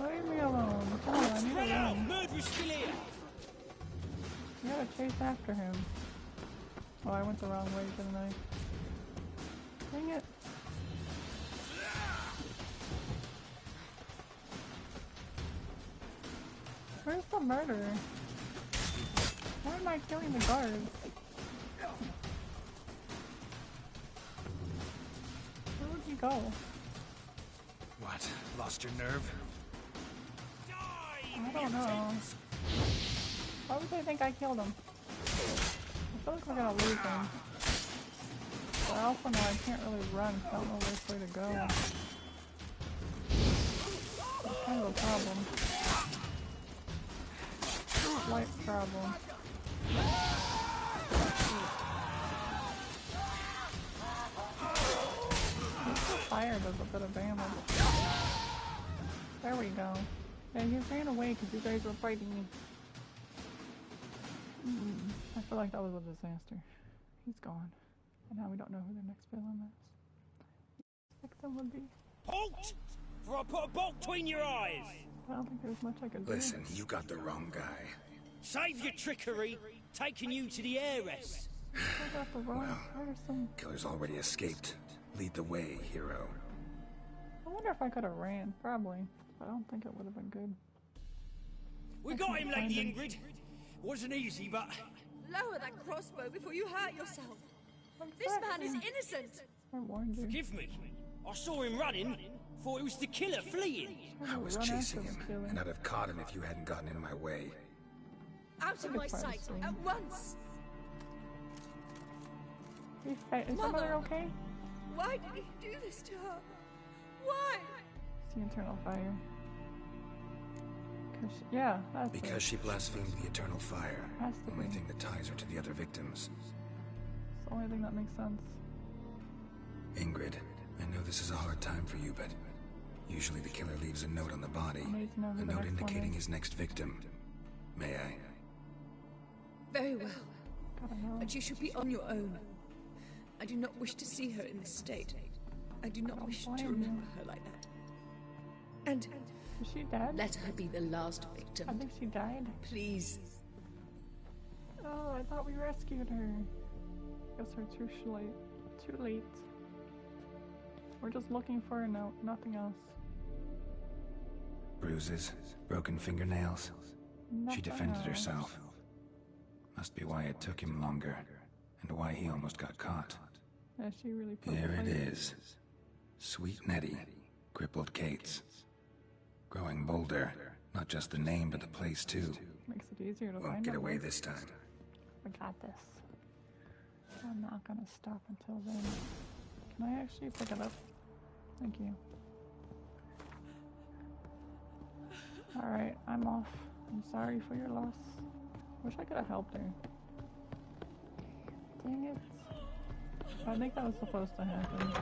Leave me alone. Come on, I need to run. Murderer's still here! You gotta chase after him. Oh, I went the wrong way, didn't I? Dang it. Where's the murderer? Why am I killing the guards? Where would he go? What? Lost your nerve? I don't know. Why would they think I killed him? What's feel like we're gonna lose him. But I also know I can't really run, so I don't know which way to go. It's kind of a problem. Slight problem. Fire does a bit of damage. There we go. Yeah, he ran away because you guys were fighting me. I feel like that was a disaster. He's gone. And now we don't know who the next villain is. Victim would be. Halt! For I put a bolt between your eyes! I don't think there's much I can do. Listen, you got the wrong guy. Save your trickery, taking you to the heiress. I got the wrong person. Killer's already escaped. Lead the way, hero. I wonder if I could have ran. Probably. But I don't think it would have been good. We got him, Lady Ingrid. Wasn't easy, but... Lower that crossbow before you hurt yourself. This man is innocent. I warned you. Forgive me. I saw him running. Thought it was the killer fleeing. I was chasing him, and I'd have caught him if you hadn't gotten in my way. Out of my sight, at once. Is your mother okay? Why did he do this to her? Why? It's the Eternal Fire. Yeah, that's because she blasphemed the Eternal Fire. The only thing that ties her to the other victims. It's the only thing that makes sense. Ingrid, I know this is a hard time for you, but usually the killer leaves a note on the body. A note indicating his next victim. May I? Very well. But you should be on your own. I do not wish to see her in this state. I do not wish to remember her like that. And is she dead? Let her be the last victim. I think she died. Please. Oh, I thought we rescued her. Guess we're too late. Too late. We're just looking for a note, nothing else. Bruises, broken fingernails. She defended else. herself. Must be why it took him longer, and why he almost got caught. Yeah, she really put There the it fight. is. Sweet Nettie, crippled Kate's. Growing bolder, not just the name, but the place too. Makes it easier to Won't find get them. away this time. I got this. I'm not gonna stop until then. Can I actually pick it up? Thank you. Alright, I'm off. I'm sorry for your loss. Wish I could have helped her. Dang it. I think that was supposed to happen.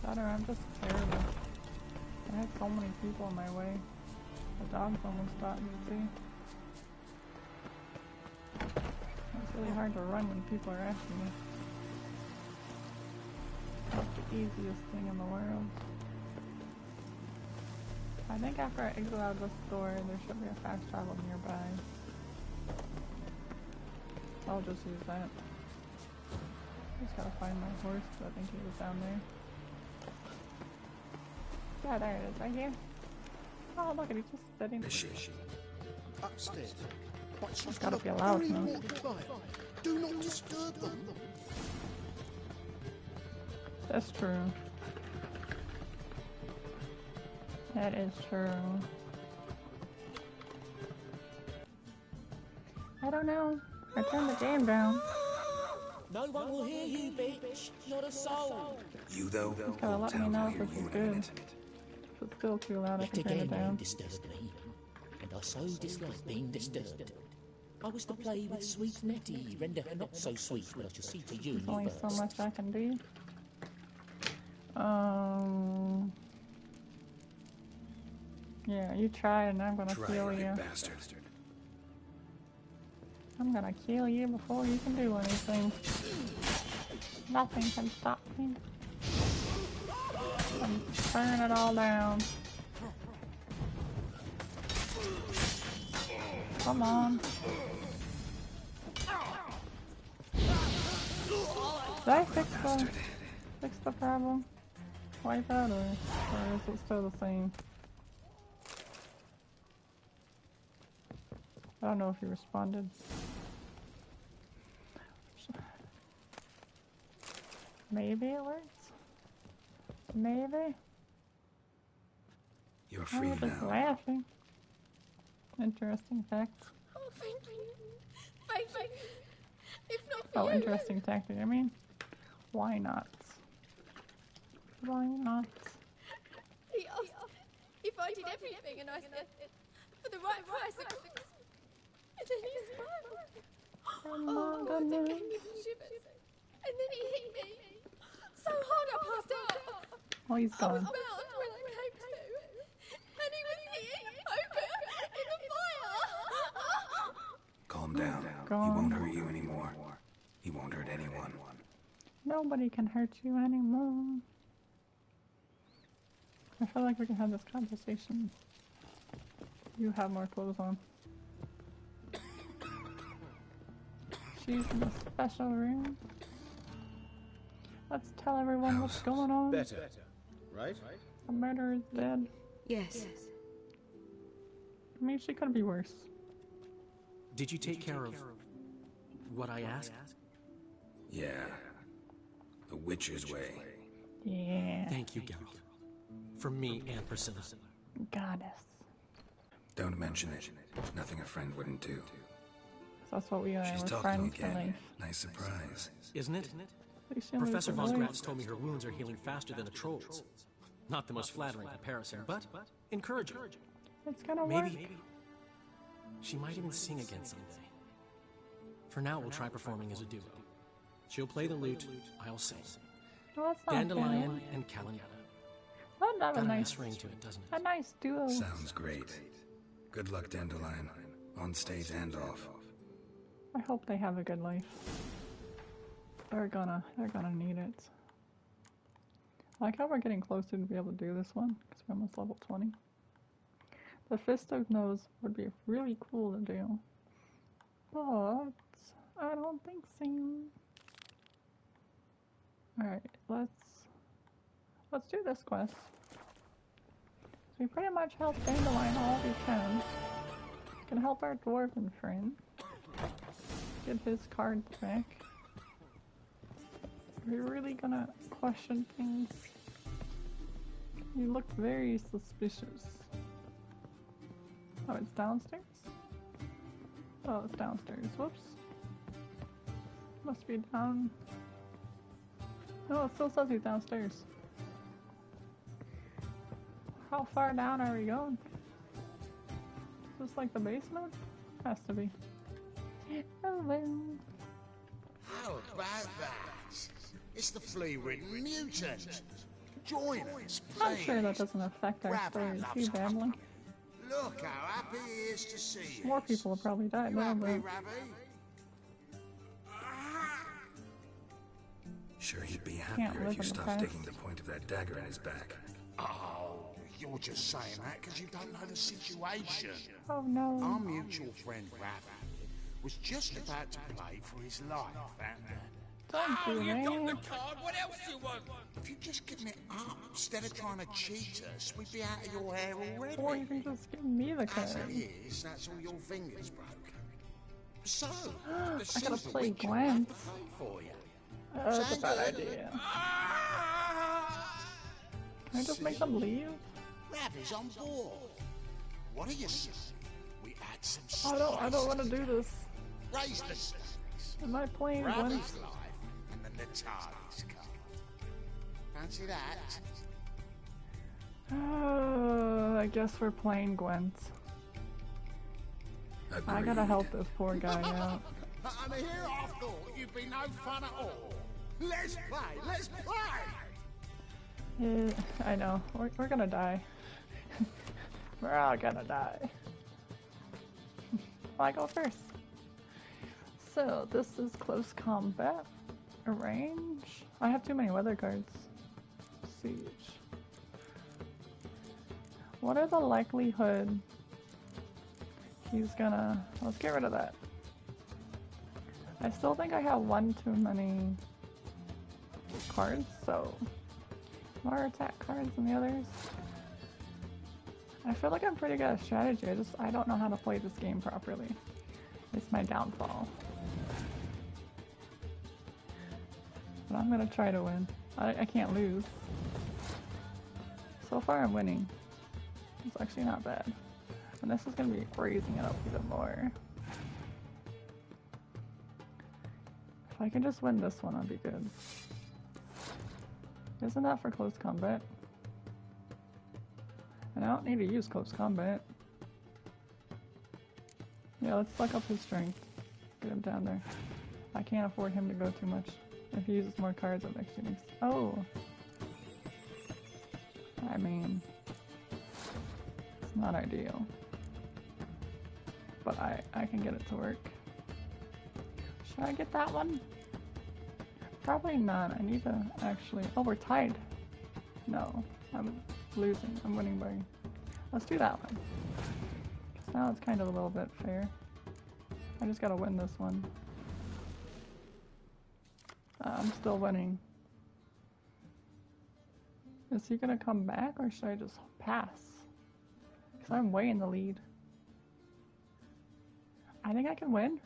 That or I'm just terrible. I had so many people in my way. The dogs almost got me too. It's really hard to run when people are after you. That's the easiest thing in the world. I think after I exit out of this door, there should be a fast travel nearby. I'll just use that. Just gotta find my horse, but I think he was down there. Yeah, there it is, right here. Oh, look at he's just sitting. Upstairs. But she's Gotta got be a allowed very now. important client. Do not disturb them. That's true. That is true. I don't know. I turned the game down. No one will hear you, bitch. Not a soul. You, though, Just gotta let me know if this is good. If it's still too loud, I Yet can turn it again, you down. disturbed me, and I so dislike being disturbed. I was to play with sweet Nettie, render her not so sweet, but I shall see to you There's only so first. much I can do. Yeah, you try and I'm gonna kill you. Bastard. I'm gonna kill you before you can do anything. Nothing can stop me. I'm burning it all down. Come on. Did I fix the problem? Wipe out or is it still the same? I don't know if he responded. Maybe it works. Maybe. You're free I'm just now. laughing. Interesting fact. Oh, thank you. Thank you. If not for Oh, you... interesting tactic. I mean, why not? Why not? He asked if I did everything, and I said, for the right price, of course. And then he smiled. Oh my goodness. It gave me the shivers. And then he hit me. So hard I passed out. Oh, he's I was gone. bound when I came to. And he was here, over, in the fire. Calm down. Gone. He won't hurt you anymore. He won't hurt anyone. Nobody can hurt you anymore. I feel like we can have this conversation. You have more clothes on. She's in the special room. Let's tell everyone what's going on. Better, right? The murderer is dead. Yes. I mean, she could be worse. Did you take care of what I asked? Yeah. The Witcher's way. Yeah. Thank you, Geralt. For me and Priscilla. Goddess. Don't mention it. Nothing a friend wouldn't do. That's what we are. She's We're talking friends for again. life. Nice surprise. Isn't it? Professor Professor von Gratz told me her wounds are healing faster than a troll's. Not the most flattering comparison, but encouraging. It's gonna work. Maybe she might even sing again someday. For now, we'll try performing as a duo. She'll play the lute, I'll sing. Oh, that's not Dandelion bad. and Calanetta. That'd have Got a a nice nice ring to it, doesn't it? A nice duo. Sounds great. Good luck, Dandelion. On stage and off. I hope they have a good life. They're gonna need it. I like how we're getting closer to be able to do this one, because we're almost level 20. The Fist of Nose would be really cool to do. But I don't think so. Alright, let's do this quest. So we pretty much help Dandelion all we can. Can help our dwarven friend get his cards back. Are we really gonna question things? You look very suspicious. Oh, it's downstairs? Oh, it's downstairs. Whoops. Must be down. No, it still says he's downstairs. How far down are we going? Is this like the basement? Has to be. Oh, well. How about that? It's the flea-ridden mutant. Join us, please. I'm sure that doesn't affect our story. Is he babbling? Look how happy he is to see you. More people will probably die. You happy, But Ravi? Sure, he'd be Can't happier live if you in the stopped past. digging the point of that dagger in his back. Oh, you're just saying that because you don't know the situation. Oh no. Our mutual friend Ravi was just about to play for his life, and Don't do You got that. the card, what else do you want? if you'd just given it up instead of trying to cheat us, we'd be out of your hair already. Or you can just give me the As card. it is, that's all your fingers broke. So, I the gotta silver play witch will Gwen. have to pay for you. That's a bad Sound good? idea. Can I just make them leave? Ravi's on board. What do you say? We add some I don't want to do this. Raise the stakes. Am I playing Gwen? Ravi's life and the Natali's card. Fancy that? I guess we're playing Gwent. I gotta help this poor guy out. And here I thought you'd be no fun at all. Let's play, let's play! Yeah, I know. We're gonna die. We're all gonna die. I go first. So, this is close combat. Range. I have too many weather cards. Siege. What are the likelihood he's gonna... Let's get rid of that. I still think I have one too many cards, so more attack cards than the others. I feel like I'm pretty good at strategy, I don't know how to play this game properly. It's my downfall. But I'm gonna try to win. I can't lose. So far I'm winning. It's actually not bad. And this is gonna be raising it up even more. If I can just win this one, I'll be good. Isn't that for close combat? And I don't need to use close combat. Yeah, let's suck up his strength. Get him down there. I can't afford him to go too much. If he uses more cards, it makes you... Oh! I mean... It's not ideal. But I can get it to work. Should I get that one? Probably not. I need to actually... Oh, we're tied. No, I'm losing. I'm winning by... Let's do that one. Because now it's kind of a little bit fair. I just gotta win this one. I'm still winning. Is he gonna come back or should I just pass? Because I'm way in the lead. I think I can win.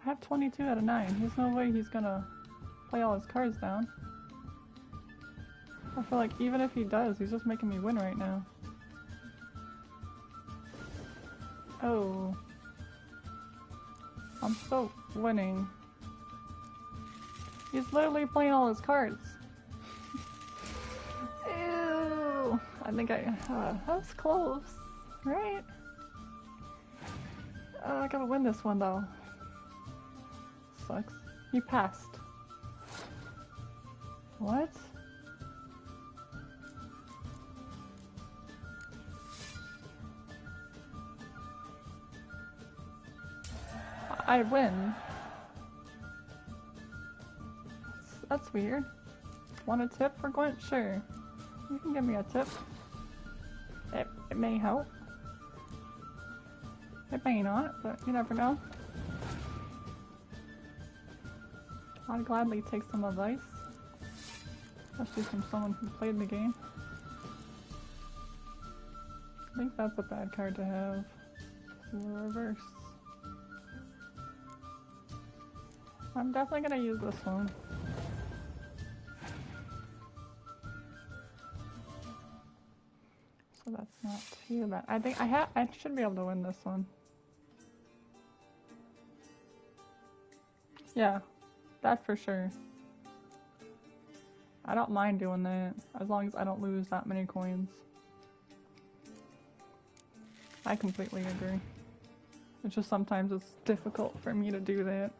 I have 22 out of 9. There's no way he's gonna play all his cards down. I feel like even if he does, he's just making me win right now. Oh. I'm still winning. He's literally playing all his cards. Ew. I think that was close, right? I gotta win this one though. Sucks. He passed. What? I win. That's weird. Want a tip for Gwent? Sure. You can give me a tip. It may help. It may not, but you never know. I'd gladly take some advice. Especially from someone who played the game. I think that's a bad card to have. Reverse. I'm definitely gonna use this one. So that's not too bad. I think I should be able to win this one. Yeah, that for sure. I don't mind doing that, as long as I don't lose that many coins. I completely agree. It's just sometimes it's difficult for me to do that.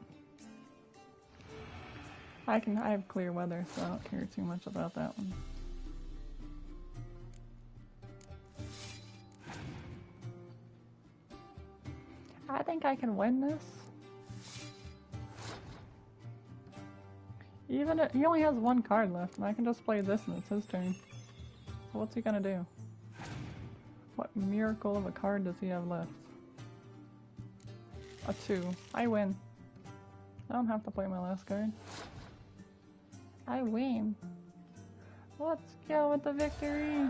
I have clear weather, so I don't care too much about that one. I think I can win this. Even if he only has one card left, and I can just play this and it's his turn. So what's he gonna do? What miracle of a card does he have left? A 2. I win. I don't have to play my last card. I win. Let's go with the victory.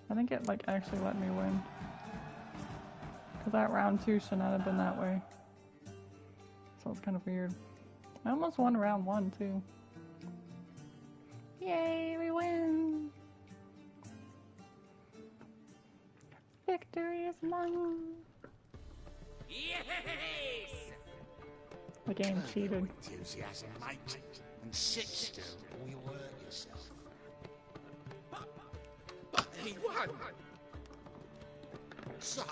I think it like actually let me win. Because that round 2 should not have been that way. So it's kind of weird. I almost won round 1 too. Yay, we win! Victory is mine! Yes! The game cheated. Enthusiasm, mate. And sit still or you'll hurt yourself. But he won! So,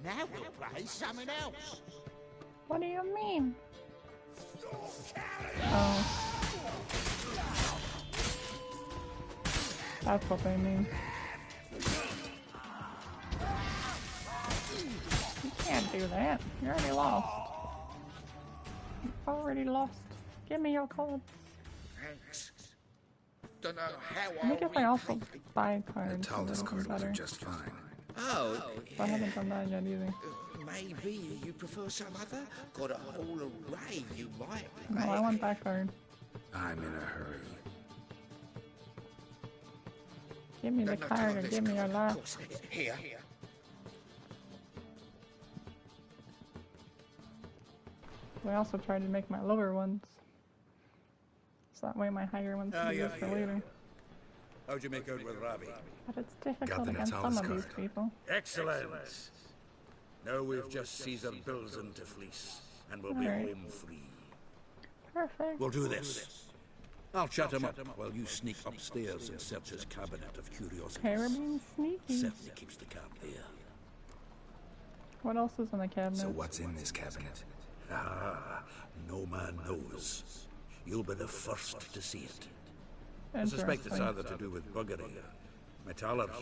now we'll play something else. What do you mean? Oh. That's what they mean. You can't do that. You already lost. You already lost. Give me your cards. Thanks. Don't know how I think if I also buy cards, Talda's it'll be cards are better. just fine. Oh, But I haven't done that yet either. Maybe you prefer some other? Got a whole array you might No, like. I want that card. I'm in a hurry. Give me the card or give me your life. Here. We also tried to make my lower ones. So that way my higher ones can be used for later. How'd you make out with Ravi? But it's difficult against some of these people. Excellent. Now we've just Caesar bills into fleece. and we'll be home free. Perfect. We'll do this. I'll chat him up while you sneak upstairs and search his cabinet of curiosities. Okay, we're being sneaky. Certainly keeps the cat there. What else is in the cabinet? So what's in this cabinet? Ah, no man knows. You'll be the first to see it. I suspect it's either to do with buggery or metallurgy.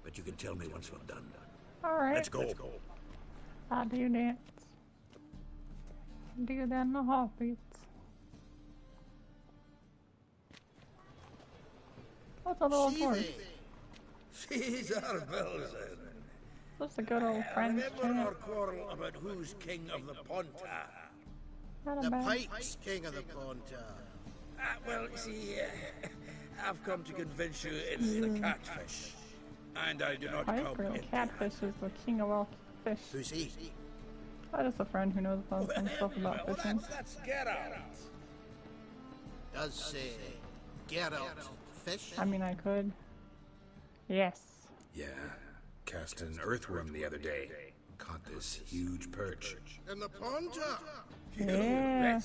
But you can tell me once we're done. Alright. Let's go. I'll do that. Do that in a heartbeat. What's a little horse? Caesar Belzen. That's a good old French Remember our quarrel about who's king of the Ponta? The Pike's king of the Ponta. Well, see, I've come to convince you it's the catfish. And I do not Pike come or the in. catfish is the king of all fish. Who's he? I just a friend who knows about some stuff about fishing. That's Geralt. Does say Geralt fish? I mean, I could. Yes. Yeah. Cast an earthworm the other day. Caught this huge perch. In the Ponta? Yeah.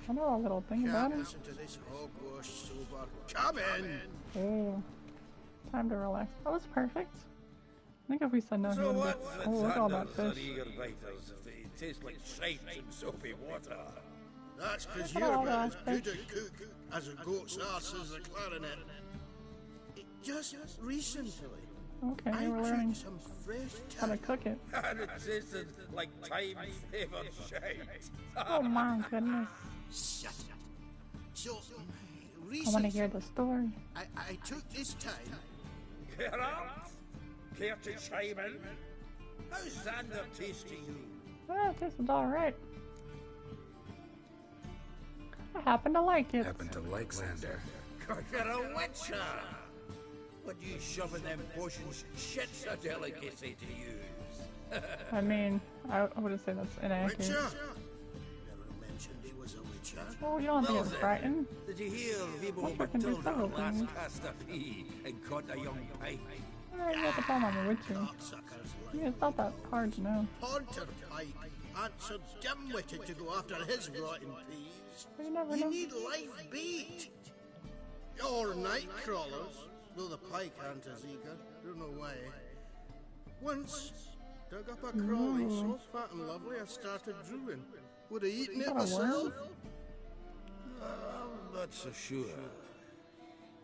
I know a little thing about it. Listen to this hogwash sober. Come in! Oh. Time to relax. That was perfect. I think if we said no, he So would what? be. Oh, look at all that fish. Eager biters if they taste like shite in soapy water. That's because Look at you're all about as that good a cook as a goat's arse is a clarinet. Just recently, Okay, I we're learning took some fresh how to cook it. And it tasted like time-flavored shite. Oh my goodness. Shut up. So, I want to recently, hear the story. I took this time. Geralt, care to chime in? How's Xander taste to you? Ah, this is alright. I happen to like it. Happen to like Xander. You're a witcher! What you shoving them potions? Shit's a delicacy to use. I mean, I wouldn't say that's inaccurate. Witcher? Never mentioned he was a witcher. Oh, you don't think it's then, frightened? Did you hear Vibo Witcher can do Matilda several last things. cast a pea and caught a young pike? I don't know what the problem I'm a witcher. Yeah, it's not that hard to know. Ponta Pike aren't so dim-witted to go after his rotten peas. You never You know. need life bait. Or night crawlers, though the pike aren't as eager. Don't know why. Once, dug up a crawly so fat and lovely I started drooling. Would have eaten it Is that a myself. I'm not so sure.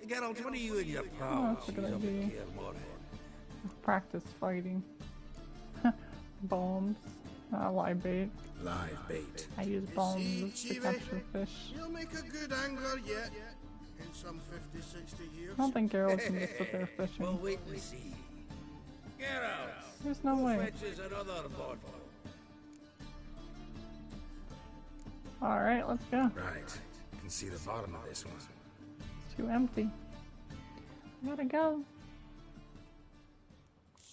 Geralt, what are you and your pals that's a good use up idea. in Kaer Morhen? Practice fighting. Bombs. Live bait. Live bait. I use bombs to capture fish. You'll make a good angler yet. In some 50, 60 years. I don't think Geralt can just sit there Well, fishing. wait and see. Geralt, There's no who way. fetches another bottle? Alright, let's go. Right. Can see the bottom of this one. It's too empty. I gotta go.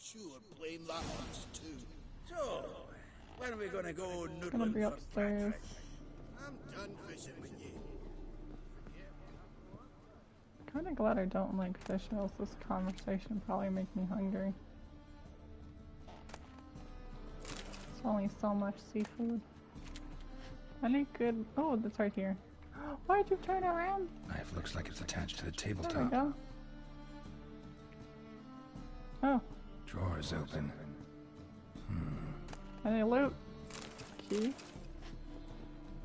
Sure, blame that one's too. So, when are we gonna go It's gonna noodling be for upstairs. I'm done fishing with you. Kinda glad I don't like fish, or else this conversation probably make me hungry. It's only so much seafood. Any good... Oh, that's right here. Why'd you turn around? Knife looks like it's attached to the There we tabletop. go. Oh, Drawers open. any loot? Key?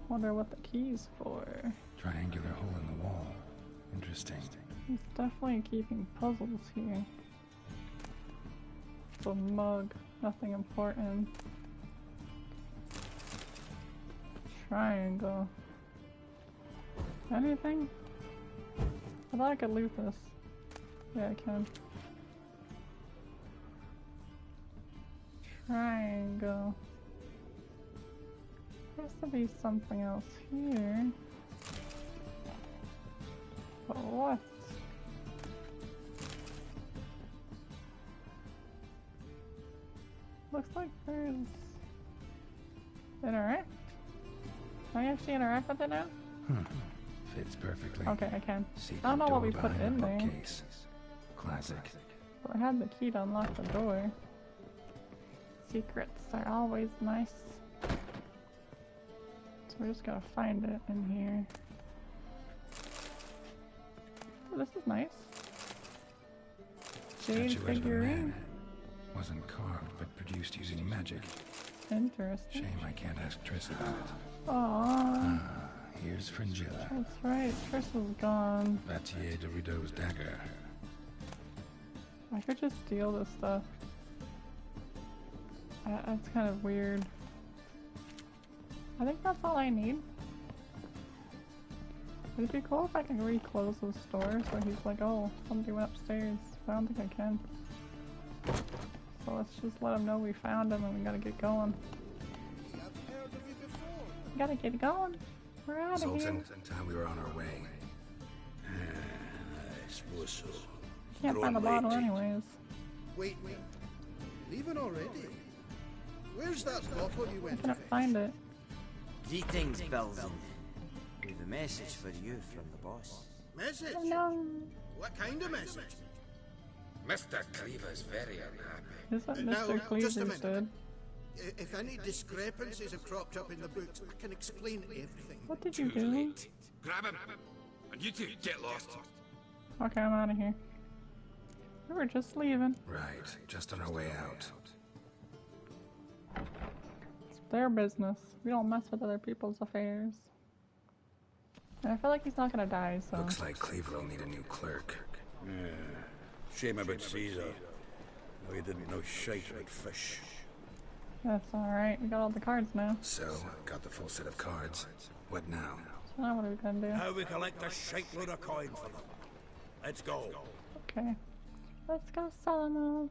Wonder what the key's for. Triangular hole in the wall. Interesting. He's definitely keeping puzzles here. It's a mug, nothing important. Triangle. Anything? I thought I could loot this. Yeah, I can. Triangle. There has to be something else here. But what? Looks like there's... Interact? Can I actually interact with it now? Fits perfectly. Okay, I can. Secret I don't know what door we put behind in the there. bookcase. Classic. But I had the key to unlock the door. secrets are always nice. So we just gotta find it in here. Oh, this is nice. Jade Statuette of a figurine. man. Wasn't carved, but produced using magic. Interesting. Shame I can't ask Triss about it. Aww. Ah, here's Fringilla. That's right, Triss is gone. Batier de Rideau's dagger. I could just steal this stuff. That's kind of weird. I think that's all I need. It'd be cool if I can reclose the store so he's like, oh, somebody went upstairs. But I don't think I can. So let's just let him know we found him and we gotta get going. We gotta get going. We're out of here. Sultan, time we were on our way. I suppose so. Can't find the bottle anyways. Wait. Leaving already? Where's that bottle you I went to couldn't fetch? find it. Greetings, Belzen. We've a message for you from the boss. Message? No. What kind of message? Mr. Cleaver's very unhappy. Is that Now, Mr. just a Cleaver minute. said? If any discrepancies have cropped up in the books, I can explain everything. What did you do? Grab him! And you two, get lost. Okay, I'm out of here. We were just leaving. Right, just on our way out. It's their business. We don't mess with other people's affairs. And I feel like he's not gonna die, so... Looks like Cleaver will need a new clerk. Yeah. Shame about Caesar. No, he didn't know shite about fish. That's alright. We got all the cards now. So, got the full set of cards. What now? So now what are we gonna do? Now we collect a shite load of coin for them. Let's go. Okay. Let's go sell them all.